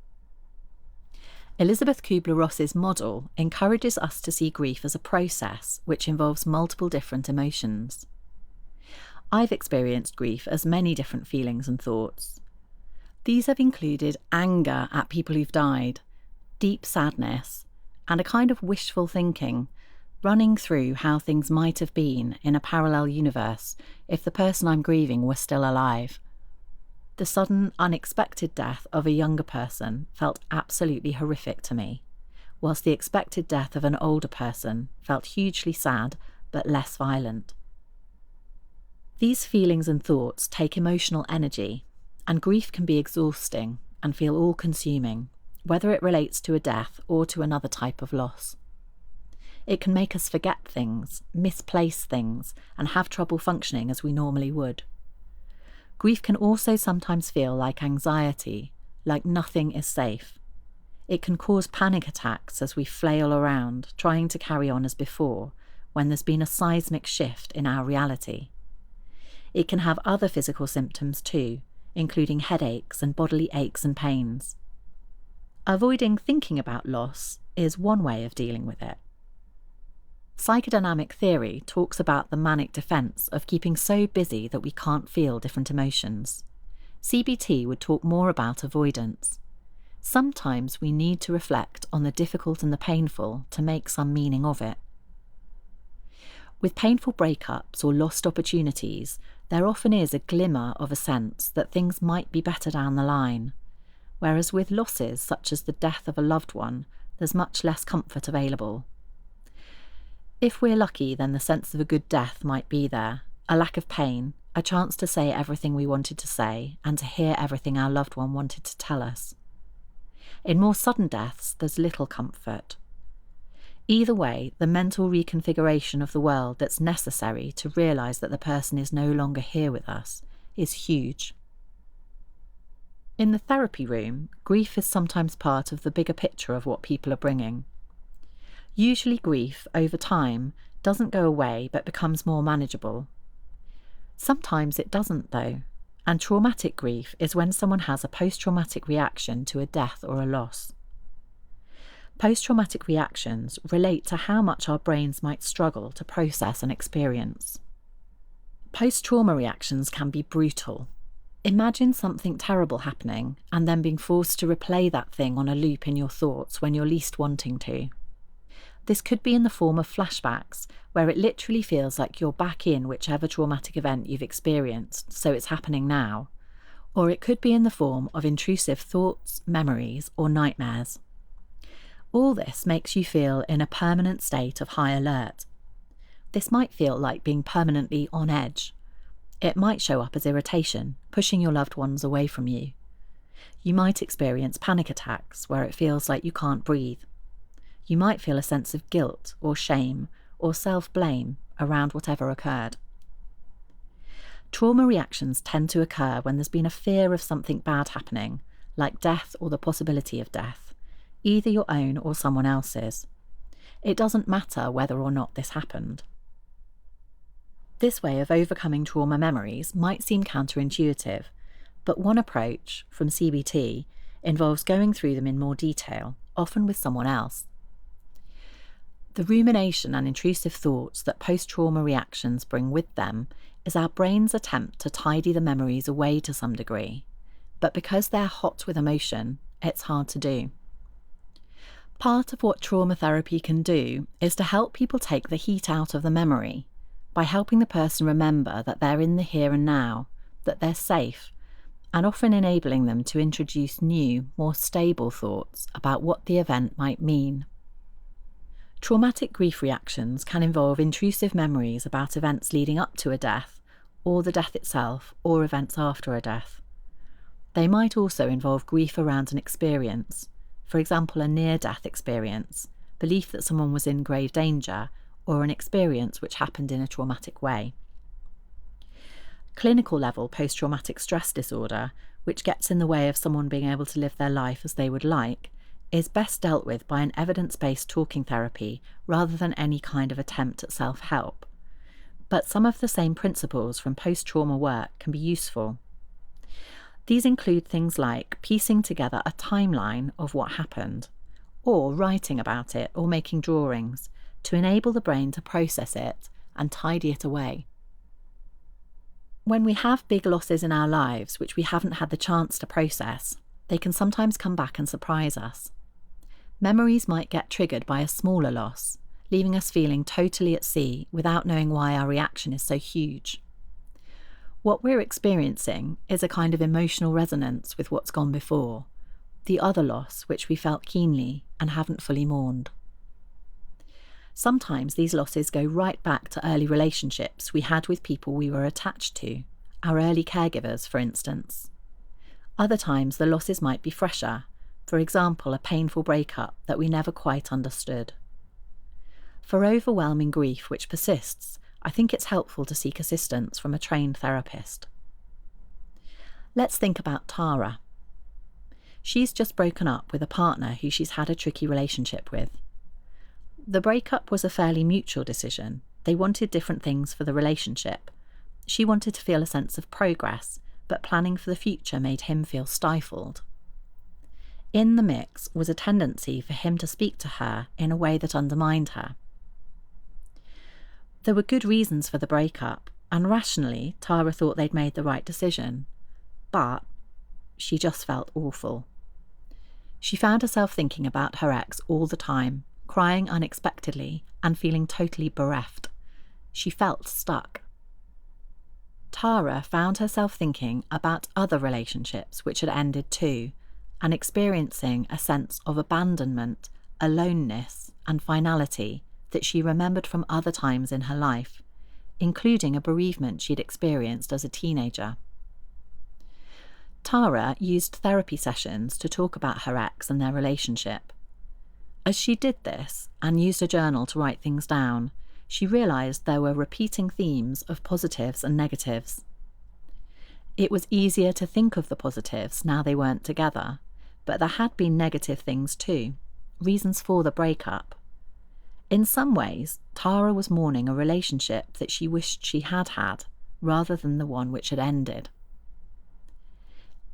Elizabeth Kubler-Ross's model encourages us to see grief as a process which involves multiple different emotions. I've experienced grief as many different feelings and thoughts. These have included anger at people who've died, deep sadness, and a kind of wishful thinking, running through how things might have been in a parallel universe if the person I'm grieving were still alive. The sudden, unexpected death of a younger person felt absolutely horrific to me, whilst the expected death of an older person felt hugely sad but less violent. These feelings and thoughts take emotional energy, and grief can be exhausting and feel all-consuming, whether it relates to a death or to another type of loss. It can make us forget things, misplace things, and have trouble functioning as we normally would. Grief can also sometimes feel like anxiety, like nothing is safe. It can cause panic attacks as we flail around, trying to carry on as before, when there's been a seismic shift in our reality. It can have other physical symptoms too, including headaches and bodily aches and pains. Avoiding thinking about loss is one way of dealing with it. Psychodynamic theory talks about the manic defense of keeping so busy that we can't feel different emotions. CBT would talk more about avoidance. Sometimes we need to reflect on the difficult and the painful to make some meaning of it. With painful breakups or lost opportunities, there often is a glimmer of a sense that things might be better down the line, whereas with losses such as the death of a loved one, there's much less comfort available. If we're lucky, then the sense of a good death might be there, a lack of pain, a chance to say everything we wanted to say and to hear everything our loved one wanted to tell us. In more sudden deaths, there's little comfort. Either way, the mental reconfiguration of the world that's necessary to realise that the person is no longer here with us is huge. In the therapy room, grief is sometimes part of the bigger picture of what people are bringing. Usually grief, over time, doesn't go away but becomes more manageable. Sometimes it doesn't though, and traumatic grief is when someone has a post-traumatic reaction to a death or a loss. Post-traumatic reactions relate to how much our brains might struggle to process an experience. Post-trauma reactions can be brutal. Imagine something terrible happening and then being forced to replay that thing on a loop in your thoughts when you're least wanting to. This could be in the form of flashbacks, where it literally feels like you're back in whichever traumatic event you've experienced, so it's happening now. Or it could be in the form of intrusive thoughts, memories, or nightmares. All this makes you feel in a permanent state of high alert. This might feel like being permanently on edge. It might show up as irritation, pushing your loved ones away from you. You might experience panic attacks where it feels like you can't breathe. You might feel a sense of guilt or shame or self-blame around whatever occurred. Trauma reactions tend to occur when there's been a fear of something bad happening, like death or the possibility of death, either your own or someone else's. It doesn't matter whether or not this happened. This way of overcoming trauma memories might seem counterintuitive, but one approach, from CBT, involves going through them in more detail, often with someone else. The rumination and intrusive thoughts that post-trauma reactions bring with them is our brain's attempt to tidy the memories away to some degree, but because they're hot with emotion, it's hard to do. Part of what trauma therapy can do is to help people take the heat out of the memory by helping the person remember that they're in the here and now, that they're safe, and often enabling them to introduce new, more stable thoughts about what the event might mean. Traumatic grief reactions can involve intrusive memories about events leading up to a death, or the death itself, or events after a death. They might also involve grief around an experience, for example a near-death experience, belief that someone was in grave danger, or an experience which happened in a traumatic way. Clinical level post-traumatic stress disorder, which gets in the way of someone being able to live their life as they would like, is best dealt with by an evidence-based talking therapy rather than any kind of attempt at self-help. But some of the same principles from post-trauma work can be useful. These include things like piecing together a timeline of what happened, or writing about it or making drawings to enable the brain to process it and tidy it away. When we have big losses in our lives which we haven't had the chance to process, they can sometimes come back and surprise us. Memories might get triggered by a smaller loss, leaving us feeling totally at sea without knowing why our reaction is so huge. What we're experiencing is a kind of emotional resonance with what's gone before, the other loss which we felt keenly and haven't fully mourned. Sometimes these losses go right back to early relationships we had with people we were attached to, our early caregivers, for instance. Other times the losses might be fresher, for example, a painful breakup that we never quite understood. For overwhelming grief which persists, I think it's helpful to seek assistance from a trained therapist. Let's think about Tara. She's just broken up with a partner who she's had a tricky relationship with. The breakup was a fairly mutual decision. They wanted different things for the relationship. She wanted to feel a sense of progress, but planning for the future made him feel stifled. In the mix was a tendency for him to speak to her in a way that undermined her. There were good reasons for the breakup, and rationally, Tara thought they'd made the right decision. But she just felt awful. She found herself thinking about her ex all the time, crying unexpectedly and feeling totally bereft. She felt stuck. Tara found herself thinking about other relationships which had ended too, and experiencing a sense of abandonment, aloneness, and finality that she remembered from other times in her life, including a bereavement she'd experienced as a teenager. Tara used therapy sessions to talk about her ex and their relationship. As she did this, and used a journal to write things down, she realised there were repeating themes of positives and negatives. It was easier to think of the positives now they weren't together, but there had been negative things too, reasons for the breakup. In some ways, Tara was mourning a relationship that she wished she had had, rather than the one which had ended.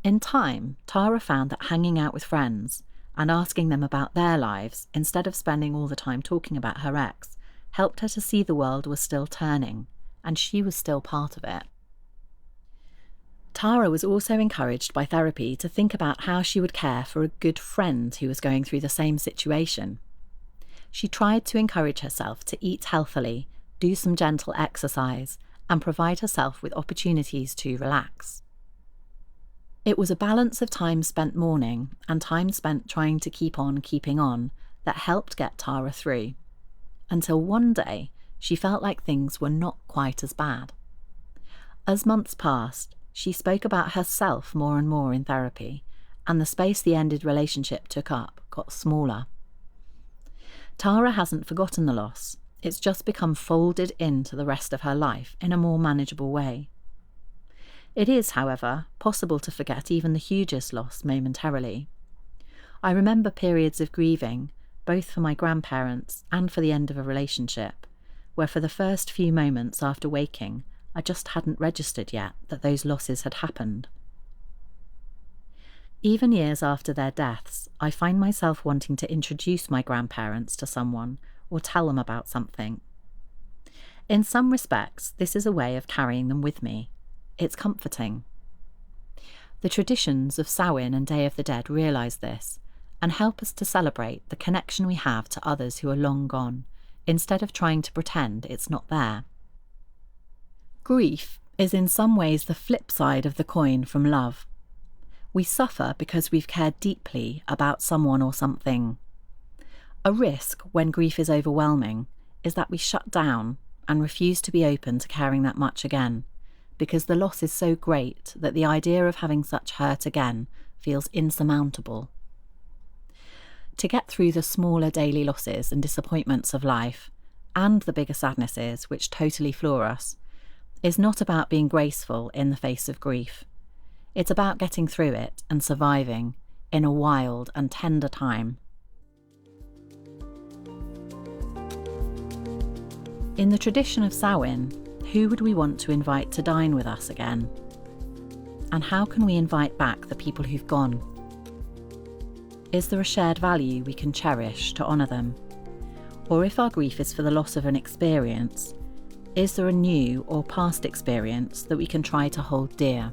In time, Tara found that hanging out with friends and asking them about their lives, instead of spending all the time talking about her ex, helped her to see the world was still turning, and she was still part of it. Tara was also encouraged by therapy to think about how she would care for a good friend who was going through the same situation. She tried to encourage herself to eat healthily, do some gentle exercise, and provide herself with opportunities to relax. It was a balance of time spent mourning and time spent trying to keep on keeping on that helped get Tara through, until one day she felt like things were not quite as bad. As months passed, she spoke about herself more and more in therapy, and the space the ended relationship took up got smaller. Tara hasn't forgotten the loss, it's just become folded into the rest of her life in a more manageable way. It is, however, possible to forget even the hugest loss momentarily. I remember periods of grieving, both for my grandparents and for the end of a relationship, where for the first few moments after waking, I just hadn't registered yet that those losses had happened. Even years after their deaths, I find myself wanting to introduce my grandparents to someone or tell them about something. In some respects, this is a way of carrying them with me. It's comforting. The traditions of Samhain and Day of the Dead realise this and help us to celebrate the connection we have to others who are long gone, instead of trying to pretend it's not there. Grief is in some ways the flip side of the coin from love. We suffer because we've cared deeply about someone or something. A risk when grief is overwhelming is that we shut down and refuse to be open to caring that much again, because the loss is so great that the idea of having such hurt again feels insurmountable. To get through the smaller daily losses and disappointments of life, and the bigger sadnesses which totally floor us, is not about being graceful in the face of grief. It's about getting through it and surviving in a wild and tender time. In the tradition of Samhain, who would we want to invite to dine with us again? And how can we invite back the people who've gone? Is there a shared value we can cherish to honour them? Or if our grief is for the loss of an experience, is there a new or past experience that we can try to hold dear?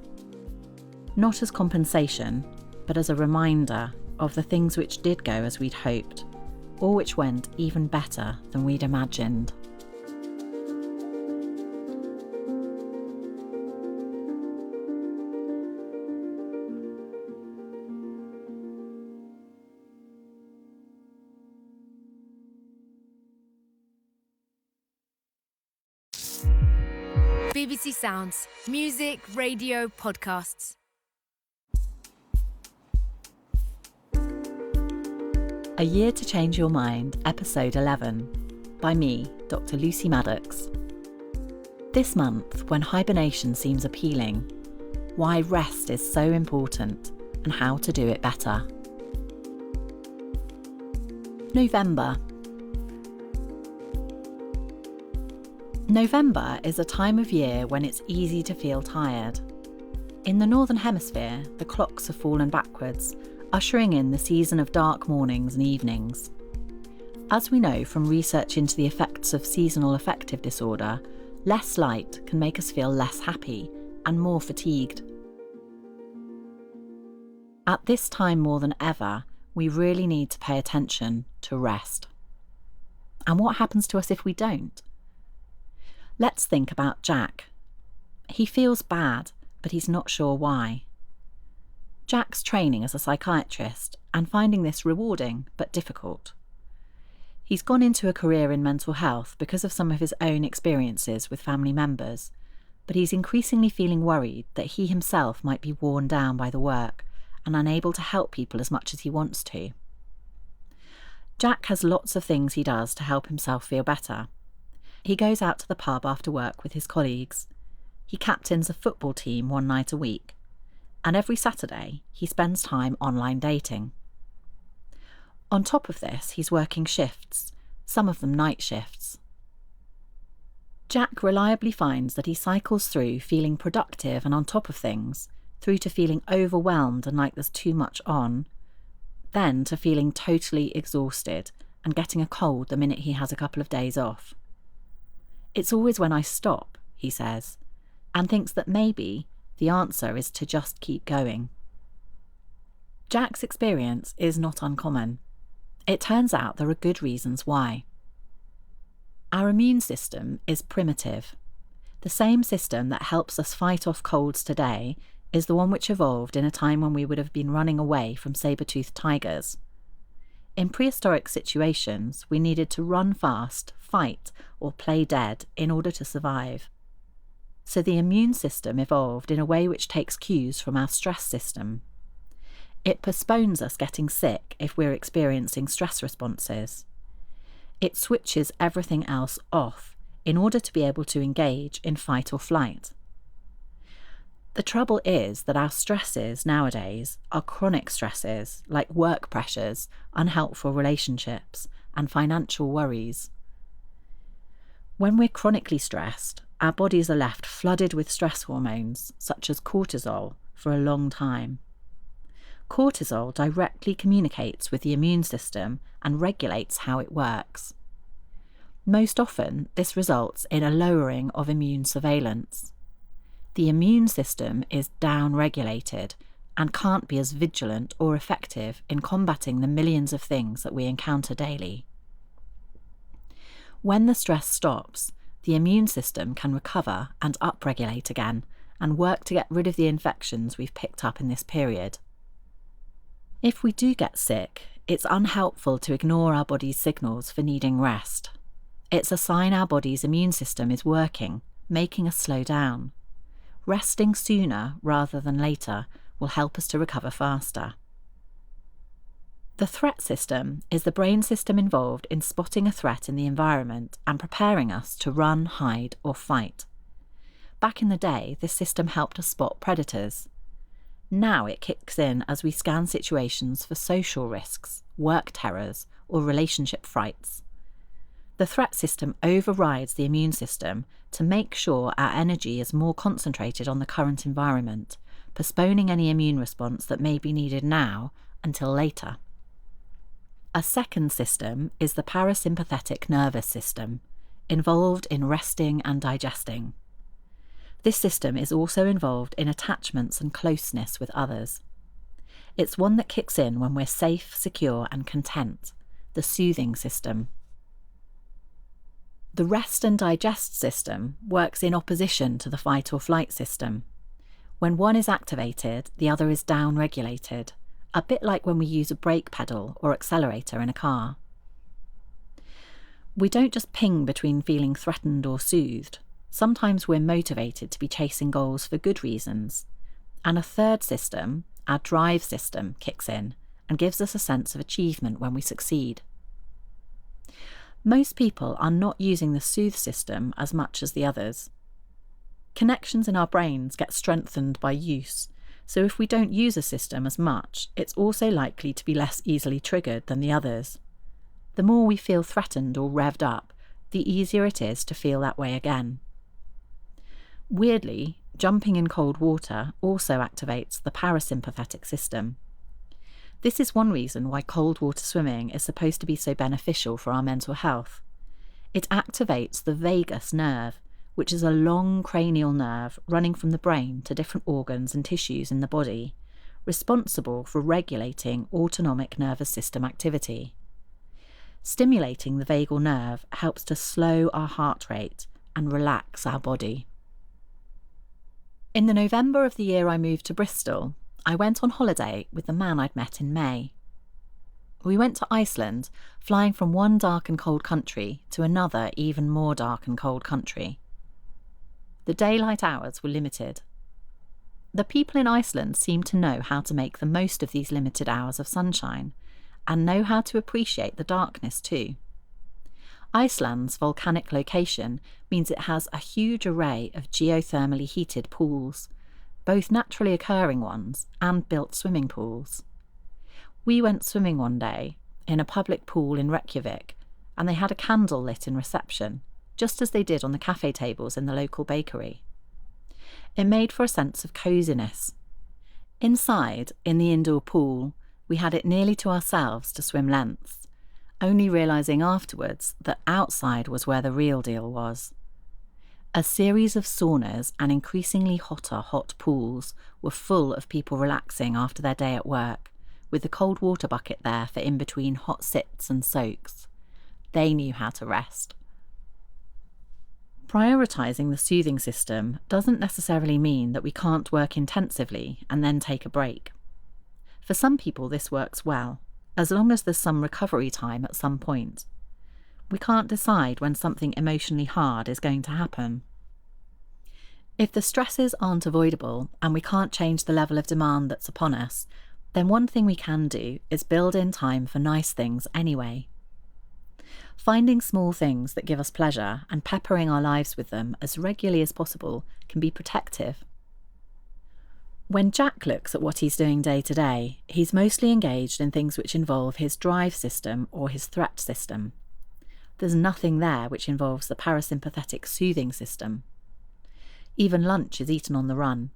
Not as compensation, but as a reminder of the things which did go as we'd hoped, or which went even better than we'd imagined. BBC Sounds, music, radio, podcasts. A Year to Change Your Mind, Episode 11, by me, Dr. Lucy Maddox. This month, when hibernation seems appealing, why rest is so important and how to do it better. November. November is a time of year when it's easy to feel tired. In the Northern Hemisphere, the clocks have fallen backwards, ushering in the season of dark mornings and evenings. As we know from research into the effects of seasonal affective disorder, less light can make us feel less happy and more fatigued. At this time more than ever, we really need to pay attention to rest. And what happens to us if we don't? Let's think about Jack. He feels bad, but he's not sure why. Jack's training as a psychiatrist and finding this rewarding but difficult. He's gone into a career in mental health because of some of his own experiences with family members, but he's increasingly feeling worried that he himself might be worn down by the work and unable to help people as much as he wants to. Jack has lots of things he does to help himself feel better. He goes out to the pub after work with his colleagues. He captains a football team one night a week. And every Saturday, he spends time online dating. On top of this, he's working shifts, some of them night shifts. Jack reliably finds that he cycles through feeling productive and on top of things, through to feeling overwhelmed and like there's too much on, then to feeling totally exhausted and getting a cold the minute he has a couple of days off. It's always when I stop, he says, and thinks that maybe the answer is to just keep going. Jack's experience is not uncommon. It turns out there are good reasons why. Our immune system is primitive. The same system that helps us fight off colds today is the one which evolved in a time when we would have been running away from saber-toothed tigers. In prehistoric situations, we needed to run fast, fight, or play dead in order to survive. So the immune system evolved in a way which takes cues from our stress system. It postpones us getting sick if we're experiencing stress responses. It switches everything else off in order to be able to engage in fight or flight. The trouble is that our stresses nowadays are chronic stresses like work pressures, unhelpful relationships, and financial worries. When we're chronically stressed, our bodies are left flooded with stress hormones, such as cortisol, for a long time. Cortisol directly communicates with the immune system and regulates how it works. Most often, this results in a lowering of immune surveillance. The immune system is down-regulated and can't be as vigilant or effective in combating the millions of things that we encounter daily. When the stress stops, the immune system can recover and upregulate again and work to get rid of the infections we've picked up in this period. If we do get sick, it's unhelpful to ignore our body's signals for needing rest. It's a sign our body's immune system is working, making us slow down. Resting sooner rather than later will help us to recover faster. The threat system is the brain system involved in spotting a threat in the environment and preparing us to run, hide, or fight. Back in the day, this system helped us spot predators. Now it kicks in as we scan situations for social risks, work terrors, or relationship frights. The threat system overrides the immune system to make sure our energy is more concentrated on the current environment, postponing any immune response that may be needed now until later. A second system is the parasympathetic nervous system, involved in resting and digesting. This system is also involved in attachments and closeness with others. It's one that kicks in when we're safe, secure and content, the soothing system. The rest and digest system works in opposition to the fight or flight system. When one is activated, the other is down-regulated, a bit like when we use a brake pedal or accelerator in a car. We don't just ping between feeling threatened or soothed. Sometimes we're motivated to be chasing goals for good reasons. And a third system, our drive system, kicks in and gives us a sense of achievement when we succeed. Most people are not using the soothe system as much as the others. Connections in our brains get strengthened by use, so if we don't use a system as much, it's also likely to be less easily triggered than the others. The more we feel threatened or revved up, the easier it is to feel that way again. Weirdly, jumping in cold water also activates the parasympathetic system. This is one reason why cold water swimming is supposed to be so beneficial for our mental health. It activates the vagus nerve, which is a long cranial nerve running from the brain to different organs and tissues in the body, responsible for regulating autonomic nervous system activity. Stimulating the vagal nerve helps to slow our heart rate and relax our body. In the November of the year I moved to Bristol, I went on holiday with the man I'd met in May. We went to Iceland, flying from one dark and cold country to another even more dark and cold country. The daylight hours were limited. The people in Iceland seemed to know how to make the most of these limited hours of sunshine, and know how to appreciate the darkness too. Iceland's volcanic location means it has a huge array of geothermally heated pools, both naturally occurring ones and built swimming pools. We went swimming one day in a public pool in Reykjavik, and they had a candle lit in reception, just as they did on the cafe tables in the local bakery. It made for a sense of coziness. Inside, in the indoor pool, we had it nearly to ourselves to swim lengths, only realising afterwards that outside was where the real deal was. A series of saunas and increasingly hotter hot pools were full of people relaxing after their day at work, with the cold water bucket there for in-between hot sits and soaks. They knew how to rest. Prioritising the soothing system doesn't necessarily mean that we can't work intensively and then take a break. For some people this works well, as long as there's some recovery time at some point. We can't decide when something emotionally hard is going to happen. If the stresses aren't avoidable and we can't change the level of demand that's upon us, then one thing we can do is build in time for nice things anyway. Finding small things that give us pleasure and peppering our lives with them as regularly as possible can be protective. When Jack looks at what he's doing day to day, he's mostly engaged in things which involve his drive system or his threat system. There's nothing there which involves the parasympathetic soothing system. Even lunch is eaten on the run.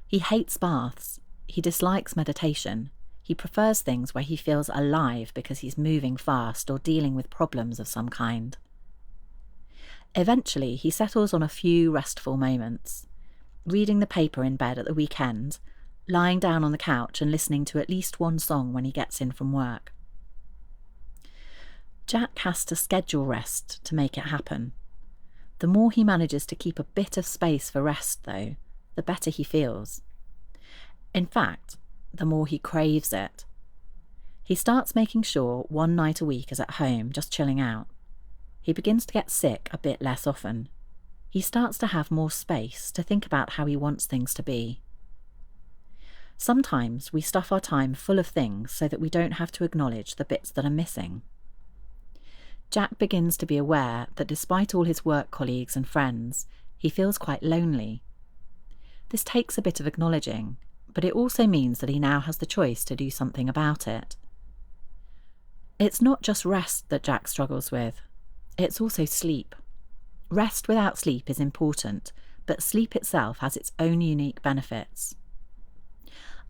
He hates baths. He dislikes meditation. He prefers things where he feels alive because he's moving fast or dealing with problems of some kind. Eventually, he settles on a few restful moments, reading the paper in bed at the weekend, lying down on the couch and listening to at least one song when he gets in from work. Jack has to schedule rest to make it happen. The more he manages to keep a bit of space for rest, though, the better he feels. In fact, the more he craves it. He starts making sure one night a week is at home, just chilling out. He begins to get sick a bit less often. He starts to have more space to think about how he wants things to be. Sometimes we stuff our time full of things so that we don't have to acknowledge the bits that are missing. Jack begins to be aware that despite all his work colleagues and friends, he feels quite lonely. This takes a bit of acknowledging, but it also means that he now has the choice to do something about it. It's not just rest that Jack struggles with, it's also sleep. Rest without sleep is important, but sleep itself has its own unique benefits.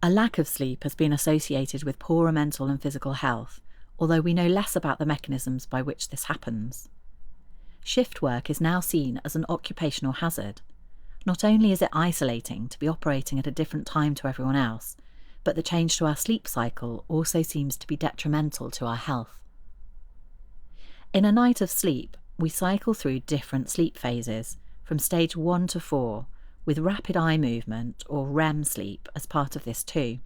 A lack of sleep has been associated with poorer mental and physical health, although we know less about the mechanisms by which this happens. Shift work is now seen as an occupational hazard. Not only is it isolating to be operating at a different time to everyone else, but the change to our sleep cycle also seems to be detrimental to our health. In a night of sleep, we cycle through different sleep phases, from stage 1 to 4, with rapid eye movement, or REM sleep, as part of this too.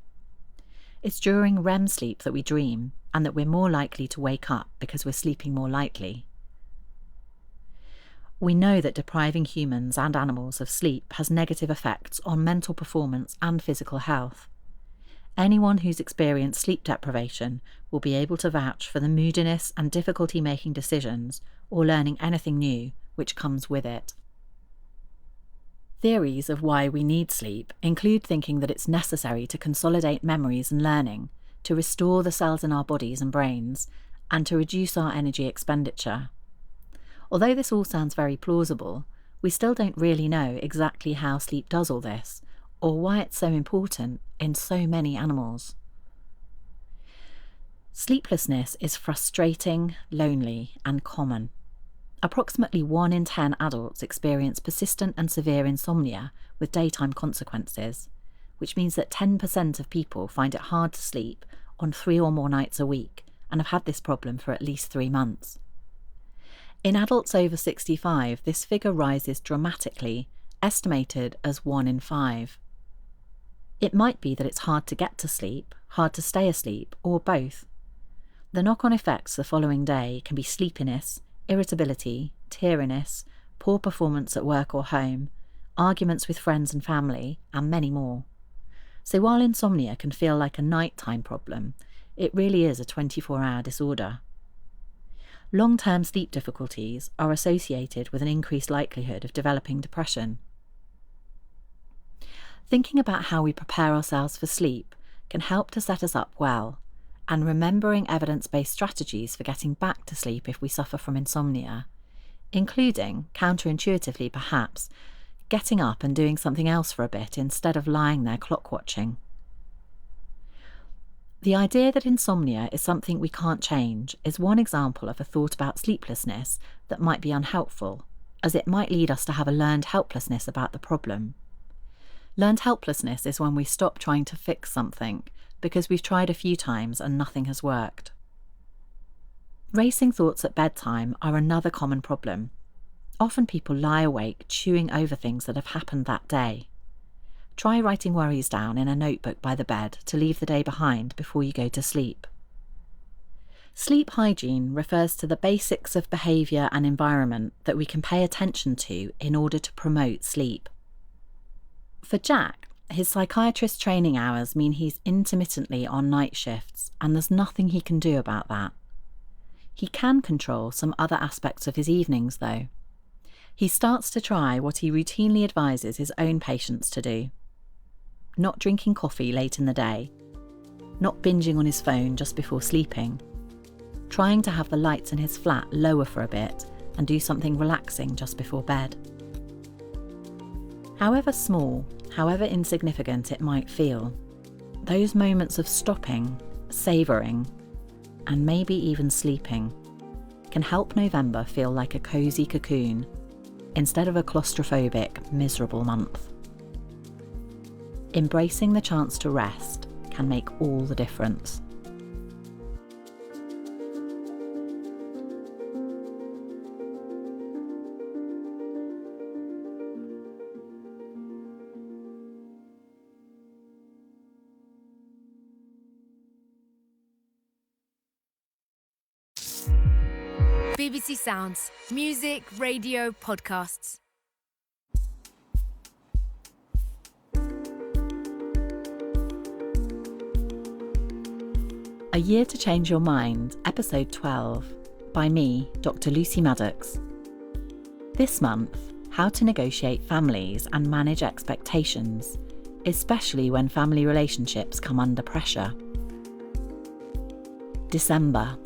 It's during REM sleep that we dream, and that we're more likely to wake up because we're sleeping more lightly. We know that depriving humans and animals of sleep has negative effects on mental performance and physical health. Anyone who's experienced sleep deprivation will be able to vouch for the moodiness and difficulty making decisions or learning anything new which comes with it. Theories of why we need sleep include thinking that it's necessary to consolidate memories and learning, to restore the cells in our bodies and brains, and to reduce our energy expenditure. Although this all sounds very plausible, we still don't really know exactly how sleep does all this, or why it's so important in so many animals. Sleeplessness is frustrating, lonely, and common. Approximately 1 in 10 adults experience persistent and severe insomnia with daytime consequences, which means that 10% of people find it hard to sleep on 3 or more nights a week and have had this problem for at least 3 months. In adults over 65, this figure rises dramatically, estimated as 1 in 5. It might be that it's hard to get to sleep, hard to stay asleep, or both. The knock-on effects the following day can be sleepiness, irritability, teariness, poor performance at work or home, arguments with friends and family, and many more. So while insomnia can feel like a nighttime problem, it really is a 24-hour disorder. Long-term sleep difficulties are associated with an increased likelihood of developing depression. Thinking about how we prepare ourselves for sleep can help to set us up well, and remembering evidence-based strategies for getting back to sleep if we suffer from insomnia, including, counterintuitively perhaps, getting up and doing something else for a bit instead of lying there clock-watching. The idea that insomnia is something we can't change is one example of a thought about sleeplessness that might be unhelpful, as it might lead us to have a learned helplessness about the problem. Learned helplessness is when we stop trying to fix something because we've tried a few times and nothing has worked. Racing thoughts at bedtime are another common problem. Often people lie awake chewing over things that have happened that day. Try writing worries down in a notebook by the bed to leave the day behind before you go to sleep. Sleep hygiene refers to the basics of behaviour and environment that we can pay attention to in order to promote sleep. For Jack, his psychiatrist training hours mean he's intermittently on night shifts, and there's nothing he can do about that. He can control some other aspects of his evenings, though. He starts to try what he routinely advises his own patients to do. Not drinking coffee late in the day. Not binging on his phone just before sleeping. Trying to have the lights in his flat lower for a bit and do something relaxing just before bed. However small, however insignificant it might feel, those moments of stopping, savouring, and maybe even sleeping can help November feel like a cosy cocoon instead of a claustrophobic, miserable month. Embracing the chance to rest can make all the difference. BBC Sounds. Music, radio, podcasts. A Year to Change Your Mind, Episode 12, by me, Dr. Lucy Maddox. This month, how to negotiate families and manage expectations, especially when family relationships come under pressure. December.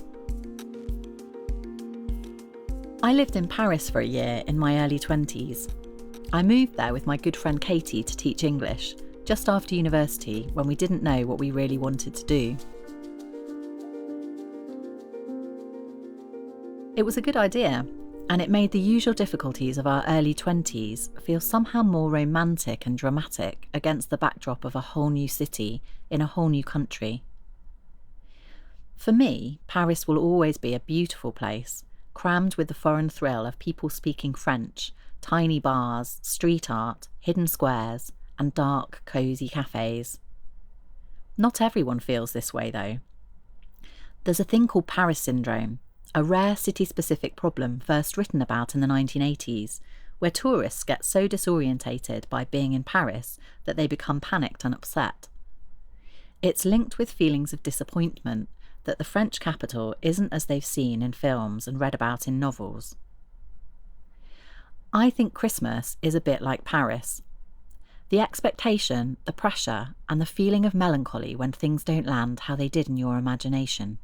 I lived in Paris for a year in my early 20s. I moved there with my good friend Katie to teach English, just after university when we didn't know what we really wanted to do. It was a good idea, and it made the usual difficulties of our early 20s feel somehow more romantic and dramatic against the backdrop of a whole new city in a whole new country. For me, Paris will always be a beautiful place, crammed with the foreign thrill of people speaking French, tiny bars, street art, hidden squares, and dark, cosy cafes. Not everyone feels this way, though. There's a thing called Paris syndrome, a rare city-specific problem first written about in the 1980s, where tourists get so disorientated by being in Paris that they become panicked and upset. It's linked with feelings of disappointment that the French capital isn't as they've seen in films and read about in novels. I think Christmas is a bit like Paris. The expectation, the pressure, and the feeling of melancholy when things don't land how they did in your imagination.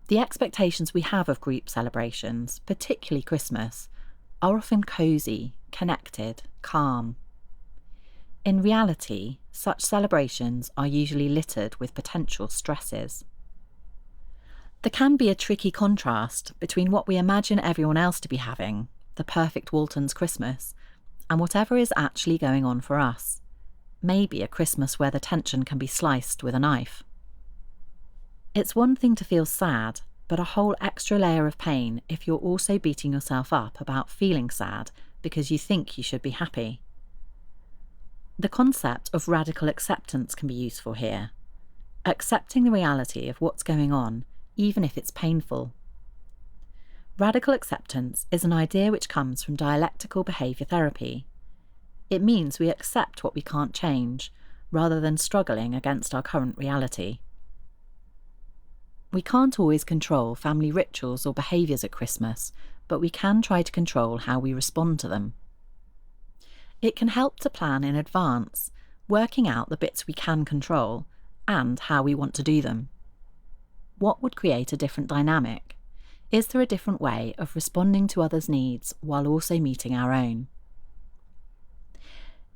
The expectations we have of group celebrations, particularly Christmas, are often cosy, connected, calm. In reality, such celebrations are usually littered with potential stresses. There can be a tricky contrast between what we imagine everyone else to be having, the perfect Walton's Christmas, and whatever is actually going on for us. Maybe a Christmas where the tension can be sliced with a knife. It's one thing to feel sad, but a whole extra layer of pain if you're also beating yourself up about feeling sad because you think you should be happy. The concept of radical acceptance can be useful here. Accepting the reality of what's going on, even if it's painful. Radical acceptance is an idea which comes from dialectical behaviour therapy. It means we accept what we can't change, rather than struggling against our current reality. We can't always control family rituals or behaviours at Christmas, but we can try to control how we respond to them. It can help to plan in advance, working out the bits we can control, and how we want to do them. What would create a different dynamic? Is there a different way of responding to others' needs while also meeting our own?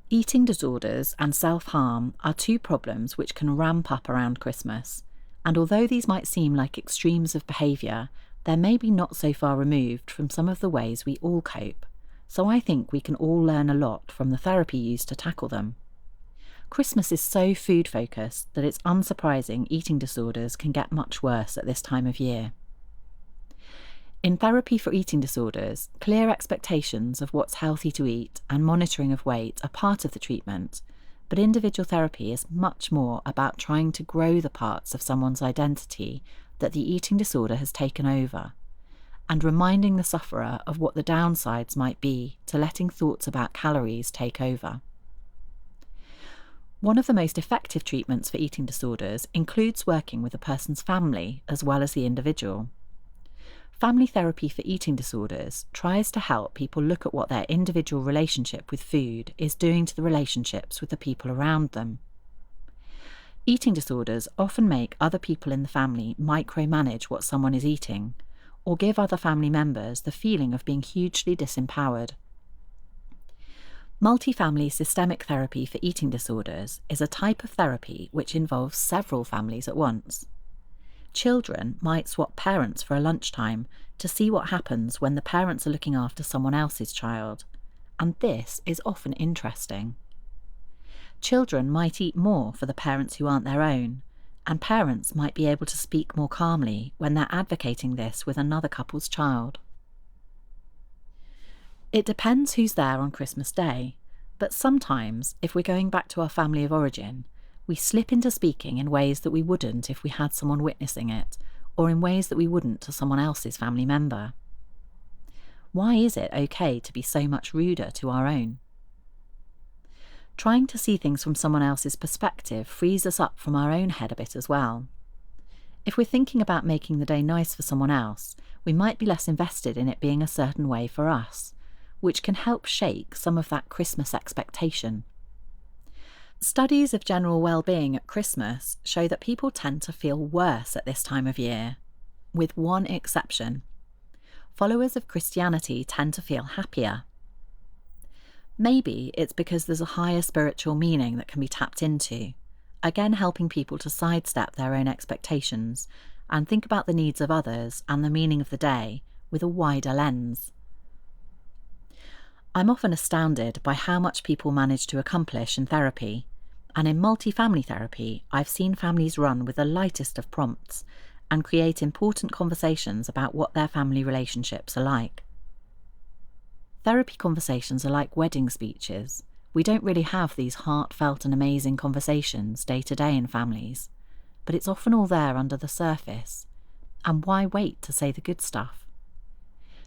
Eating disorders and self-harm are two problems which can ramp up around Christmas, and although these might seem like extremes of behaviour, they're maybe not so far removed from some of the ways we all cope, so I think we can all learn a lot from the therapy used to tackle them. Christmas is so food-focused that it's unsurprising eating disorders can get much worse at this time of year. In therapy for eating disorders, clear expectations of what's healthy to eat and monitoring of weight are part of the treatment, but individual therapy is much more about trying to grow the parts of someone's identity that the eating disorder has taken over, and reminding the sufferer of what the downsides might be to letting thoughts about calories take over. One of the most effective treatments for eating disorders includes working with a person's family as well as the individual. Family therapy for eating disorders tries to help people look at what their individual relationship with food is doing to the relationships with the people around them. Eating disorders often make other people in the family micromanage what someone is eating, or give other family members the feeling of being hugely disempowered. Multifamily systemic therapy for eating disorders is a type of therapy which involves several families at once. Children might swap parents for a lunchtime to see what happens when the parents are looking after someone else's child, and this is often interesting. Children might eat more for the parents who aren't their own, and parents might be able to speak more calmly when they're advocating this with another couple's child. It depends who's there on Christmas Day, but sometimes, if we're going back to our family of origin, we slip into speaking in ways that we wouldn't if we had someone witnessing it, or in ways that we wouldn't to someone else's family member. Why is it okay to be so much ruder to our own? Trying to see things from someone else's perspective frees us up from our own head a bit as well. If we're thinking about making the day nice for someone else, we might be less invested in it being a certain way for us, which can help shake some of that Christmas expectation. Studies of general well-being at Christmas show that people tend to feel worse at this time of year, with one exception. Followers of Christianity tend to feel happier. Maybe it's because there's a higher spiritual meaning that can be tapped into, again helping people to sidestep their own expectations and think about the needs of others and the meaning of the day with a wider lens. I'm often astounded by how much people manage to accomplish in therapy, and in multifamily therapy, I've seen families run with the lightest of prompts and create important conversations about what their family relationships are like. Therapy conversations are like wedding speeches. We don't really have these heartfelt and amazing conversations day to day in families, but it's often all there under the surface. And why wait to say the good stuff?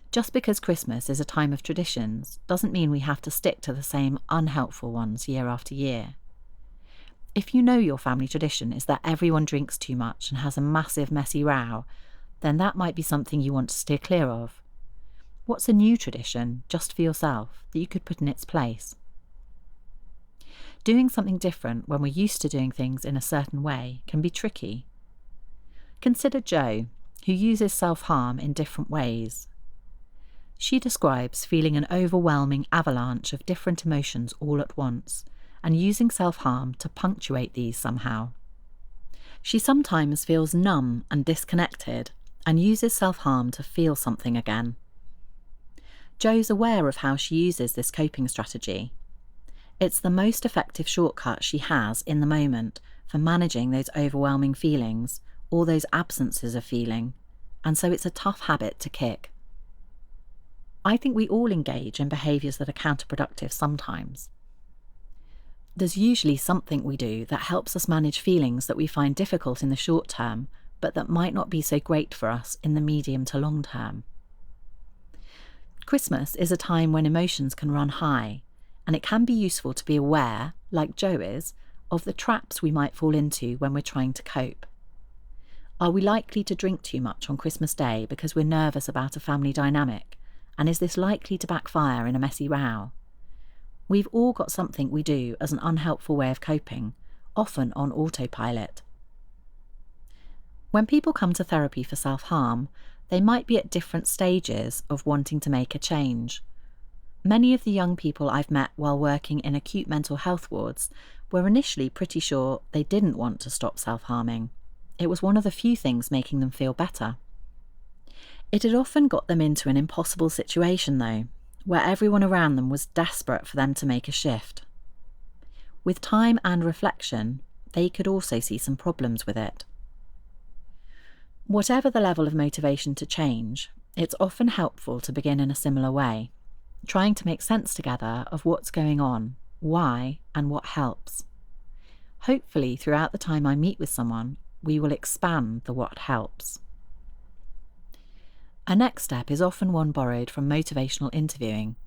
Just because Christmas is a time of traditions doesn't mean we have to stick to the same unhelpful ones year after year. If you know your family tradition is that everyone drinks too much and has a massive messy row, then that might be something you want to steer clear of. What's a new tradition, just for yourself, that you could put in its place? Doing something different when we're used to doing things in a certain way can be tricky. Consider Jo, who uses self-harm in different ways. She describes feeling an overwhelming avalanche of different emotions all at once, and using self-harm to punctuate these somehow. She sometimes feels numb and disconnected, and uses self-harm to feel something again. Jo's aware of how she uses this coping strategy. It's the most effective shortcut she has in the moment for managing those overwhelming feelings, or those absences of feeling, and so it's a tough habit to kick. I think we all engage in behaviours that are counterproductive sometimes. There's usually something we do that helps us manage feelings that we find difficult in the short term, but that might not be so great for us in the medium to long term. Christmas is a time when emotions can run high, and it can be useful to be aware, like Jo is, of the traps we might fall into when we're trying to cope. Are we likely to drink too much on Christmas Day because we're nervous about a family dynamic? And is this likely to backfire in a messy row? We've all got something we do as an unhelpful way of coping, often on autopilot. When people come to therapy for self-harm, they might be at different stages of wanting to make a change. Many of the young people I've met while working in acute mental health wards were initially pretty sure they didn't want to stop self-harming. It was one of the few things making them feel better. It had often got them into an impossible situation, though, where everyone around them was desperate for them to make a shift. With time and reflection, they could also see some problems with it. Whatever the level of motivation to change, it's often helpful to begin in a similar way, trying to make sense together of what's going on, why, and what helps. Hopefully, throughout the time I meet with someone, we will expand the what helps. A next step is often one borrowed from motivational interviewing.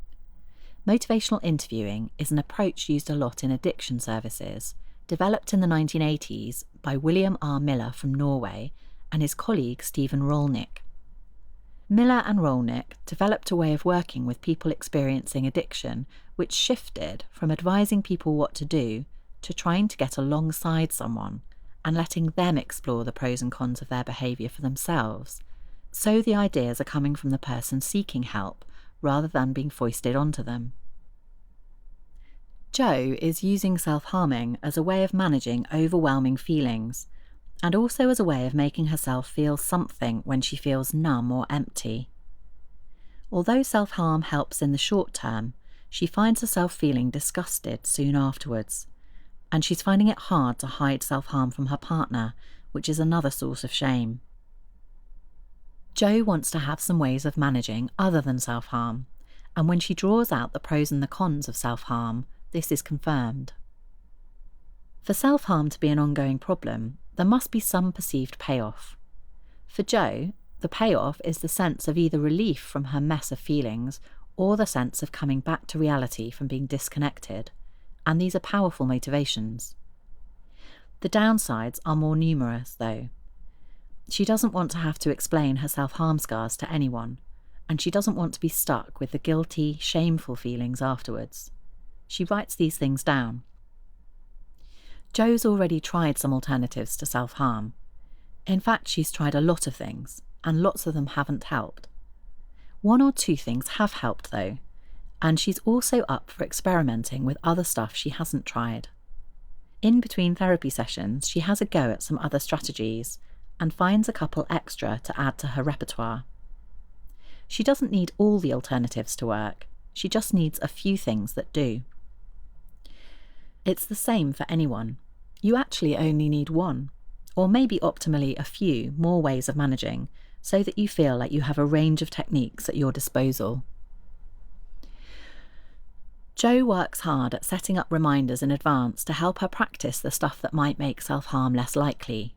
Motivational interviewing is an approach used a lot in addiction services, developed in the 1980s by William R. Miller from Norway and his colleague Stephen Rolnick. Miller and Rolnick developed a way of working with people experiencing addiction which shifted from advising people what to do to trying to get alongside someone and letting them explore the pros and cons of their behaviour for themselves. So the ideas are coming from the person seeking help rather than being foisted onto them. Jo is using self-harming as a way of managing overwhelming feelings, and also as a way of making herself feel something when she feels numb or empty. Although self-harm helps in the short term, she finds herself feeling disgusted soon afterwards, and she's finding it hard to hide self-harm from her partner, which is another source of shame. Jo wants to have some ways of managing other than self-harm, and when she draws out the pros and the cons of self-harm, this is confirmed. For self-harm to be an ongoing problem, there must be some perceived payoff. For Jo, the payoff is the sense of either relief from her mess of feelings or the sense of coming back to reality from being disconnected, and these are powerful motivations. The downsides are more numerous, though. She doesn't want to have to explain her self-harm scars to anyone, and she doesn't want to be stuck with the guilty, shameful feelings afterwards. She writes these things down. Jo's already tried some alternatives to self-harm. In fact, she's tried a lot of things, and lots of them haven't helped. One or two things have helped, though, and she's also up for experimenting with other stuff she hasn't tried. In between therapy sessions, she has a go at some other strategies, and finds a couple extra to add to her repertoire. She doesn't need all the alternatives to work. She just needs a few things that do. It's the same for anyone. You actually only need one, or maybe optimally a few more ways of managing, so that you feel like you have a range of techniques at your disposal. Jo works hard at setting up reminders in advance to help her practice the stuff that might make self-harm less likely.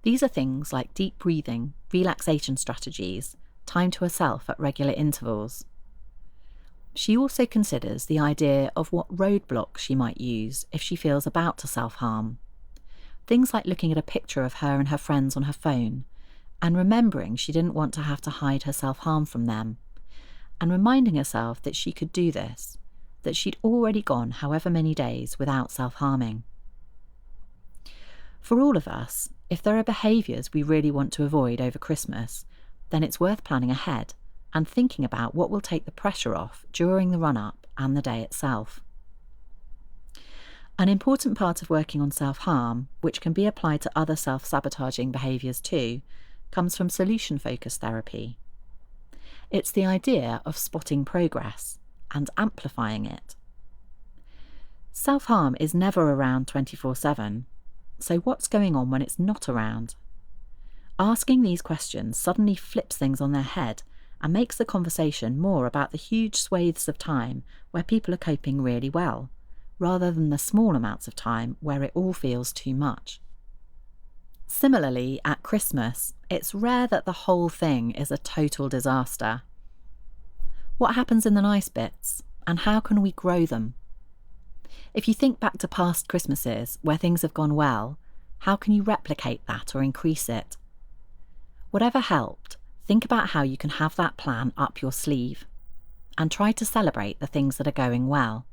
These are things like deep breathing, relaxation strategies, time to herself at regular intervals. She also considers the idea of what roadblocks she might use if she feels about to self-harm. Things like looking at a picture of her and her friends on her phone, and remembering she didn't want to have to hide her self-harm from them, and reminding herself that she could do this, that she'd already gone however many days without self-harming. For all of us, if there are behaviours we really want to avoid over Christmas, then it's worth planning ahead and thinking about what will take the pressure off during the run-up and the day itself. An important part of working on self-harm, which can be applied to other self-sabotaging behaviours too, comes from solution-focused therapy. It's the idea of spotting progress and amplifying it. Self-harm is never around 24/7, so what's going on when it's not around? Asking these questions suddenly flips things on their head and makes the conversation more about the huge swathes of time where people are coping really well, rather than the small amounts of time where it all feels too much. Similarly, at Christmas, it's rare that the whole thing is a total disaster. What happens in the nice bits, and how can we grow them? If you think back to past Christmases where things have gone well, how can you replicate that or increase it? Whatever helped, think about how you can have that plan up your sleeve, and try to celebrate the things that are going well.